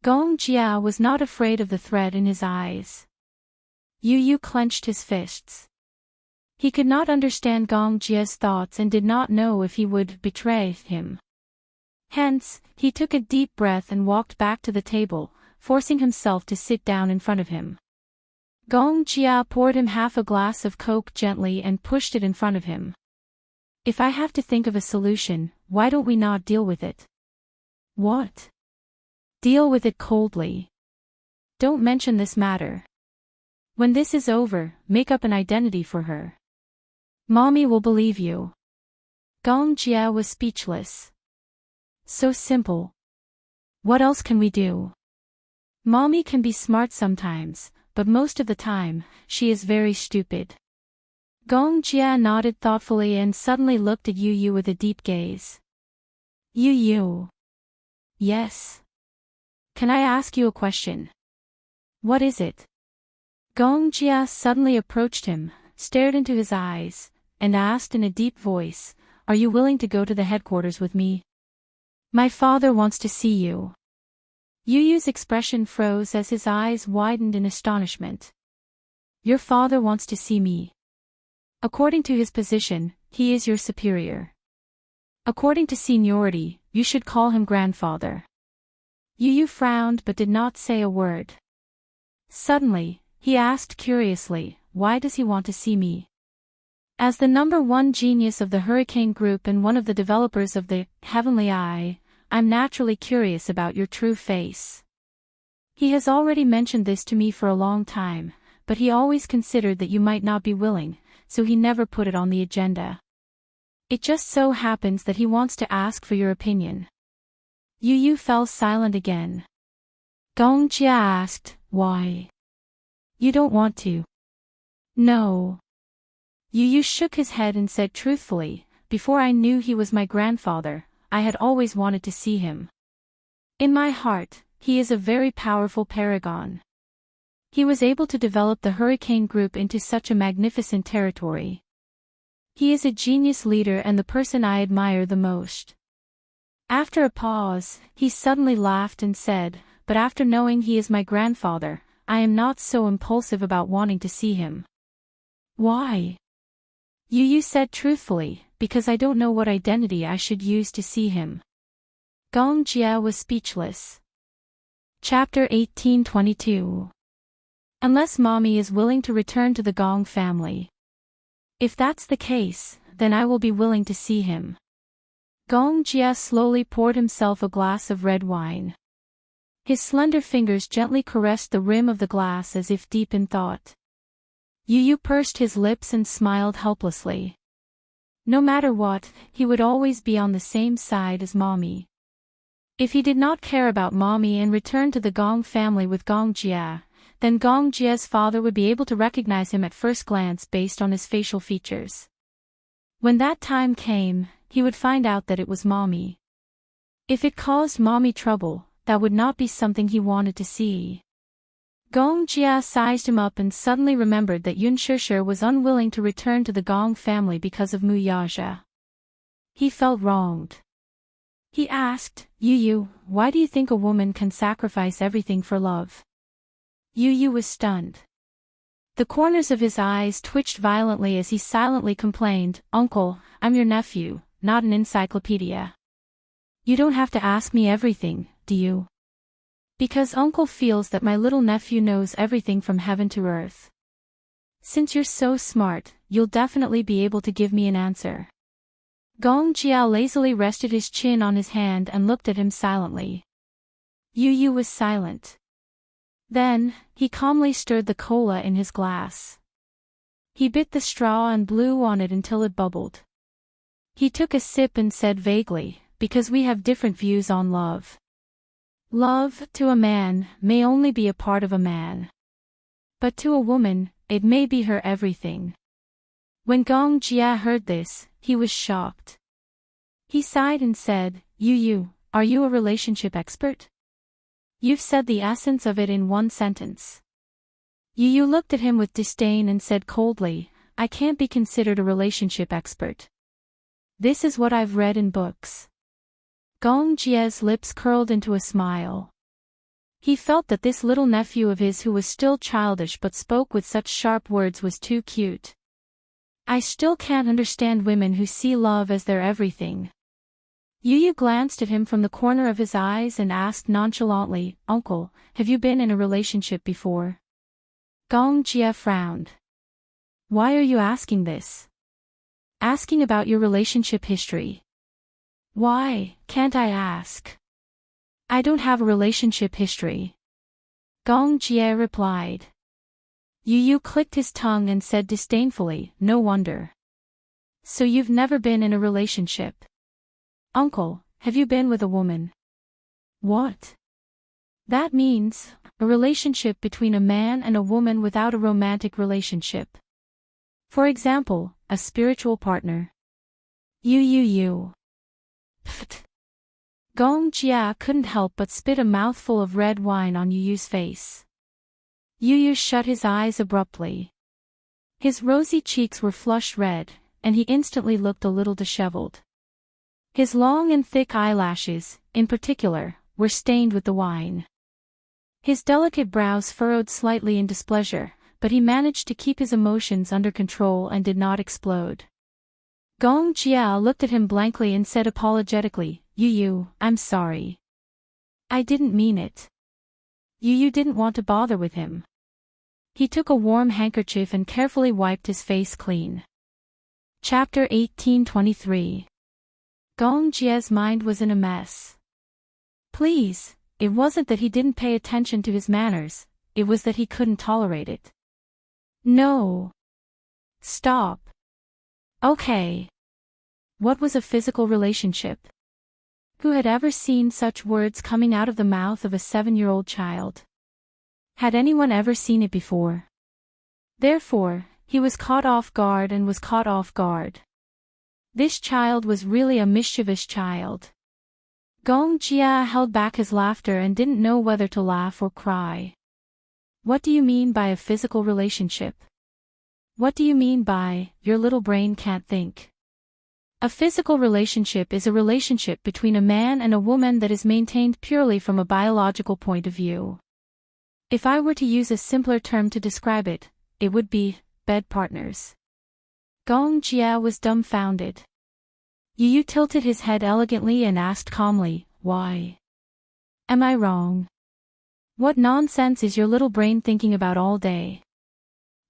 Gong Jia was not afraid of the threat in his eyes. Yu clenched his fists. He could not understand Gong Jia's thoughts and did not know if he would betray him. Hence, he took a deep breath and walked back to the table, forcing himself to sit down in front of him. Gong Jia poured him half a glass of Coke gently and pushed it in front of him. If I have to think of a solution, why don't we not deal with it? What? Deal with it coldly. Don't mention this matter. When this is over, make up an identity for her. Mommy will believe you. Gong Jia was speechless. So simple. What else can we do? Mommy can be smart sometimes, but most of the time, she is very stupid. Gong Jia nodded thoughtfully and suddenly looked at Yu with a deep gaze. Yu. Yes. Can I ask you a question? What is it? Gong Jia suddenly approached him, stared into his eyes, and asked in a deep voice, Are you willing to go to the headquarters with me? My father wants to see you. Yu's expression froze as his eyes widened in astonishment. Your father wants to see me. According to his position, he is your superior. According to seniority, you should call him grandfather. Yu frowned but did not say a word. Suddenly, he asked curiously, Why does he want to see me? As the #1 genius of the Hurricane Group and one of the developers of the Heavenly Eye, I'm naturally curious about your true face. He has already mentioned this to me for a long time, but he always considered that you might not be willing, so he never put it on the agenda. It just so happens that he wants to ask for your opinion. Yu fell silent again. Gong Jia asked, Why? You don't want to? No. Yu shook his head and said truthfully, Before I knew he was my grandfather, I had always wanted to see him. In my heart, he is a very powerful paragon. He was able to develop the Hurricane Group into such a magnificent territory. He is a genius leader and the person I admire the most. After a pause, he suddenly laughed and said, But after knowing he is my grandfather, I am not so impulsive about wanting to see him. Why? Yu said truthfully, Because I don't know what identity I should use to see him. Gong Jia was speechless. Chapter 18:22. Unless mommy is willing to return to the Gong family. If that's the case, then I will be willing to see him. Gong Jia slowly poured himself a glass of red wine. His slender fingers gently caressed the rim of the glass as if deep in thought. Yu pursed his lips and smiled helplessly. No matter what, he would always be on the same side as mommy. If he did not care about mommy and returned to the Gong family with Gong Jia, then Gong Jia's father would be able to recognize him at first glance based on his facial features. When that time came, he would find out that it was mommy. If it caused mommy trouble, that would not be something he wanted to see. Gong Jia sized him up and suddenly remembered that Yun Shishir was unwilling to return to the Gong family because of Mu Yaja. He felt wronged. He asked, Yu, why do you think a woman can sacrifice everything for love? Yu was stunned. The corners of his eyes twitched violently as he silently complained, Uncle, I'm your nephew, not an encyclopedia. You don't have to ask me everything, do you? Because Uncle feels that my little nephew knows everything from heaven to earth. Since you're so smart, you'll definitely be able to give me an answer. Gong Jia lazily rested his chin on his hand and looked at him silently. Yu was silent. Then, he calmly stirred the cola in his glass. He bit the straw and blew on it until it bubbled. He took a sip and said vaguely, because we have different views on love. Love, to a man, may only be a part of a man. But to a woman, it may be her everything. When Gong Jia heard this, he was shocked. He sighed and said, Yu, are you a relationship expert? You've said the essence of it in one sentence. Yu looked at him with disdain and said coldly, I can't be considered a relationship expert. This is what I've read in books. Gong Jia's lips curled into a smile. He felt that this little nephew of his who was still childish but spoke with such sharp words was too cute. I still can't understand women who see love as their everything. Yu glanced at him from the corner of his eyes and asked nonchalantly, Uncle, have you been in a relationship before? Gong Jia frowned. Why are you asking this? Asking about your relationship history. Why, can't I ask? I don't have a relationship history. Gong Jia replied. Yu clicked his tongue and said disdainfully, no wonder. So you've never been in a relationship? Uncle, have you been with a woman? What? That means, a relationship between a man and a woman without a romantic relationship. For example, a spiritual partner. Yu. Pfft. Gong Jia couldn't help but spit a mouthful of red wine on Yu's face. Yu shut his eyes abruptly. His rosy cheeks were flushed red, and he instantly looked a little disheveled. His long and thick eyelashes, in particular, were stained with the wine. His delicate brows furrowed slightly in displeasure, but he managed to keep his emotions under control and did not explode. Gong Jia looked at him blankly and said apologetically, Yu, I'm sorry. I didn't mean it. Yu didn't want to bother with him. He took a warm handkerchief and carefully wiped his face clean. Chapter 1823. Gong Jia's mind was in a mess. Please, it wasn't that he didn't pay attention to his manners, it was that he couldn't tolerate it. No. Stop. Okay. What was a physical relationship? Who had ever seen such words coming out of the mouth of a 7-year-old child? Had anyone ever seen it before? Therefore, he was caught off guard and was caught off guard. This child was really a mischievous child. Gong Jia held back his laughter and didn't know whether to laugh or cry. What do you mean by a physical relationship? What do you mean by, your little brain can't think? A physical relationship is a relationship between a man and a woman that is maintained purely from a biological point of view. If I were to use a simpler term to describe it, it would be, bed partners. Gong Jia was dumbfounded. Yu tilted his head elegantly and asked calmly, why? Am I wrong? What nonsense is your little brain thinking about all day?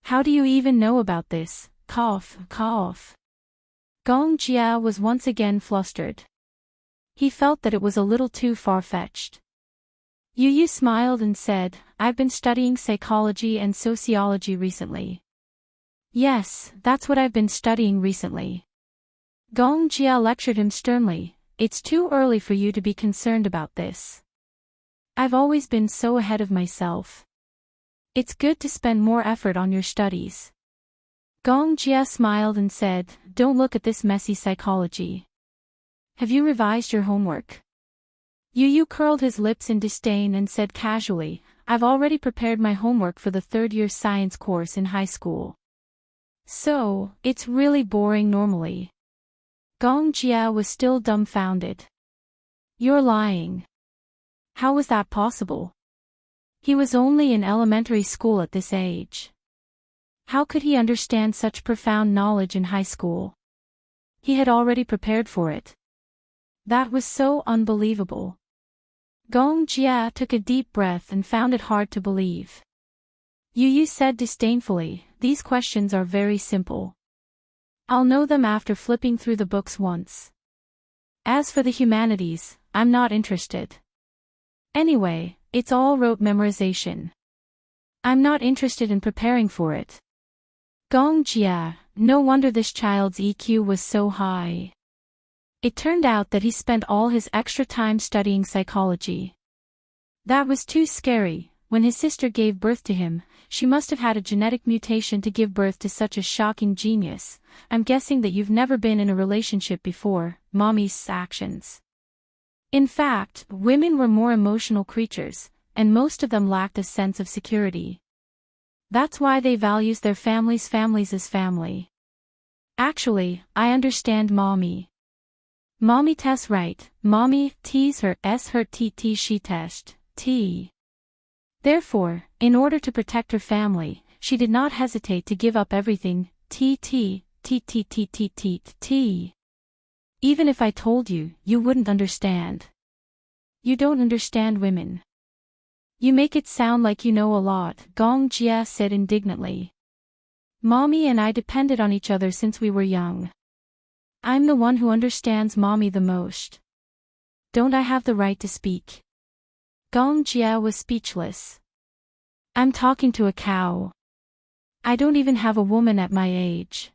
How do you even know about this? Cough. Gong Jia was once again flustered. He felt that it was a little too far-fetched. Yu smiled and said, I've been studying psychology and sociology recently. Yes, that's what I've been studying recently. Gong Jia lectured him sternly, it's too early for you to be concerned about this. I've always been so ahead of myself. It's good to spend more effort on your studies. Gong Jia smiled and said, don't look at this messy psychology. Have you revised your homework? Yu curled his lips in disdain and said casually, I've already prepared my homework for the third-year science course in high school. So, it's really boring normally. Gong Jia was still dumbfounded. You're lying. How was that possible? He was only in elementary school at this age. How could he understand such profound knowledge in high school? He had already prepared for it. That was so unbelievable. Gong Jia took a deep breath and found it hard to believe. Yu said disdainfully, these questions are very simple. I'll know them after flipping through the books once. As for the humanities, I'm not interested. Anyway, it's all rote memorization. I'm not interested in preparing for it. Gong Jia, no wonder this child's EQ was so high. It turned out that he spent all his extra time studying psychology. That was too scary. When his sister gave birth to him, she must have had a genetic mutation to give birth to such a shocking genius. I'm guessing that you've never been in a relationship before, Mommy's actions. In fact, women were more emotional creatures, and most of them lacked a sense of security. That's why they values their families as family. Actually, I understand Mommy. Mommy Tess right, Mommy tease her s her tt she test, t. Therefore, in order to protect her family, she did not hesitate to give up everything, t. Even if I told you, you wouldn't understand. You don't understand women. You make it sound like you know a lot, Gong Jia said indignantly. Mommy and I depended on each other since we were young. I'm the one who understands Mommy the most. Don't I have the right to speak? Gong Jia was speechless. I'm talking to a cow. I don't even have a woman at my age.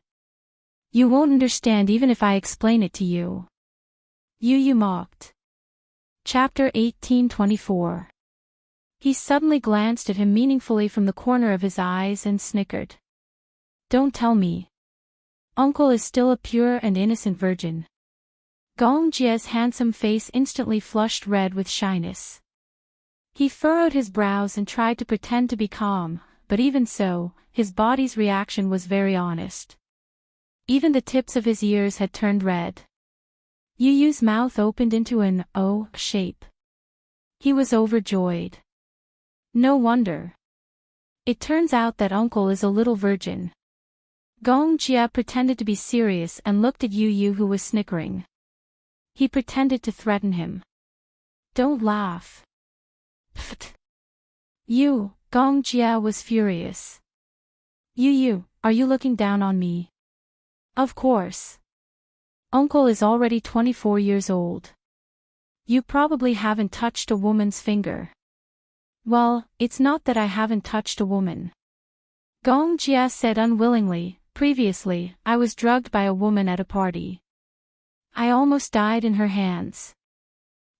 You won't understand even if I explain it to you. Yu mocked. Chapter 1824. He suddenly glanced at him meaningfully from the corner of his eyes and snickered. Don't tell me. Uncle is still a pure and innocent virgin. Gong Jia's handsome face instantly flushed red with shyness. He furrowed his brows and tried to pretend to be calm, but even so, his body's reaction was very honest. Even the tips of his ears had turned red. Yu's mouth opened into an O shape. He was overjoyed. No wonder. It turns out that uncle is a little virgin. Gong Jia pretended to be serious and looked at Yu who was snickering. He pretended to threaten him. Don't laugh. Pfft. Gong Jia was furious. Yu, are you looking down on me? Of course. Uncle is already 24 years old. You probably haven't touched a woman's finger. Well, it's not that I haven't touched a woman. Gong Jia said unwillingly, previously, I was drugged by a woman at a party. I almost died in her hands.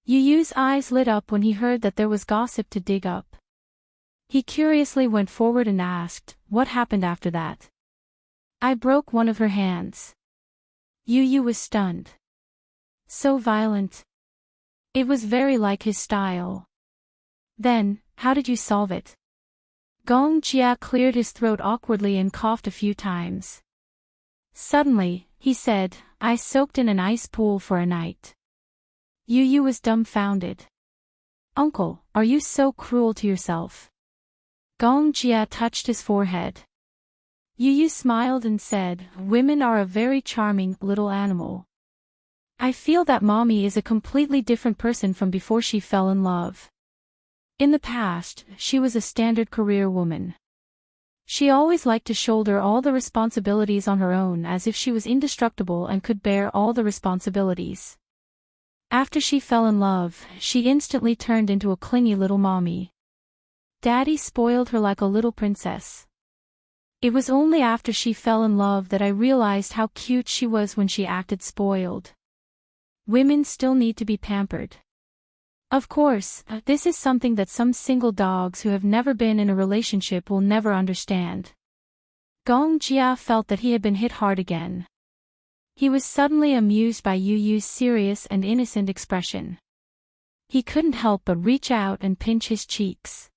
Yu's eyes lit up when he heard that there was gossip to dig up. He curiously went forward and asked, what happened after that? I broke one of her hands. Yu was stunned. So violent. It was very like his style. Then, how did you solve it? Gong Jia cleared his throat awkwardly and coughed a few times. Suddenly, he said, I soaked in an ice pool for a night. Yu was dumbfounded. Uncle, are you so cruel to yourself? Gong Jia touched his forehead. Yu smiled and said, women are a very charming little animal. I feel that Mommy is a completely different person from before she fell in love. In the past, she was a standard career woman. She always liked to shoulder all the responsibilities on her own as if she was indestructible and could bear all the responsibilities. After she fell in love, she instantly turned into a clingy little mommy. Daddy spoiled her like a little princess. It was only after she fell in love that I realized how cute she was when she acted spoiled. Women still need to be pampered. Of course, this is something that some single dogs who have never been in a relationship will never understand. Gong Jia felt that he had been hit hard again. He was suddenly amused by Yu's serious and innocent expression. He couldn't help but reach out and pinch his cheeks.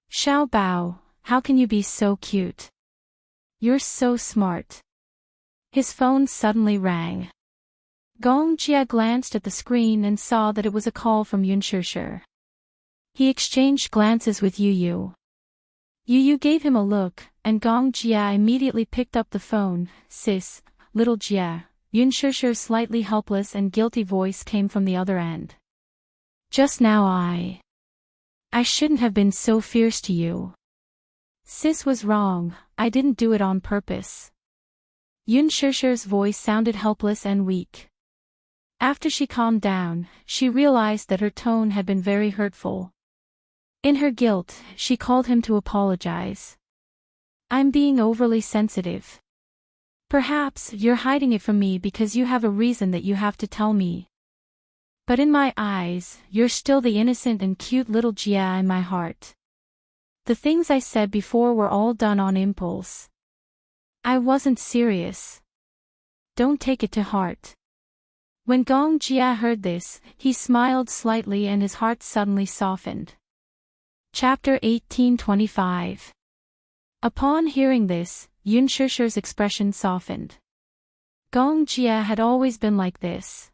Xiao Bao, how can you be so cute? You're so smart. His phone suddenly rang. Gong Jia glanced at the screen and saw that it was a call from Yun Shishir. He exchanged glances with Yu Yu. Yu Yu gave him a look, and Gong Jia immediately picked up the phone. "Sis, little Jia." Yun Shishir's slightly helpless and guilty voice came from the other end. "Just now I shouldn't have been so fierce to you. Sis was wrong, I didn't do it on purpose." Yun Shishir's voice sounded helpless and weak. After she calmed down, she realized that her tone had been very hurtful. In her guilt, she called him to apologize. "I'm being overly sensitive. Perhaps you're hiding it from me because you have a reason that you have to tell me. But in my eyes, you're still the innocent and cute little Jia in my heart. The things I said before were all done on impulse. I wasn't serious. Don't take it to heart." When Gong Jia heard this, he smiled slightly and his heart suddenly softened. Chapter 1825. Upon hearing this, Yun Shishir's expression softened. Gong Jia had always been like this.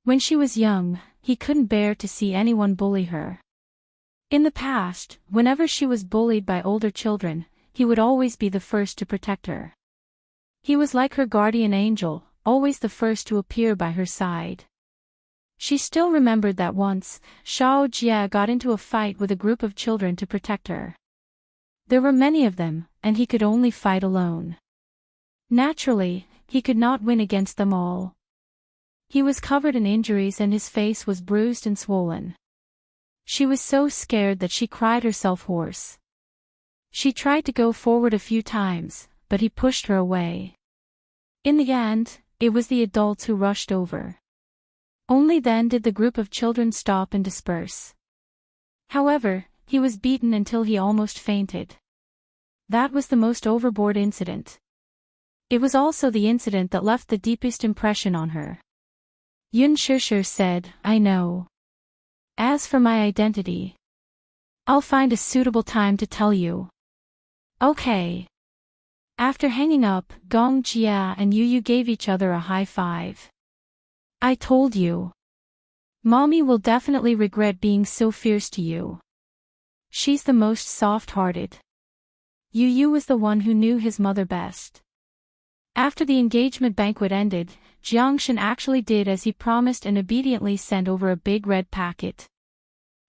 When she was young, he couldn't bear to see anyone bully her. In the past, whenever she was bullied by older children, he would always be the first to protect her. He was like her guardian angel, always the first to appear by her side. She still remembered that once, Shao Jia got into a fight with a group of children to protect her. There were many of them, and he could only fight alone. Naturally, he could not win against them all. He was covered in injuries and his face was bruised and swollen. She was so scared that she cried herself hoarse. She tried to go forward a few times, but he pushed her away. In the end, it was the adults who rushed over. Only then did the group of children stop and disperse. However, he was beaten until he almost fainted. That was the most overboard incident. It was also the incident that left the deepest impression on her. Yun Shishir said, "I know. As for my identity, I'll find a suitable time to tell you." "Okay." After hanging up, Gong Jia and Yu Yu gave each other a high five. "I told you. Mommy will definitely regret being so fierce to you. She's the most soft-hearted." Yu Yu was the one who knew his mother best. After the engagement banquet ended, Jiangshan actually did as he promised and obediently sent over a big red packet.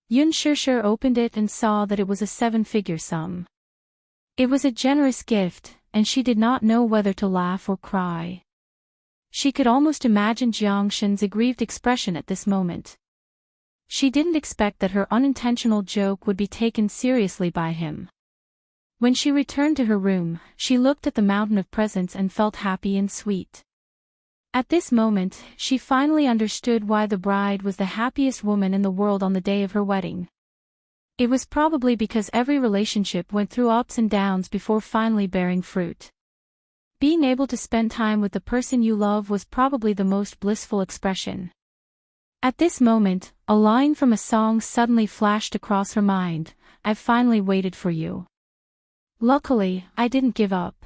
Yun Shishir opened it and saw that it was a 7-figure sum. It was a generous gift, and she did not know whether to laugh or cry. She could almost imagine Jiangshan's aggrieved expression at this moment. She didn't expect that her unintentional joke would be taken seriously by him. When she returned to her room, she looked at the mountain of presents and felt happy and sweet. At this moment, she finally understood why the bride was the happiest woman in the world on the day of her wedding. It was probably because every relationship went through ups and downs before finally bearing fruit. Being able to spend time with the person you love was probably the most blissful expression. At this moment, a line from a song suddenly flashed across her mind, "I've finally waited for you. Luckily, I didn't give up."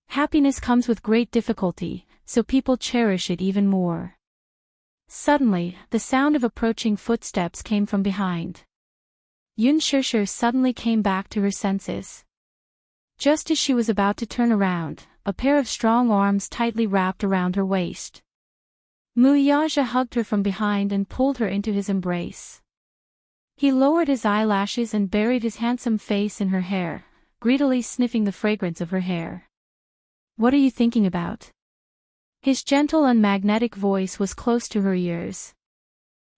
Happiness comes with great difficulty, so people cherish it even more. Suddenly, the sound of approaching footsteps came from behind. Yun Shishir suddenly came back to her senses. Just as she was about to turn around, a pair of strong arms tightly wrapped around her waist. Muyaja hugged her from behind and pulled her into his embrace. He lowered his eyelashes and buried his handsome face in her hair, greedily sniffing the fragrance of her hair. "What are you thinking about?" His gentle and magnetic voice was close to her ears.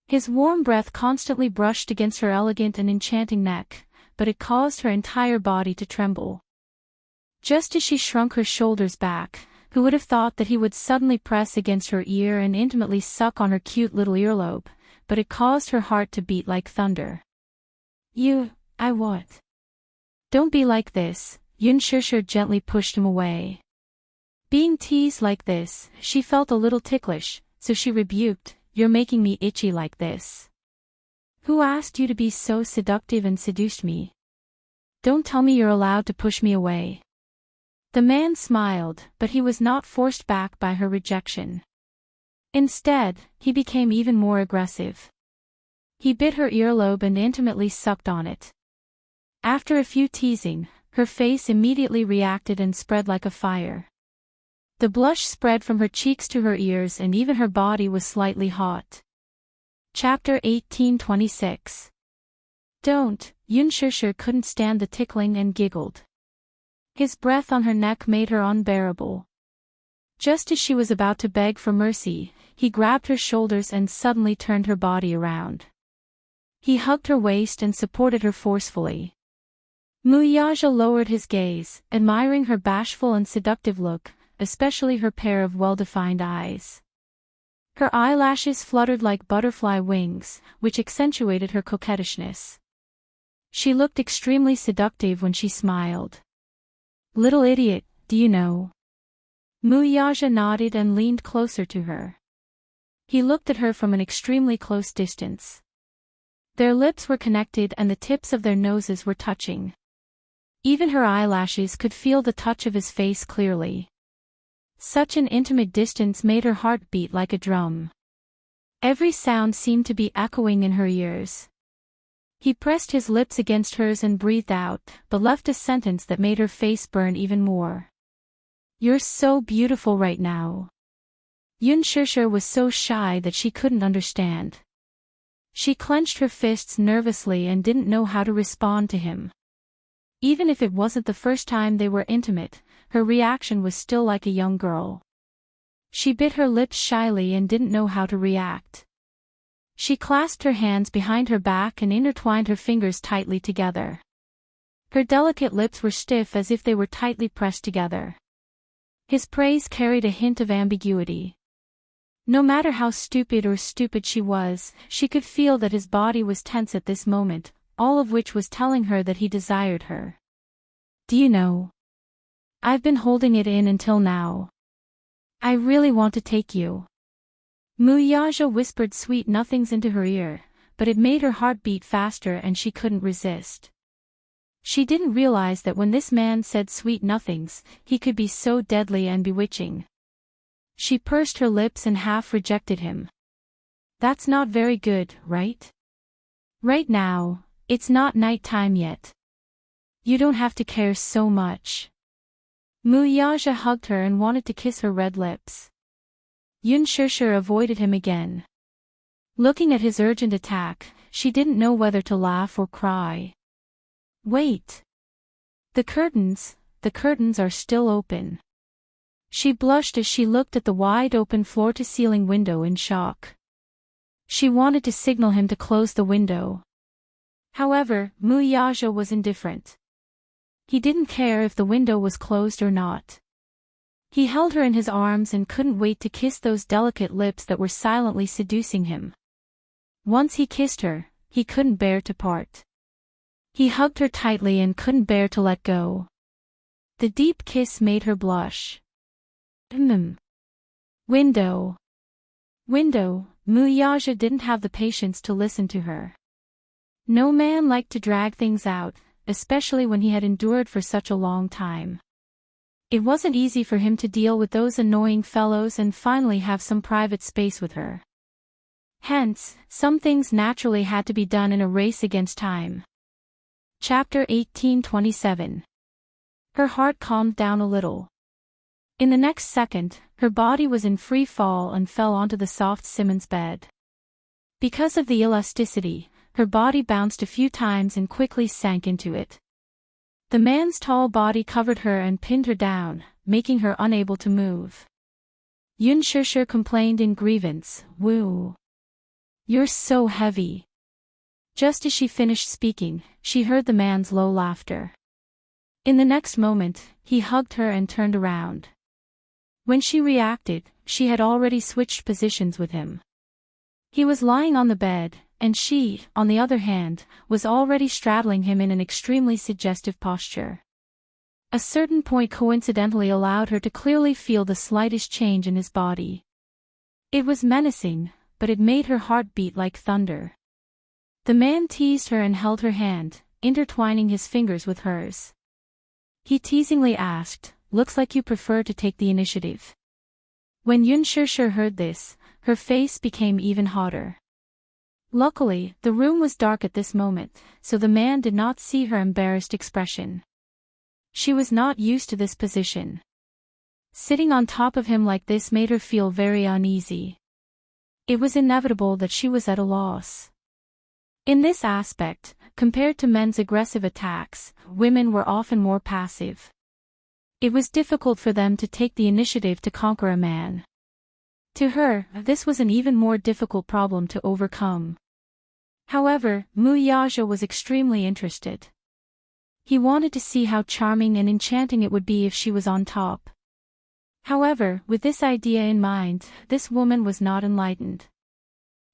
His warm breath constantly brushed against her elegant and enchanting neck, but it caused her entire body to tremble. Just as she shrunk her shoulders back, who would have thought that he would suddenly press against her ear and intimately suck on her cute little earlobe, but it caused her heart to beat like thunder. I what? Don't be like this," Yun Shishir gently pushed him away. Being teased like this, she felt a little ticklish, so she rebuked, "You're making me itchy like this. Who asked you to be so seductive and seduced me? Don't tell me you're allowed to push me away." The man smiled, but he was not forced back by her rejection. Instead, he became even more aggressive. He bit her earlobe and intimately sucked on it. After a few teasing, her face immediately reacted and spread like a fire. The blush spread from her cheeks to her ears and even her body was slightly hot. Chapter 1826. Don't. Yun Shishir couldn't stand the tickling and giggled. His breath on her neck made her unbearable. Just as she was about to beg for mercy, he grabbed her shoulders and suddenly turned her body around. He hugged her waist and supported her forcefully. Muyaja lowered his gaze, admiring her bashful and seductive look, especially her pair of well-defined eyes. Her eyelashes fluttered like butterfly wings, which accentuated her coquettishness. She looked extremely seductive when she smiled. Little idiot, do you know? Muyaja nodded and leaned closer to her. He looked at her from an extremely close distance. Their lips were connected and the tips of their noses were touching. Even her eyelashes could feel the touch of his face clearly. Such an intimate distance made her heart beat like a drum. Every sound seemed to be echoing in her ears. He pressed his lips against hers and breathed out, but left a sentence that made her face burn even more. You're so beautiful right now. Yun Shishir was so shy that she couldn't understand. She clenched her fists nervously and didn't know how to respond to him. Even if it wasn't the first time they were intimate, her reaction was still like a young girl. She bit her lips shyly and didn't know how to react. She clasped her hands behind her back and intertwined her fingers tightly together. Her delicate lips were stiff as if they were tightly pressed together. His praise carried a hint of ambiguity. No matter how stupid she was, she could feel that his body was tense at this moment, all of which was telling her that he desired her. Do you know? I've been holding it in until now. I really want to take you. Muyaja whispered sweet nothings into her ear, but it made her heart beat faster and she couldn't resist. She didn't realize that when this man said sweet nothings, he could be so deadly and bewitching. She pursed her lips and half rejected him. That's not very good, right? Right now, it's not night time yet. You don't have to care so much. Muyaja hugged her and wanted to kiss her red lips. Yun Shishir avoided him again. Looking at his urgent attack, she didn't know whether to laugh or cry. Wait. The curtains are still open. She blushed as she looked at the wide-open floor-to-ceiling window in shock. She wanted to signal him to close the window. However, Muyaja was indifferent. He didn't care if the window was closed or not. He held her in his arms and couldn't wait to kiss those delicate lips that were silently seducing him. Once he kissed her, he couldn't bear to part. He hugged her tightly and couldn't bear to let go. The deep kiss made her blush. Window. Muyaja didn't have the patience to listen to her. No man liked to drag things out, especially when he had endured for such a long time. It wasn't easy for him to deal with those annoying fellows and finally have some private space with her. Hence, some things naturally had to be done in a race against time. Chapter 1827. Her heart calmed down a little. In the next second, her body was in free fall and fell onto the soft Simmons bed. Because of the elasticity, her body bounced a few times and quickly sank into it. The man's tall body covered her and pinned her down, making her unable to move. Yun Shishir complained in grievance, "Woo! You're so heavy." Just as she finished speaking, she heard the man's low laughter. In the next moment, he hugged her and turned around. When she reacted, she had already switched positions with him. He was lying on the bed, and she, on the other hand, was already straddling him in an extremely suggestive posture. A certain point coincidentally allowed her to clearly feel the slightest change in his body. It was menacing, but it made her heart beat like thunder. The man teased her and held her hand, intertwining his fingers with hers. He teasingly asked, "Looks like you prefer to take the initiative." When Yun Shishir heard this, her face became even hotter. Luckily, the room was dark at this moment, so the man did not see her embarrassed expression. She was not used to this position. Sitting on top of him like this made her feel very uneasy. It was inevitable that she was at a loss. In this aspect, compared to men's aggressive attacks, women were often more passive. It was difficult for them to take the initiative to conquer a man. To her, this was an even more difficult problem to overcome. However, Muyaja was extremely interested. He wanted to see how charming and enchanting it would be if she was on top. However, with this idea in mind, this woman was not enlightened.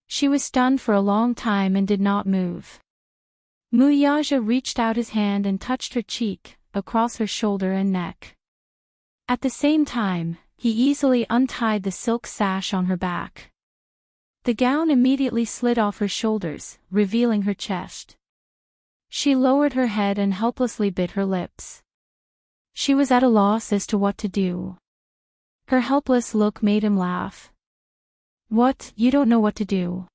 She was stunned for a long time and did not move. Muyaja reached out his hand and touched her cheek, across her shoulder and neck. At the same time, he easily untied the silk sash on her back. The gown immediately slid off her shoulders, revealing her chest. She lowered her head and helplessly bit her lips. She was at a loss as to what to do. Her helpless look made him laugh. "What, you don't know what to do?"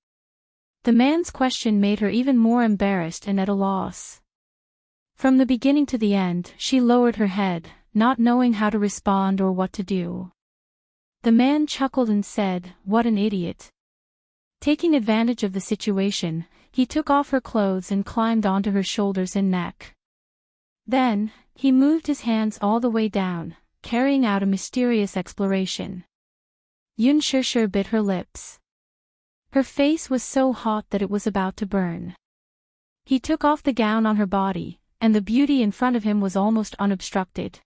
The man's question made her even more embarrassed and at a loss. From the beginning to the end, she lowered her head, not knowing how to respond or what to do. The man chuckled and said, "What an idiot." Taking advantage of the situation, he took off her clothes and climbed onto her shoulders and neck. Then, he moved his hands all the way down, carrying out a mysterious exploration. Yun Shishir bit her lips. Her face was so hot that it was about to burn. He took off the gown on her body, and the beauty in front of him was almost unobstructed.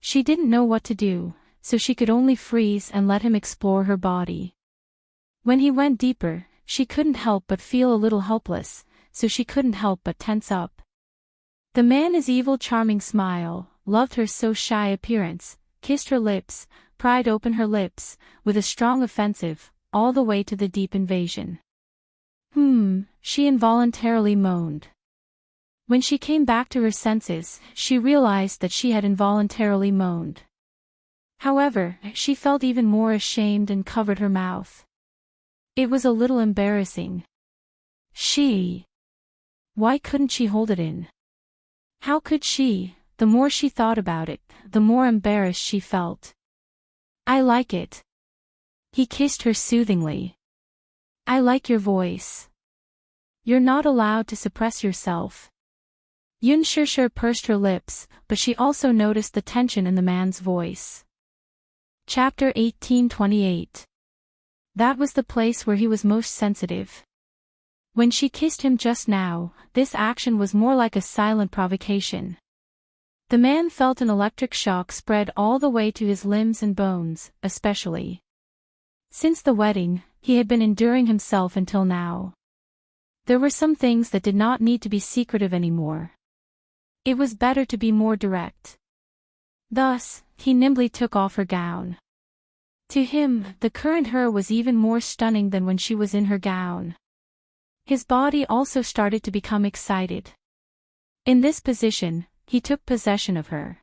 She didn't know what to do, so she could only freeze and let him explore her body. When he went deeper, she couldn't help but feel a little helpless, so she couldn't help but tense up. The man's evil charming smile, loved her so shy appearance, kissed her lips, pried open her lips, with a strong offensive, all the way to the deep invasion. She involuntarily moaned. When she came back to her senses, she realized that she had involuntarily moaned. However, she felt even more ashamed and covered her mouth. It was a little embarrassing. Why couldn't she hold it in? How could she? The more she thought about it, the more embarrassed she felt. "I like it." He kissed her soothingly. "I like your voice. You're not allowed to suppress yourself." Yun Shishir pursed her lips, but she also noticed the tension in the man's voice. Chapter 1828. That was the place where he was most sensitive. When she kissed him just now, this action was more like a silent provocation. The man felt an electric shock spread all the way to his limbs and bones, especially. Since the wedding, he had been enduring himself until now. There were some things that did not need to be secretive anymore. It was better to be more direct. Thus, he nimbly took off her gown. To him, the current her was even more stunning than when she was in her gown. His body also started to become excited. In this position, he took possession of her.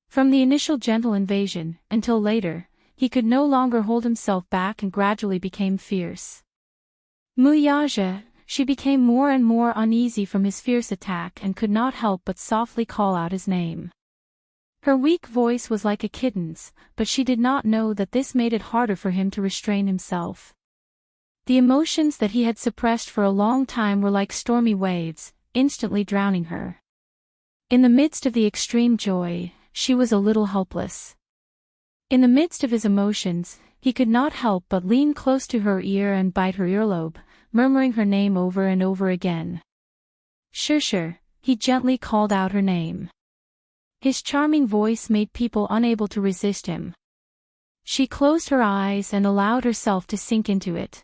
From the initial gentle invasion, until later, he could no longer hold himself back and gradually became fierce. Muyaja, she became more and more uneasy from his fierce attack and could not help but softly call out his name. Her weak voice was like a kitten's, but she did not know that this made it harder for him to restrain himself. The emotions that he had suppressed for a long time were like stormy waves, instantly drowning her. In the midst of the extreme joy, she was a little helpless. In the midst of his emotions, he could not help but lean close to her ear and bite her earlobe, murmuring her name over and over again. "Shishir," he gently called out her name. His charming voice made people unable to resist him. She closed her eyes and allowed herself to sink into it.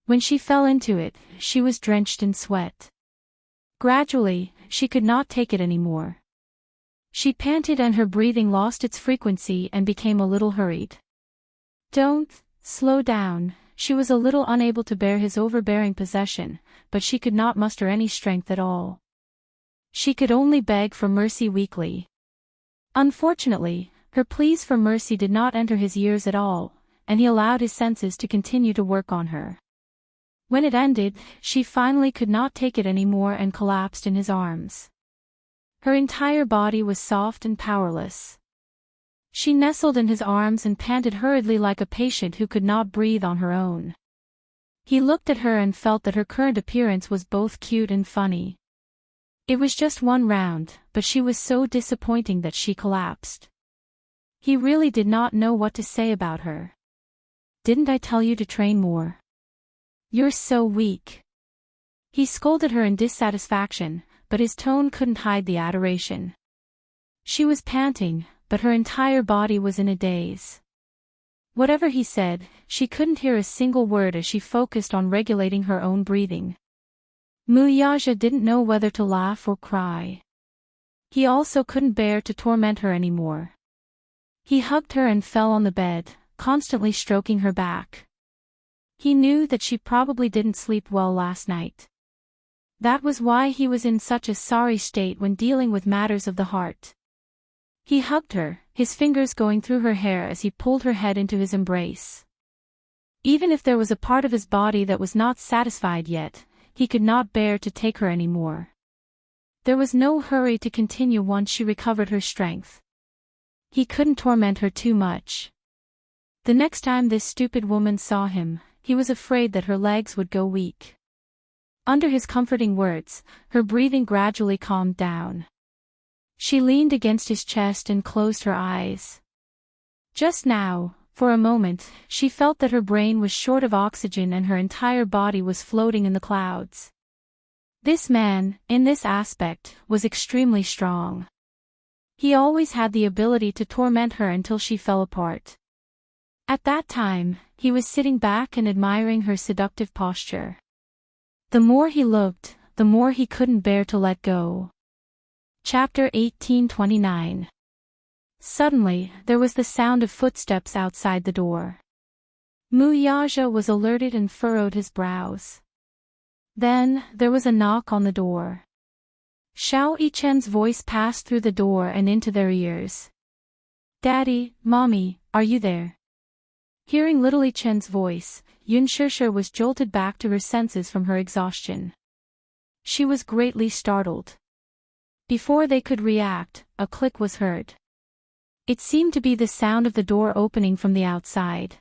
When she fell into it, she was drenched in sweat. Gradually, she could not take it anymore. She panted and her breathing lost its frequency and became a little hurried. "Don't, slow down." She was a little unable to bear his overbearing possession, but she could not muster any strength at all. She could only beg for mercy weakly. Unfortunately, her pleas for mercy did not enter his ears at all, and he allowed his senses to continue to work on her. When it ended, she finally could not take it anymore and collapsed in his arms. Her entire body was soft and powerless. She nestled in his arms and panted hurriedly like a patient who could not breathe on her own. He looked at her and felt that her current appearance was both cute and funny. It was just one round, but she was so disappointing that she collapsed. He really did not know what to say about her. "Didn't I tell you to train more? You're so weak." He scolded her in dissatisfaction, but his tone couldn't hide the adoration. She was panting, but her entire body was in a daze. Whatever he said, she couldn't hear a single word as she focused on regulating her own breathing. Muyaja didn't know whether to laugh or cry. He also couldn't bear to torment her anymore. He hugged her and fell on the bed, constantly stroking her back. He knew that she probably didn't sleep well last night. That was why he was in such a sorry state when dealing with matters of the heart. He hugged her, his fingers going through her hair as he pulled her head into his embrace. Even if there was a part of his body that was not satisfied yet, he could not bear to take her anymore. There was no hurry to continue once she recovered her strength. He couldn't torment her too much. The next time this stupid woman saw him, he was afraid that her legs would go weak. Under his comforting words, her breathing gradually calmed down. She leaned against his chest and closed her eyes. Just now, for a moment, she felt that her brain was short of oxygen and her entire body was floating in the clouds. This man, in this aspect, was extremely strong. He always had the ability to torment her until she fell apart. At that time, he was sitting back and admiring her seductive posture. The more he looked, the more he couldn't bear to let go. Chapter 1829. Suddenly, there was the sound of footsteps outside the door. Muyaja was alerted and furrowed his brows. Then, there was a knock on the door. Xiao Yichen's voice passed through the door and into their ears. "Daddy, Mommy, are you there?" Hearing little Yichen's voice, Yun Shishir was jolted back to her senses from her exhaustion. She was greatly startled. Before they could react, a click was heard. It seemed to be the sound of the door opening from the outside.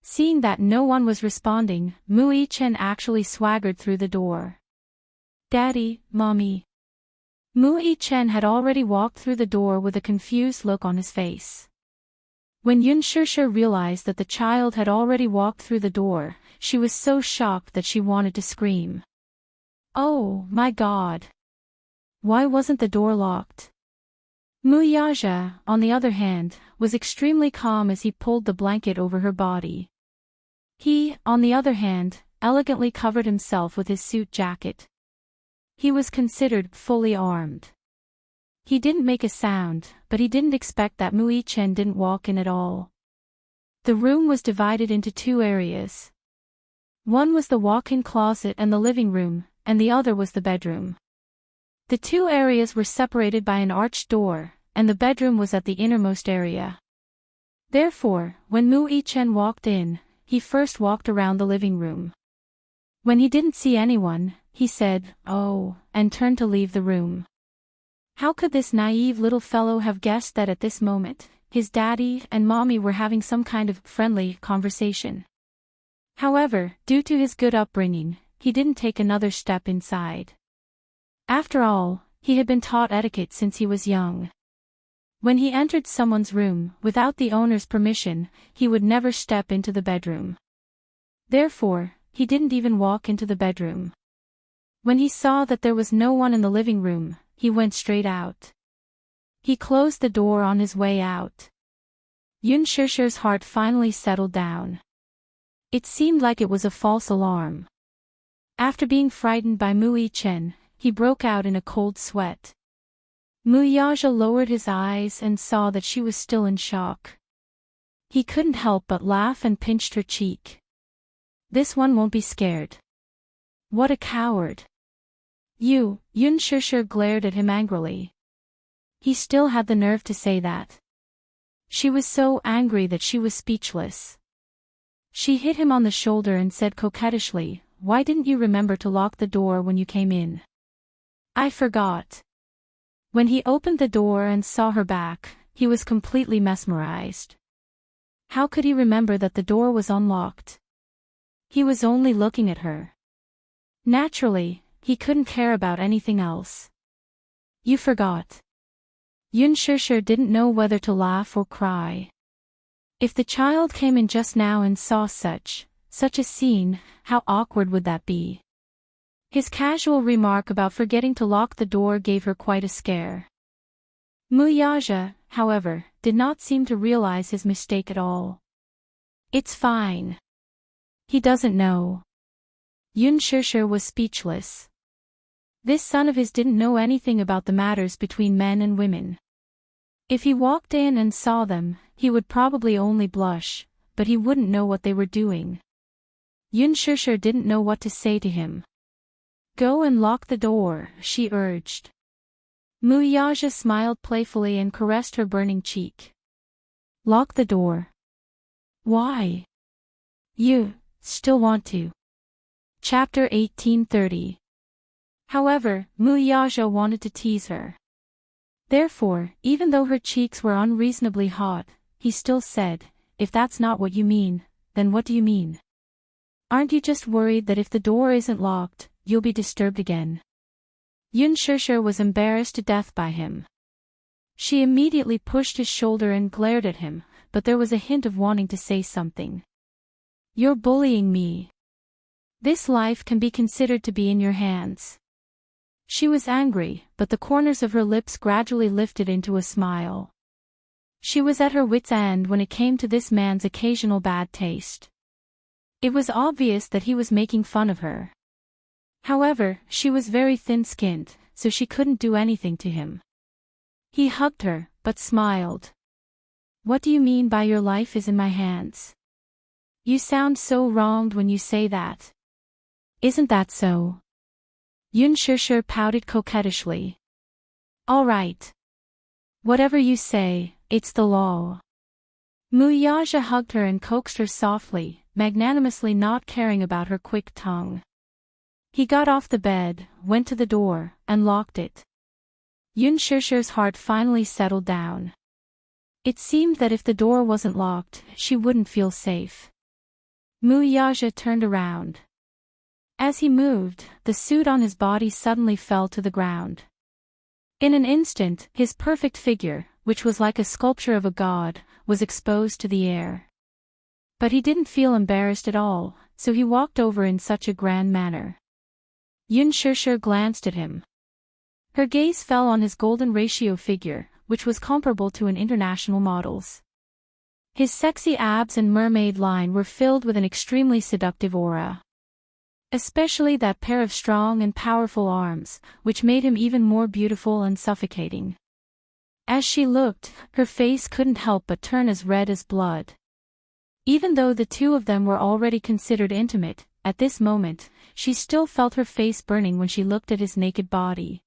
Seeing that no one was responding, Mu Yichen actually swaggered through the door. "Daddy, Mommy." Mu Yichen had already walked through the door with a confused look on his face. When Yun Shishir realized that the child had already walked through the door, she was so shocked that she wanted to scream. "Oh, my God! Why wasn't the door locked?" Muyaja, on the other hand, was extremely calm as he pulled the blanket over her body. He, on the other hand, elegantly covered himself with his suit jacket. He was considered fully armed. He didn't make a sound, but he didn't expect that Mu Yichen didn't walk in at all. The room was divided into two areas. One was the walk-in closet and the living room, and the other was the bedroom. The two areas were separated by an arched door, and the bedroom was at the innermost area. Therefore, when Mu Yichen walked in, he first walked around the living room. When he didn't see anyone, he said, "Oh," and turned to leave the room. How could this naive little fellow have guessed that at this moment, his daddy and mommy were having some kind of friendly conversation? However, due to his good upbringing, he didn't take another step inside. After all, he had been taught etiquette since he was young. When he entered someone's room, without the owner's permission, he would never step into the bedroom. Therefore, he didn't even walk into the bedroom. When he saw that there was no one in the living room, he went straight out. He closed the door on his way out. Yun Shishir's heart finally settled down. It seemed like it was a false alarm. After being frightened by Mu Yichen, he broke out in a cold sweat. Muyaja lowered his eyes and saw that she was still in shock. He couldn't help but laugh and pinched her cheek. "This one won't be scared. What a coward." Yun Shishir glared at him angrily. He still had the nerve to say that. She was so angry that she was speechless. She hit him on the shoulder and said coquettishly, "Why didn't you remember to lock the door when you came in?" "I forgot." When he opened the door and saw her back, he was completely mesmerized. How could he remember that the door was unlocked? He was only looking at her. Naturally, he couldn't care about anything else. "You forgot." Yun Shishir didn't know whether to laugh or cry. If the child came in just now and saw such a scene, how awkward would that be? His casual remark about forgetting to lock the door gave her quite a scare. Muyaja, however, did not seem to realize his mistake at all. "It's fine. He doesn't know." Yun Shishir was speechless. This son of his didn't know anything about the matters between men and women. If he walked in and saw them, he would probably only blush, but he wouldn't know what they were doing. Yun Shishir didn't know what to say to him. "Go and lock the door," she urged. Muyaja smiled playfully and caressed her burning cheek. "Lock the door? Why? You still want to?" Chapter 1830. However, Muyaja wanted to tease her. Therefore, even though her cheeks were unreasonably hot, he still said, "If that's not what you mean, then what do you mean? Aren't you just worried that if the door isn't locked, you'll be disturbed again?" Yun Shishir was embarrassed to death by him. She immediately pushed his shoulder and glared at him, but there was a hint of wanting to say something. "You're bullying me. This life can be considered to be in your hands." She was angry, but the corners of her lips gradually lifted into a smile. She was at her wit's end when it came to this man's occasional bad taste. It was obvious that he was making fun of her. However, she was very thin-skinned, so she couldn't do anything to him. He hugged her, but smiled. "What do you mean by your life is in my hands? You sound so wronged when you say that. Isn't that so?" Yun Shishir pouted coquettishly. "All right. Whatever you say, it's the law." Muyaja hugged her and coaxed her softly, magnanimously not caring about her quick tongue. He got off the bed, went to the door, and locked it. Yun Shishir's heart finally settled down. It seemed that if the door wasn't locked, she wouldn't feel safe. Muyaja turned around. As he moved, the suit on his body suddenly fell to the ground. In an instant, his perfect figure, which was like a sculpture of a god, was exposed to the air. But he didn't feel embarrassed at all, so he walked over in such a grand manner. Yun Shishir glanced at him. Her gaze fell on his golden ratio figure, which was comparable to an international model's. His sexy abs and mermaid line were filled with an extremely seductive aura. Especially that pair of strong and powerful arms, which made him even more beautiful and suffocating. As she looked, her face couldn't help but turn as red as blood. Even though the two of them were already considered intimate, at this moment, she still felt her face burning when she looked at his naked body.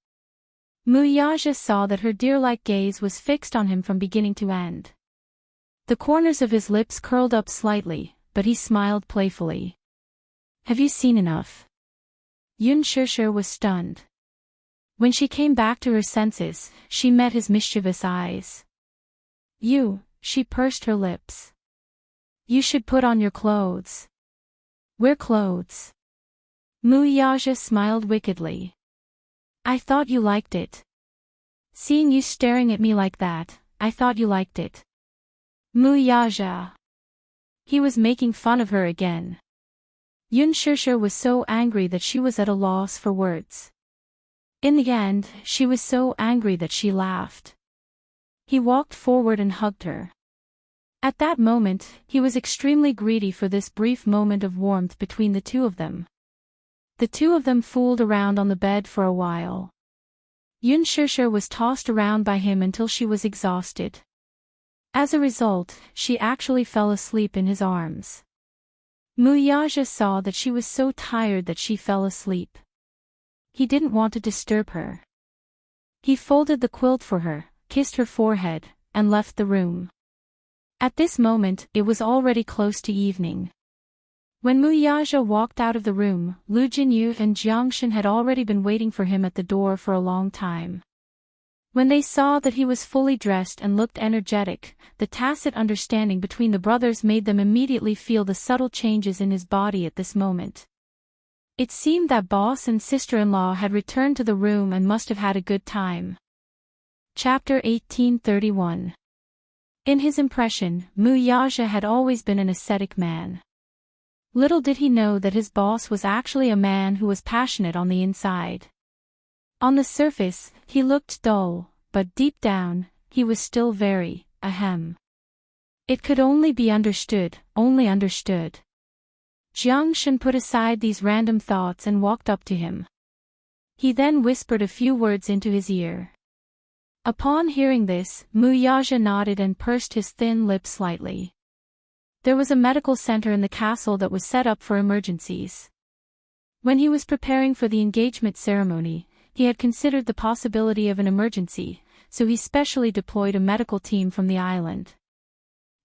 Muyaja saw that her deer-like gaze was fixed on him from beginning to end. The corners of his lips curled up slightly, but he smiled playfully. "Have you seen enough?" Yun Shishir was stunned. When she came back to her senses, she met his mischievous eyes. She pursed her lips. "You should put on your clothes." "Wear clothes?" Muyaja smiled wickedly. "I thought you liked it. Seeing you staring at me like that, I thought you liked it." Muyaja. He was making fun of her again. Yun Shishir was so angry that she was at a loss for words. In the end, she was so angry that she laughed. He walked forward and hugged her. At that moment, he was extremely greedy for this brief moment of warmth between the two of them. The two of them fooled around on the bed for a while. Yun Shishir was tossed around by him until she was exhausted. As a result, she actually fell asleep in his arms. Muyaja saw that she was so tired that she fell asleep. He didn't want to disturb her. He folded the quilt for her, kissed her forehead, and left the room. At this moment, it was already close to evening. When Mu Yaja walked out of the room, Lu Jinyu and Jiangshan had already been waiting for him at the door for a long time. When they saw that he was fully dressed and looked energetic, the tacit understanding between the brothers made them immediately feel the subtle changes in his body at this moment. It seemed that boss and sister-in-law had returned to the room and must have had a good time. Chapter 1831. In his impression, Mu Yaja had always been an ascetic man. Little did he know that his boss was actually a man who was passionate on the inside. On the surface, he looked dull, but deep down, he was still very, ahem. It could only be understood, only understood. Jiangshan put aside these random thoughts and walked up to him. He then whispered a few words into his ear. Upon hearing this, Mu Yaja nodded and pursed his thin lips slightly. There was a medical center in the castle that was set up for emergencies. When he was preparing for the engagement ceremony, he had considered the possibility of an emergency, so he specially deployed a medical team from the island.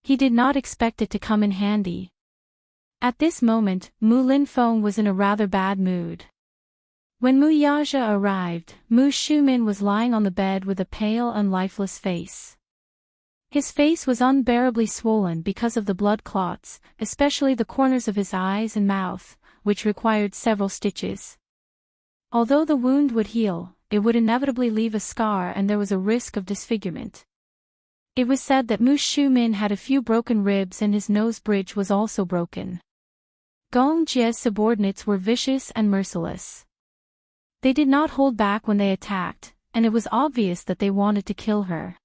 He did not expect it to come in handy. At this moment, Mu Linfeng was in a rather bad mood. When Mu Yaja arrived, Mu Shumin was lying on the bed with a pale and lifeless face. His face was unbearably swollen because of the blood clots, especially the corners of his eyes and mouth, which required several stitches. Although the wound would heal, it would inevitably leave a scar and there was a risk of disfigurement. It was said that Mu Shumin had a few broken ribs and his nose bridge was also broken. Gong Jie's subordinates were vicious and merciless. They did not hold back when they attacked, and it was obvious that they wanted to kill her.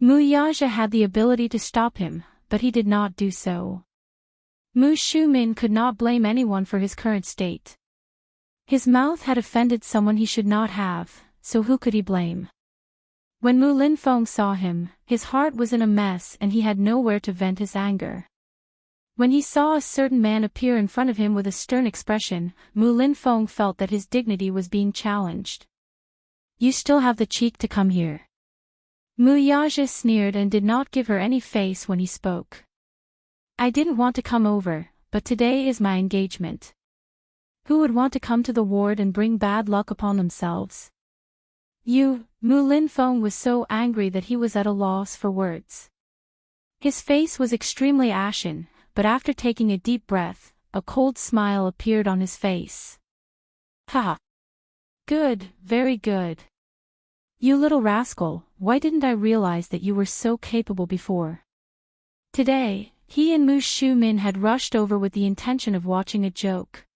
Mu Yaja had the ability to stop him, but he did not do so. Mu Shumin could not blame anyone for his current state. His mouth had offended someone he should not have, so who could he blame? When Mu Linfeng saw him, his heart was in a mess and he had nowhere to vent his anger. When he saw a certain man appear in front of him with a stern expression, Mu Linfeng felt that his dignity was being challenged. "You still have the cheek to come here." Mu Yaja sneered and did not give her any face when he spoke. "I didn't want to come over, but today is my engagement. Who would want to come to the ward and bring bad luck upon themselves?" Mu Linfeng was so angry that he was at a loss for words. His face was extremely ashen, but after taking a deep breath, a cold smile appeared on his face. "Ha! Good, very good. You little rascal, why didn't I realize that you were so capable before?" Today, he and Mu Shumin had rushed over with the intention of watching a joke.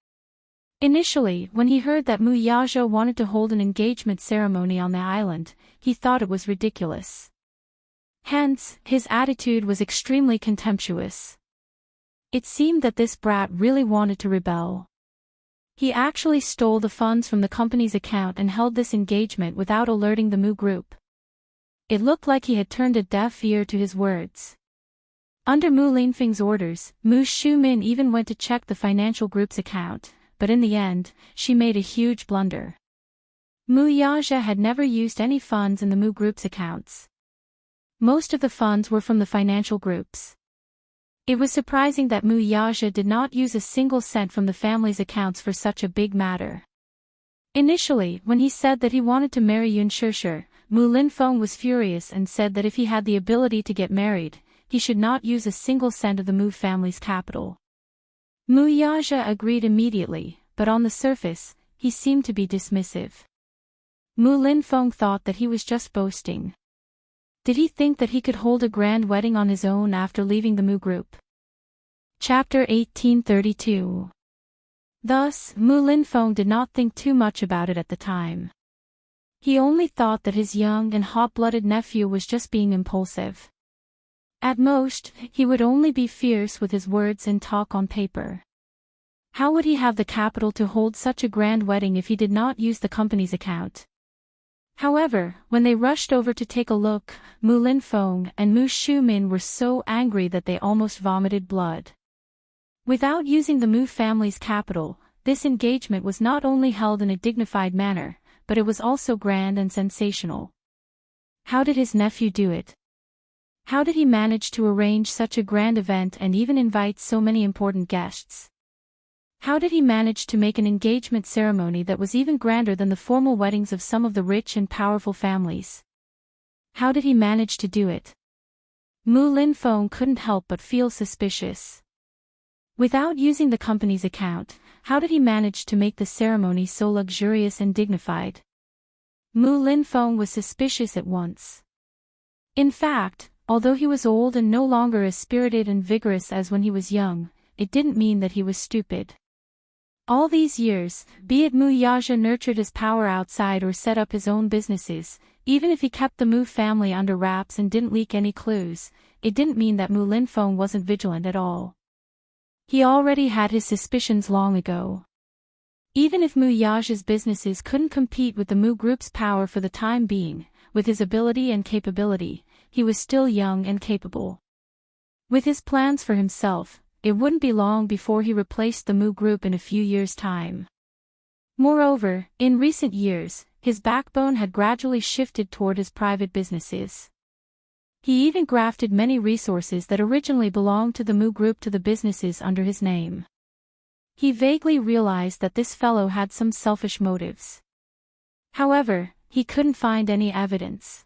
Initially, when he heard that Mu Yaja wanted to hold an engagement ceremony on the island, he thought it was ridiculous. Hence, his attitude was extremely contemptuous. It seemed that this brat really wanted to rebel. He actually stole the funds from the company's account and held this engagement without alerting the Mu group. It looked like he had turned a deaf ear to his words. Under Mu Linfeng's orders, Mu Shumin even went to check the financial group's account, but in the end, she made a huge blunder. Mu Yaja had never used any funds in the Mu group's accounts. Most of the funds were from the financial groups. It was surprising that Mu Yaja did not use a single cent from the family's accounts for such a big matter. Initially, when he said that he wanted to marry Yun Shishir, Mu Linfeng was furious and said that if he had the ability to get married, he should not use a single cent of the Mu family's capital. Mu Yaja agreed immediately, but on the surface, he seemed to be dismissive. Mu Linfeng thought that he was just boasting. Did he think that he could hold a grand wedding on his own after leaving the Mu group? Chapter 1832. Thus, Mu Linfeng did not think too much about it at the time. He only thought that his young and hot-blooded nephew was just being impulsive. At most, he would only be fierce with his words and talk on paper. How would he have the capital to hold such a grand wedding if he did not use the company's account? However, when they rushed over to take a look, Mu Linfeng and Mu Shumin were so angry that they almost vomited blood. Without using the Mu family's capital, this engagement was not only held in a dignified manner, but it was also grand and sensational. How did his nephew do it? How did he manage to arrange such a grand event and even invite so many important guests? How did he manage to make an engagement ceremony that was even grander than the formal weddings of some of the rich and powerful families? How did he manage to do it? Mu Linfeng couldn't help but feel suspicious. Without using the company's account, how did he manage to make the ceremony so luxurious and dignified? Mu Linfeng was suspicious at once. In fact, although he was old and no longer as spirited and vigorous as when he was young, it didn't mean that he was stupid. All these years, be it Mu Yaja nurtured his power outside or set up his own businesses, even if he kept the Mu family under wraps and didn't leak any clues, it didn't mean that Mu Linfeng wasn't vigilant at all. He already had his suspicions long ago. Even if Mu Yaja's businesses couldn't compete with the Mu Group's power for the time being, with his ability and capability, he was still young and capable. With his plans for himself, it wouldn't be long before he replaced the Mu Group in a few years' time. Moreover, in recent years, his backbone had gradually shifted toward his private businesses. He even grafted many resources that originally belonged to the Mu Group to the businesses under his name. He vaguely realized that this fellow had some selfish motives. However, he couldn't find any evidence.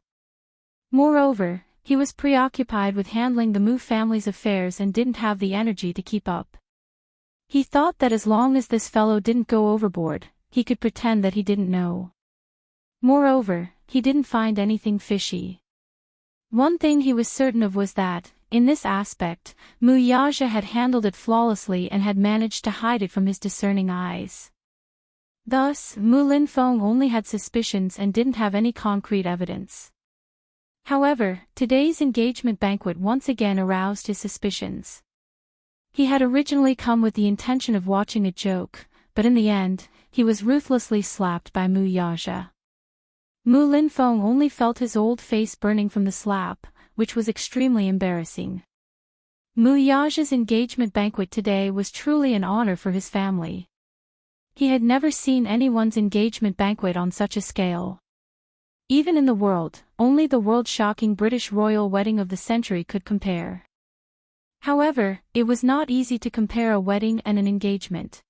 Moreover, he was preoccupied with handling the Mu family's affairs and didn't have the energy to keep up. He thought that as long as this fellow didn't go overboard, he could pretend that he didn't know. Moreover, he didn't find anything fishy. One thing he was certain of was that, in this aspect, Mu Yaja had handled it flawlessly and had managed to hide it from his discerning eyes. Thus, Mu Linfeng only had suspicions and didn't have any concrete evidence. However, today's engagement banquet once again aroused his suspicions. He had originally come with the intention of watching a joke, but in the end, he was ruthlessly slapped by Mu Yaja. Mu Linfeng only felt his old face burning from the slap, which was extremely embarrassing. Mu Yaja's engagement banquet today was truly an honor for his family. He had never seen anyone's engagement banquet on such a scale. Even in the world, only the world-shocking British royal wedding of the century could compare. However, it was not easy to compare a wedding and an engagement.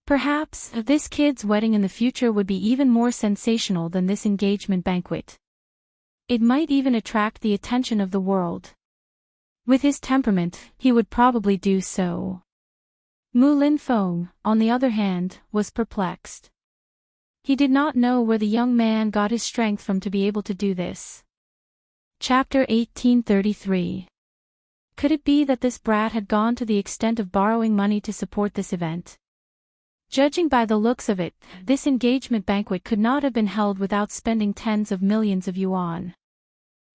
Perhaps, this kid's wedding in the future would be even more sensational than this engagement banquet. It might even attract the attention of the world. With his temperament, he would probably do so. Mu Linfeng, on the other hand, was perplexed. He did not know where the young man got his strength from to be able to do this. Chapter 1833. Could it be that this brat had gone to the extent of borrowing money to support this event? Judging by the looks of it, this engagement banquet could not have been held without spending tens of millions of yuan.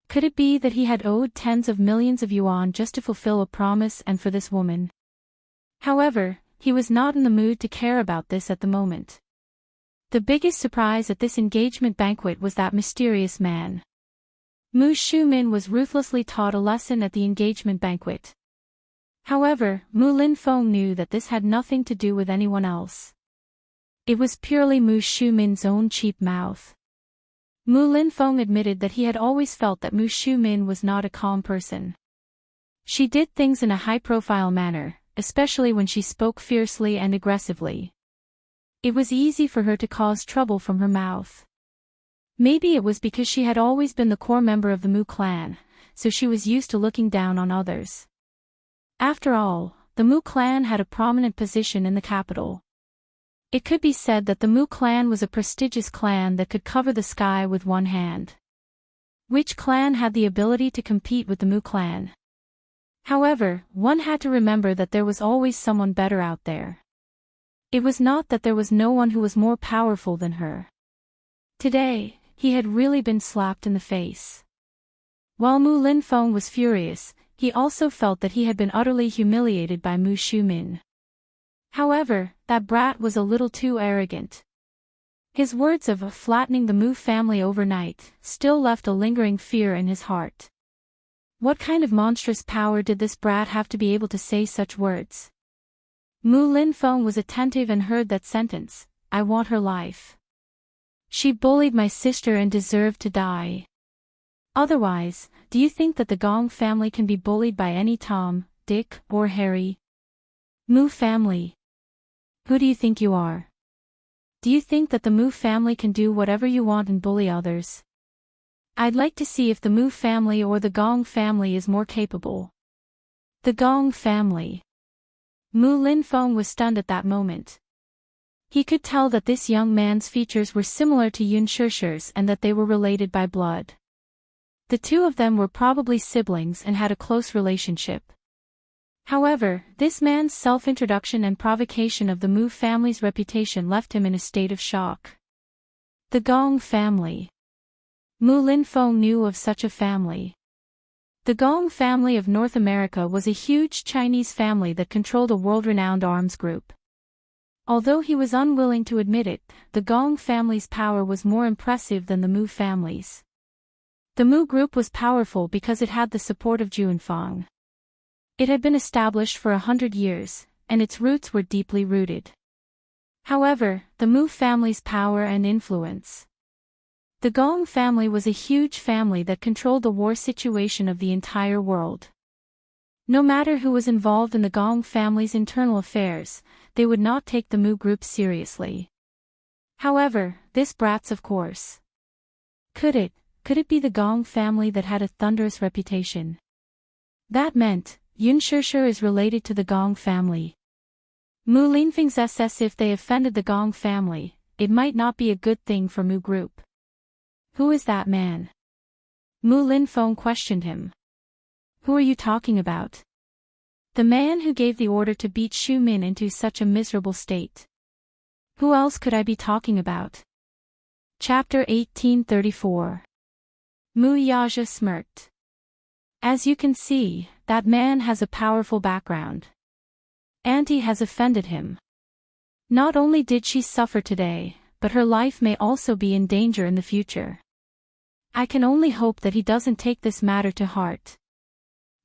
Could it be that he had owed tens of millions of yuan just to fulfill a promise and for this woman? However, he was not in the mood to care about this at the moment. The biggest surprise at this engagement banquet was that mysterious man. Mu Shumin was ruthlessly taught a lesson at the engagement banquet. However, Mu Linfeng knew that this had nothing to do with anyone else. It was purely Mu Shumin's own cheap mouth. Mu Linfeng admitted that he had always felt that Mu Shumin was not a calm person. She did things in a high-profile manner, especially when she spoke fiercely and aggressively. It was easy for her to cause trouble from her mouth. Maybe it was because she had always been the core member of the Mu clan, so she was used to looking down on others. After all, the Mu clan had a prominent position in the capital. It could be said that the Mu clan was a prestigious clan that could cover the sky with one hand. Which clan had the ability to compete with the Mu clan? However, one had to remember that there was always someone better out there. It was not that there was no one who was more powerful than her. Today, he had really been slapped in the face. While Mu Linfeng was furious, he also felt that he had been utterly humiliated by Mu Shumin. However, that brat was a little too arrogant. His words of flattening the Mu family overnight still left a lingering fear in his heart. What kind of monstrous power did this brat have to be able to say such words? Mu Linfeng was attentive and heard that sentence, "I want her life. She bullied my sister and deserved to die. Otherwise, do you think that the Gong family can be bullied by any Tom, Dick, or Harry? Mu family. Who do you think you are? Do you think that the Mu family can do whatever you want and bully others? I'd like to see if the Mu family or the Gong family is more capable. The Gong family. Mu Linfeng was stunned at that moment. He could tell that this young man's features were similar to Yun Shishir's and that they were related by blood. The two of them were probably siblings and had a close relationship. However, this man's self-introduction and provocation of the Mu family's reputation left him in a state of shock. The Gong family. Mu Linfeng knew of such a family. The Gong family of North America was a huge Chinese family that controlled a world-renowned arms group. Although he was unwilling to admit it, the Gong family's power was more impressive than the Mu family's. The Mu group was powerful because it had the support of Juanfang. It had been established for 100 years, and its roots were deeply rooted. However, the Mu family's power and influence. The Gong family was a huge family that controlled the war situation of the entire world. No matter who was involved in the Gong family's internal affairs, they would not take the Mu group seriously. However, this brats of course. Could it be the Gong family that had a thunderous reputation? That meant, Yun Shishir is related to the Gong family. Mu Linfeng says if they offended the Gong family, it might not be a good thing for Mu group. Who is that man? Mu Linfeng questioned him. Who are you talking about? The man who gave the order to beat Xu Min into such a miserable state. Who else could I be talking about? Chapter 1834. Mu Yaja smirked. As you can see, that man has a powerful background. Auntie has offended him. Not only did she suffer today, but her life may also be in danger in the future. I can only hope that he doesn't take this matter to heart.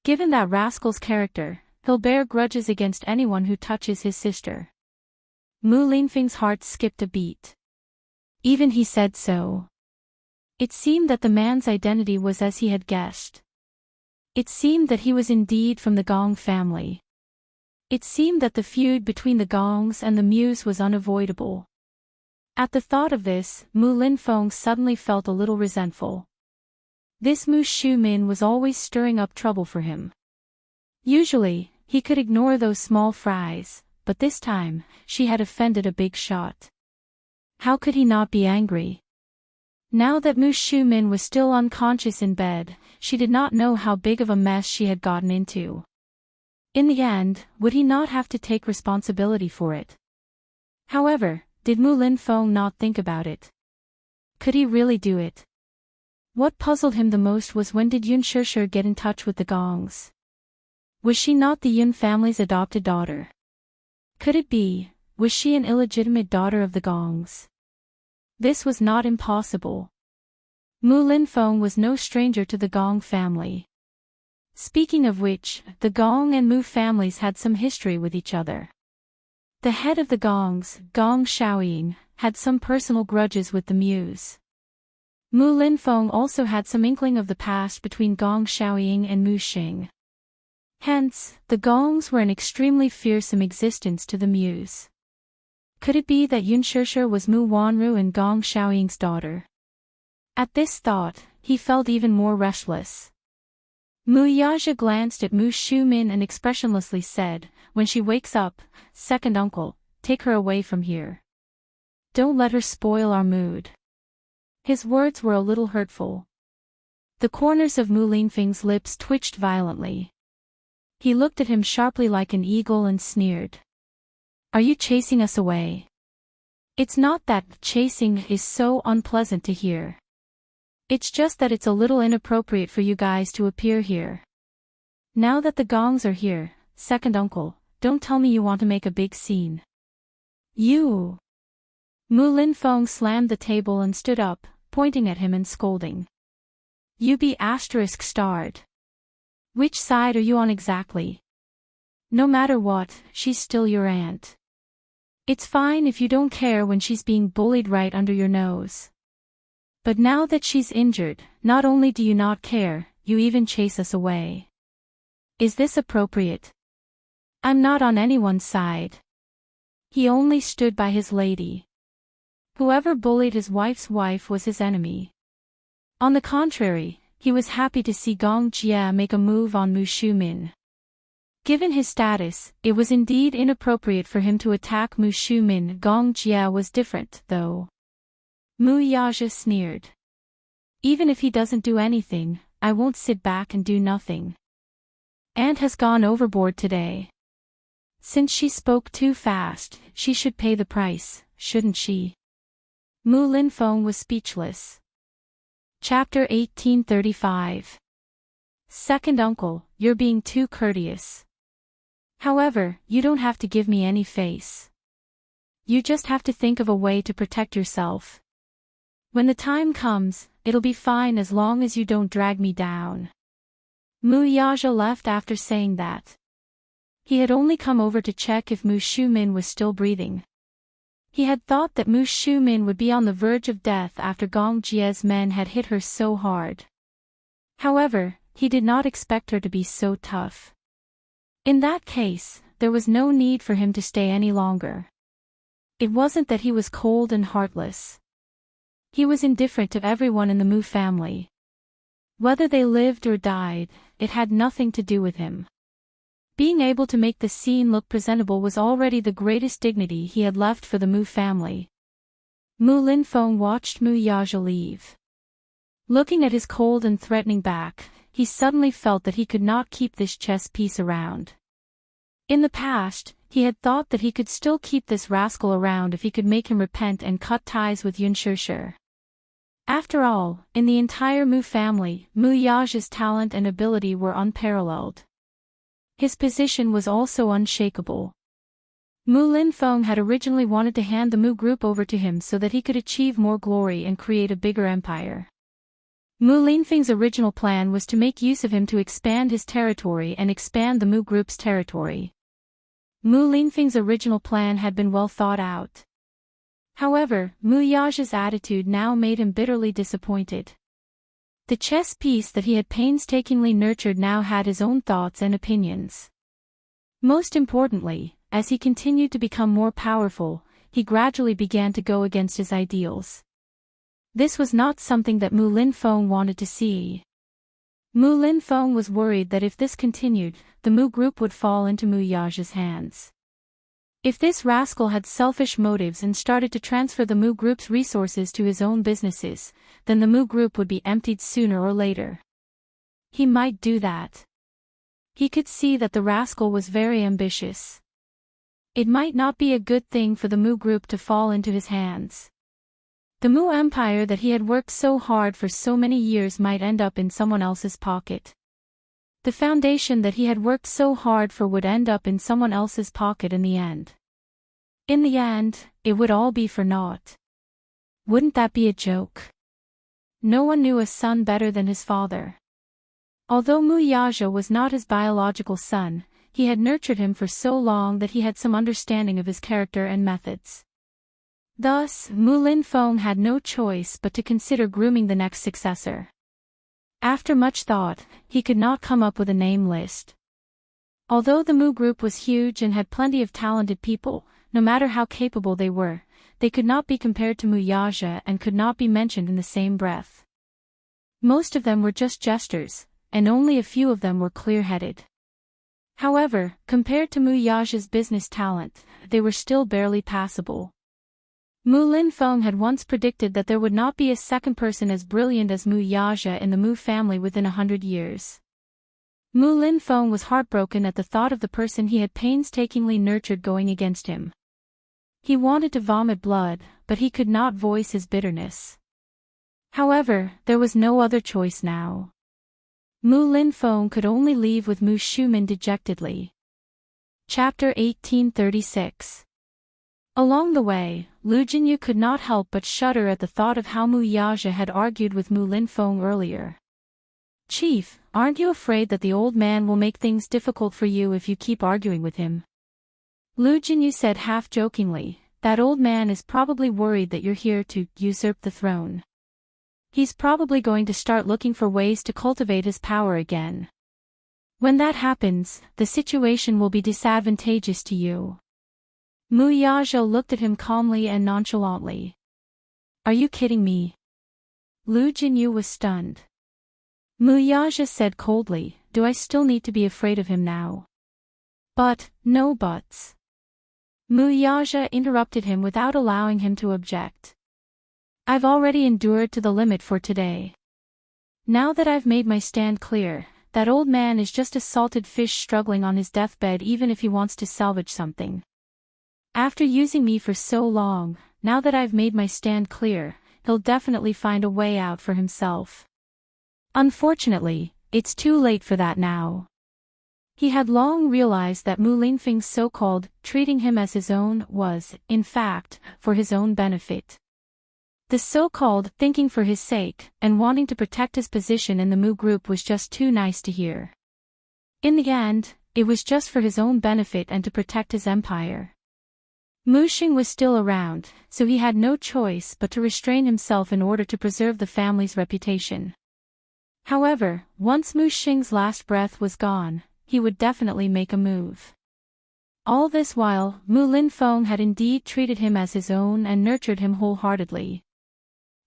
Given that rascal's character, he'll bear grudges against anyone who touches his sister. Mu Linfeng's heart skipped a beat. Even he said so. It seemed that the man's identity was as he had guessed. It seemed that he was indeed from the Gong family. It seemed that the feud between the Gongs and the Mus was unavoidable. At the thought of this, Mu Linfeng suddenly felt a little resentful. This Mu Xumin was always stirring up trouble for him. Usually, he could ignore those small fries, but this time, she had offended a big shot. How could he not be angry? Now that Mu Xumin was still unconscious in bed, she did not know how big of a mess she had gotten into. In the end, would he not have to take responsibility for it? However, did Mu Linfeng not think about it? Could he really do it? What puzzled him the most was when did Yun Shishir get in touch with the Gongs? Was she not the Yun family's adopted daughter? Could it be, was she an illegitimate daughter of the Gongs? This was not impossible. Mu Linfeng was no stranger to the Gong family. Speaking of which, the Gong and Mu families had some history with each other. The head of the Gongs, Gong Shaoying, had some personal grudges with the Mus. Mu Linfeng also had some inkling of the past between Gong Shaoying and Mu Xing. Hence, the Gongs were an extremely fearsome existence to the Mus. Could it be that Yun Shishir was Mu Wanru and Gong Shaoying's daughter? At this thought, he felt even more restless. Mu Yaja glanced at Mu Xumin and expressionlessly said, when she wakes up, second uncle, take her away from here. Don't let her spoil our mood. His words were a little hurtful. The corners of Mu Linfeng's lips twitched violently. He looked at him sharply like an eagle and sneered. Are you chasing us away? It's not that chasing is so unpleasant to hear. It's just that it's a little inappropriate for you guys to appear here. Now that the Gongs are here, second uncle, don't tell me you want to make a big scene. You! Mu Linfeng slammed the table and stood up, pointing at him and scolding. You be ****. Which side are you on exactly? No matter what, she's still your aunt. It's fine if you don't care when she's being bullied right under your nose. But now that she's injured, not only do you not care, you even chase us away. Is this appropriate? I'm not on anyone's side. He only stood by his lady. Whoever bullied his wife's wife was his enemy. On the contrary, he was happy to see Gong Jia make a move on Mu Shumin. Given his status, it was indeed inappropriate for him to attack Mu Shumin. Gong Jia was different, though. Mu Yaja sneered. Even if he doesn't do anything, I won't sit back and do nothing. Aunt has gone overboard today. Since she spoke too fast, she should pay the price, shouldn't she? Mu Linfeng was speechless. Chapter 1835. Second uncle, you're being too courteous. However, you don't have to give me any face. You just have to think of a way to protect yourself. When the time comes, it'll be fine as long as you don't drag me down. Mu Yaja left after saying that. He had only come over to check if Mu Shumin was still breathing. He had thought that Mu Shumin would be on the verge of death after Gong Jia's men had hit her so hard. However, he did not expect her to be so tough. In that case, there was no need for him to stay any longer. It wasn't that he was cold and heartless. He was indifferent to everyone in the Mu family. Whether they lived or died, it had nothing to do with him. Being able to make the scene look presentable was already the greatest dignity he had left for the Mu family. Mu Linfeng watched Mu Yaja leave. Looking at his cold and threatening back, he suddenly felt that he could not keep this chess piece around. In the past, he had thought that he could still keep this rascal around if he could make him repent and cut ties with Yun Shishir. After all, in the entire Mu family, Mu Yaja's talent and ability were unparalleled. His position was also unshakable. Mu Linfeng had originally wanted to hand the Mu group over to him so that he could achieve more glory and create a bigger empire. Mu Linfeng's original plan was to make use of him to expand his territory and expand the Mu group's territory. Mu Linfeng's original plan had been well thought out. However, Mu Yaja's attitude now made him bitterly disappointed. The chess piece that he had painstakingly nurtured now had his own thoughts and opinions. Most importantly, as he continued to become more powerful, he gradually began to go against his ideals. This was not something that Mu Linfeng wanted to see. Mu Linfeng was worried that if this continued, the Mu group would fall into Mu Yaja's hands. If this rascal had selfish motives and started to transfer the Mu group's resources to his own businesses, then the Mu group would be emptied sooner or later. He might do that. He could see that the rascal was very ambitious. It might not be a good thing for the Mu group to fall into his hands. The Mu empire that he had worked so hard for so many years might end up in someone else's pocket. The foundation that he had worked so hard for would end up in someone else's pocket in the end. In the end, it would all be for naught. Wouldn't that be a joke? No one knew a son better than his father. Although Mu Yaja was not his biological son, he had nurtured him for so long that he had some understanding of his character and methods. Thus, Mu Linfeng had no choice but to consider grooming the next successor. After much thought, he could not come up with a name list. Although the Mu group was huge and had plenty of talented people, no matter how capable they were, they could not be compared to Mu Yaja and could not be mentioned in the same breath. Most of them were just jesters, and only a few of them were clear-headed. However, compared to Mu Yaja's business talent, they were still barely passable. Mu Linfeng had once predicted that there would not be a second person as brilliant as Mu Yaja in the Mu family within 100 years. Mu Linfeng was heartbroken at the thought of the person he had painstakingly nurtured going against him. He wanted to vomit blood, but he could not voice his bitterness. However, there was no other choice now. Mu Linfeng could only leave with Mu Shumin dejectedly. Chapter 1836. Along the way, Lu Jinyu could not help but shudder at the thought of how Mu Yaja had argued with Mu Linfeng earlier. "Chief, aren't you afraid that the old man will make things difficult for you if you keep arguing with him?" Lu Jinyu said half-jokingly, "That old man is probably worried that you're here to usurp the throne. He's probably going to start looking for ways to cultivate his power again. When that happens, the situation will be disadvantageous to you." Mu Yaja looked at him calmly and nonchalantly. Are you kidding me? Lu Jinyu was stunned. Mu Yaja said coldly, do I still need to be afraid of him now? But, no buts. Mu Yaja interrupted him without allowing him to object. I've already endured to the limit for today. Now that I've made my stand clear, that old man is just a salted fish struggling on his deathbed even if he wants to salvage something. After using me for so long, now that I've made my stand clear, he'll definitely find a way out for himself. Unfortunately, it's too late for that now. He had long realized that Mu Lingfeng's so-called treating him as his own was, in fact, for his own benefit. The so-called thinking for his sake and wanting to protect his position in the Mu group was just too nice to hear. In the end, it was just for his own benefit and to protect his empire. Mu Xing was still around, so he had no choice but to restrain himself in order to preserve the family's reputation. However, once Mu Xing's last breath was gone, he would definitely make a move. All this while, Mu Linfeng had indeed treated him as his own and nurtured him wholeheartedly.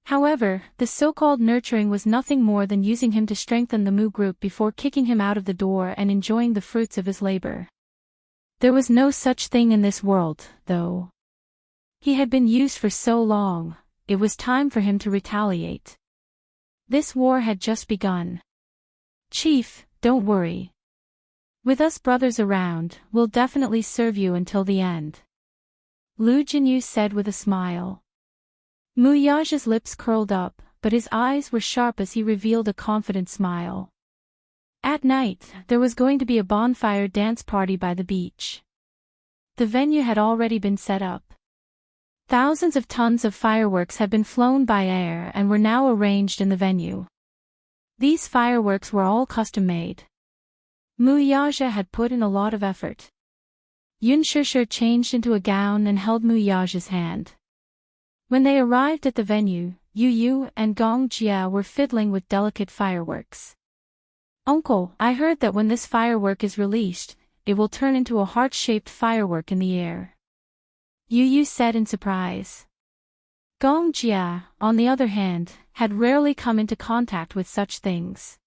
However, the so-called nurturing was nothing more than using him to strengthen the Mu group before kicking him out of the door and enjoying the fruits of his labor. There was no such thing in this world, though. He had been used for so long, it was time for him to retaliate. This war had just begun. Chief, don't worry. With us brothers around, we'll definitely serve you until the end. Lu Jinyu said with a smile. Mu Yaja's lips curled up, but his eyes were sharp as he revealed a confident smile. At night, there was going to be a bonfire dance party by the beach. The venue had already been set up. Thousands of tons of fireworks had been flown by air and were now arranged in the venue. These fireworks were all custom-made. Mu Yaja had put in a lot of effort. Yun Shishir changed into a gown and held Mu Yaja's hand. When they arrived at the venue, Yu Yu and Gong Jia were fiddling with delicate fireworks. Uncle, I heard that when this firework is released, it will turn into a heart-shaped firework in the air. Yu Yu said in surprise. Gong Jia, on the other hand, had rarely come into contact with such things.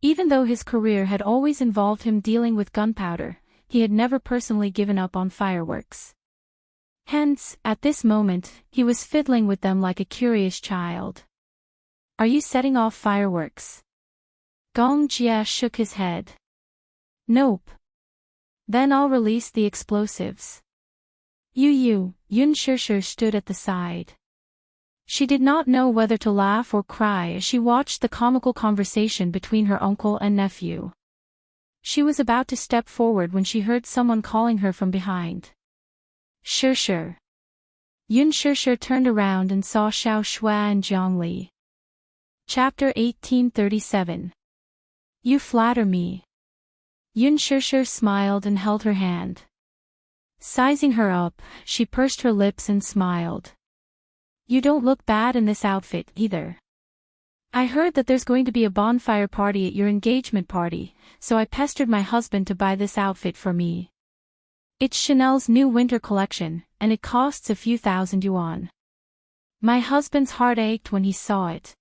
Even though his career had always involved him dealing with gunpowder, he had never personally given up on fireworks. Hence, at this moment, he was fiddling with them like a curious child. Are you setting off fireworks? Gong Jia shook his head. Nope. Then I'll release the explosives. Yun Shishir stood at the side. She did not know whether to laugh or cry as she watched the comical conversation between her uncle and nephew. She was about to step forward when she heard someone calling her from behind. Shishir. Yun Shishir turned around and saw Xiao Xue and Jiang Li. Chapter 1837. You flatter me. Yun Shishir smiled and held her hand. Sizing her up, she pursed her lips and smiled. You don't look bad in this outfit, either. I heard that there's going to be a bonfire party at your engagement party, so I pestered my husband to buy this outfit for me. It's Chanel's new winter collection, and it costs a few thousand yuan. My husband's heart ached when he saw it.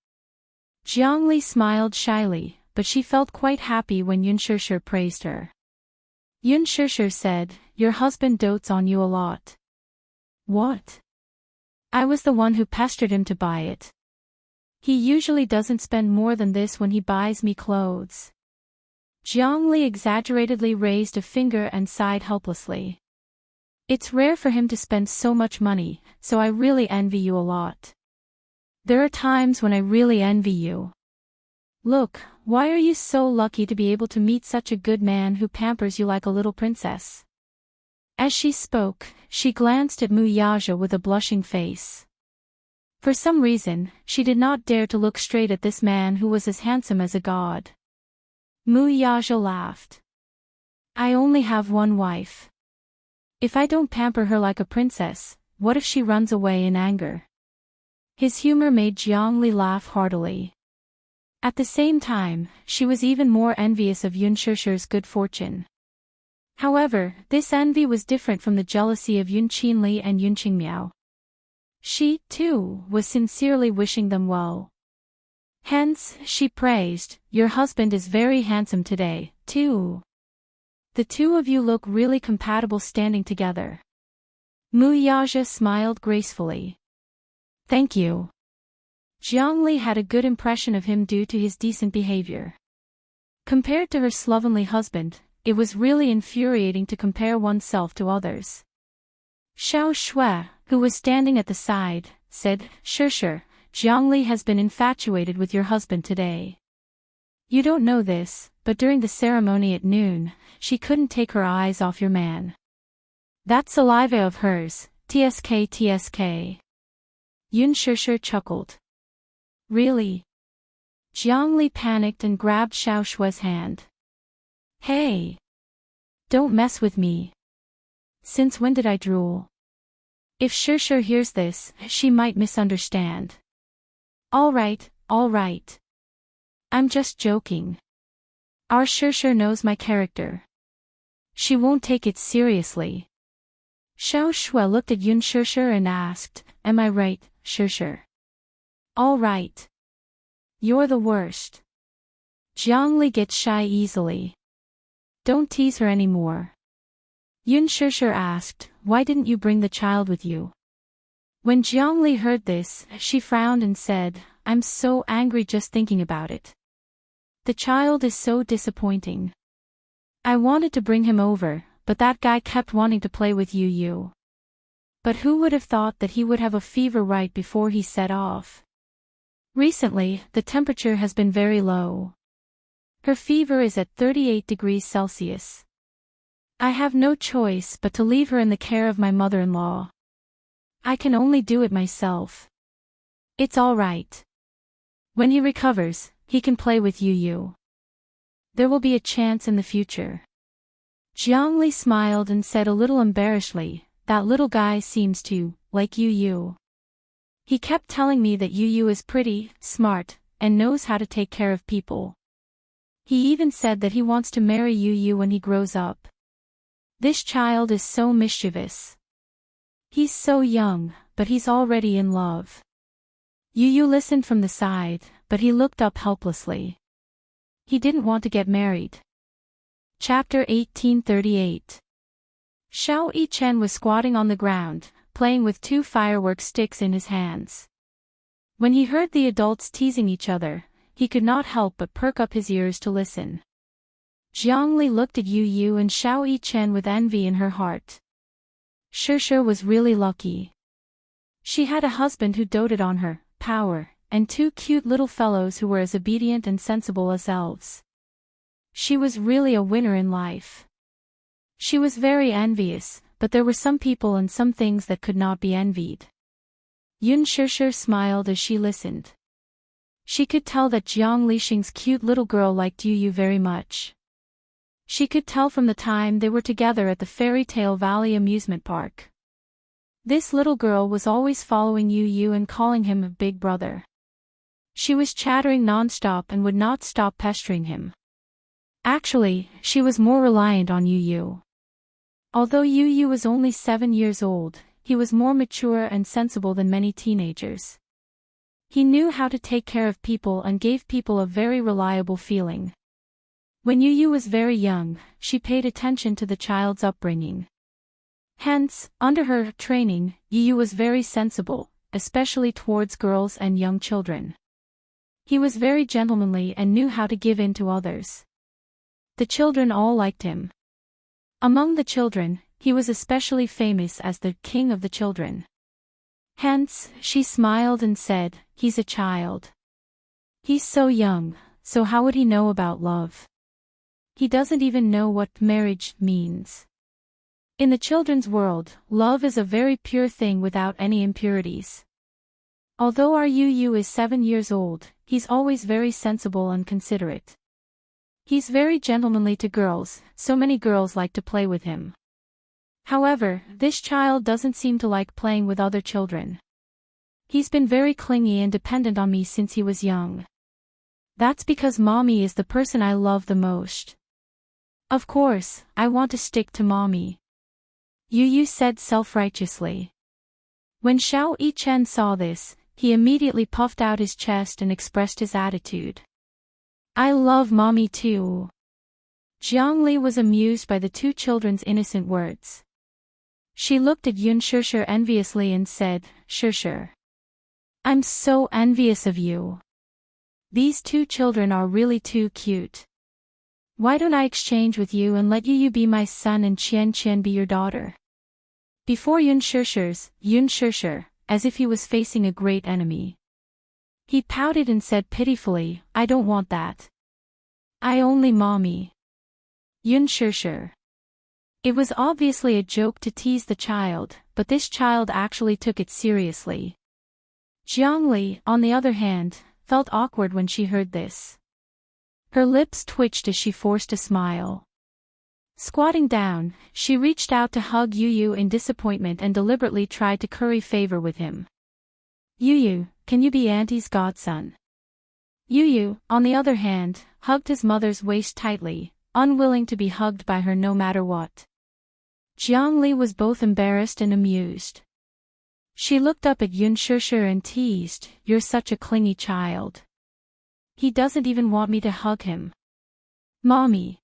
Jiang Li smiled shyly, but she felt quite happy when Yun Shishir praised her. Yun Shishir said, Your husband dotes on you a lot. What? I was the one who pestered him to buy it. He usually doesn't spend more than this when he buys me clothes. Jiang Li exaggeratedly raised a finger and sighed helplessly. It's rare for him to spend so much money, so I really envy you a lot. There are times when I really envy you. Look, why are you so lucky to be able to meet such a good man who pampers you like a little princess? As she spoke, she glanced at Mu Yaja with a blushing face. For some reason, she did not dare to look straight at this man who was as handsome as a god. Mu Yaja laughed. I only have one wife. If I don't pamper her like a princess, what if she runs away in anger? His humor made Jiang Li laugh heartily. At the same time, she was even more envious of Yun Shishir's good fortune. However, this envy was different from the jealousy of Yun Qinli and Yun Qingmiao. She, too, was sincerely wishing them well. Hence, she praised, "Your husband is very handsome today, too. The two of you look really compatible standing together." Mu Yaja smiled gracefully. "Thank you." Jiangli had a good impression of him due to his decent behavior. Compared to her slovenly husband, it was really infuriating to compare oneself to others. Xiao Shui, who was standing at the side, said, "Sure, Jiangli has been infatuated with your husband today. You don't know this, but during the ceremony at noon, she couldn't take her eyes off your man. That saliva of hers, tsk. Yun Shishir chuckled. "Really?" Jiangli panicked and grabbed Xiao Shui's hand. "Hey! Don't mess with me. Since when did I drool? If Shishir hears this, she might misunderstand." All right. I'm just joking. Our Shishir knows my character. She won't take it seriously." Xiao Shui looked at Yun Shishir and asked, "Am I right, Shishir?" "All right. You're the worst." Jiangli gets shy easily. "Don't tease her anymore." Yun Shishir asked, "Why didn't you bring the child with you?" When Jiangli heard this, she frowned and said, "I'm so angry just thinking about it. The child is so disappointing. I wanted to bring him over, but that guy kept wanting to play with Yu. But who would have thought that he would have a fever right before he set off? Recently, the temperature has been very low. Her fever is at 38 degrees Celsius. I have no choice but to leave her in the care of my mother-in-law. I can only do it myself. It's all right. When he recovers, he can play with Yu. There will be a chance in the future." Jiangli smiled and said a little embarrassedly, "That little guy seems to like Yu. He kept telling me that Yu is pretty, smart, and knows how to take care of people. He even said that he wants to marry Yu when he grows up. This child is so mischievous. He's so young, but he's already in love." Yu listened from the side, but he looked up helplessly. He didn't want to get married. Chapter 1838. Xiao Yichen was squatting on the ground, playing with 2 firework sticks in his hands. When he heard the adults teasing each other, he could not help but perk up his ears to listen. Jiangli looked at Yu and Xiao Yichen with envy in her heart. Shishir was really lucky. She had a husband who doted on her power, and 2 cute little fellows who were as obedient and sensible as elves. She was really a winner in life. She was very envious, but there were some people and some things that could not be envied. Yun Shishir smiled as she listened. She could tell that Jiang Lixing's cute little girl liked Yu very much. She could tell from the time they were together at the Fairy Tale Valley amusement park. This little girl was always following Yu and calling him a big brother. She was chattering non-stop and would not stop pestering him. Actually, she was more reliant on Yu. Although Yu was only 7 years old, he was more mature and sensible than many teenagers. He knew how to take care of people and gave people a very reliable feeling. When Yu was very young, she paid attention to the child's upbringing. Hence, under her training, Yu was very sensible, especially towards girls and young children. He was very gentlemanly and knew how to give in to others. The children all liked him. Among the children, he was especially famous as the king of the children. Hence, she smiled and said, "He's a child. He's so young, so how would he know about love? He doesn't even know what marriage means." In the children's world, love is a very pure thing without any impurities. Although our Yu is 7 years old, he's always very sensible and considerate. He's very gentlemanly to girls, so many girls like to play with him. However, this child doesn't seem to like playing with other children. He's been very clingy and dependent on me since he was young. That's because mommy is the person I love the most. Of course, I want to stick to mommy, Yu Yu said self-righteously. When Xiao Yichen saw this, he immediately puffed out his chest and expressed his attitude. I love mommy too. Jiangli was amused by the two children's innocent words. She looked at Yun Shishir enviously and said, Shishir, I'm so envious of you. These two children are really too cute. Why don't I exchange with you and let Yu be my son and Qian Qian be your daughter? Before Yun Shishir, as if he was facing a great enemy. He pouted and said pitifully, I don't want that. I only mommy. Yun Shishir. It was obviously a joke to tease the child, but this child actually took it seriously. Jiangli, on the other hand, felt awkward when she heard this. Her lips twitched as she forced a smile. Squatting down, she reached out to hug Yu Yu in disappointment and deliberately tried to curry favor with him. Yu Yu, can you be Auntie's godson? Yu Yu, on the other hand, hugged his mother's waist tightly, unwilling to be hugged by her no matter what. Jiangli was both embarrassed and amused. She looked up at Yun Shishir and teased, You're such a clingy child. He doesn't even want me to hug him. Mommy.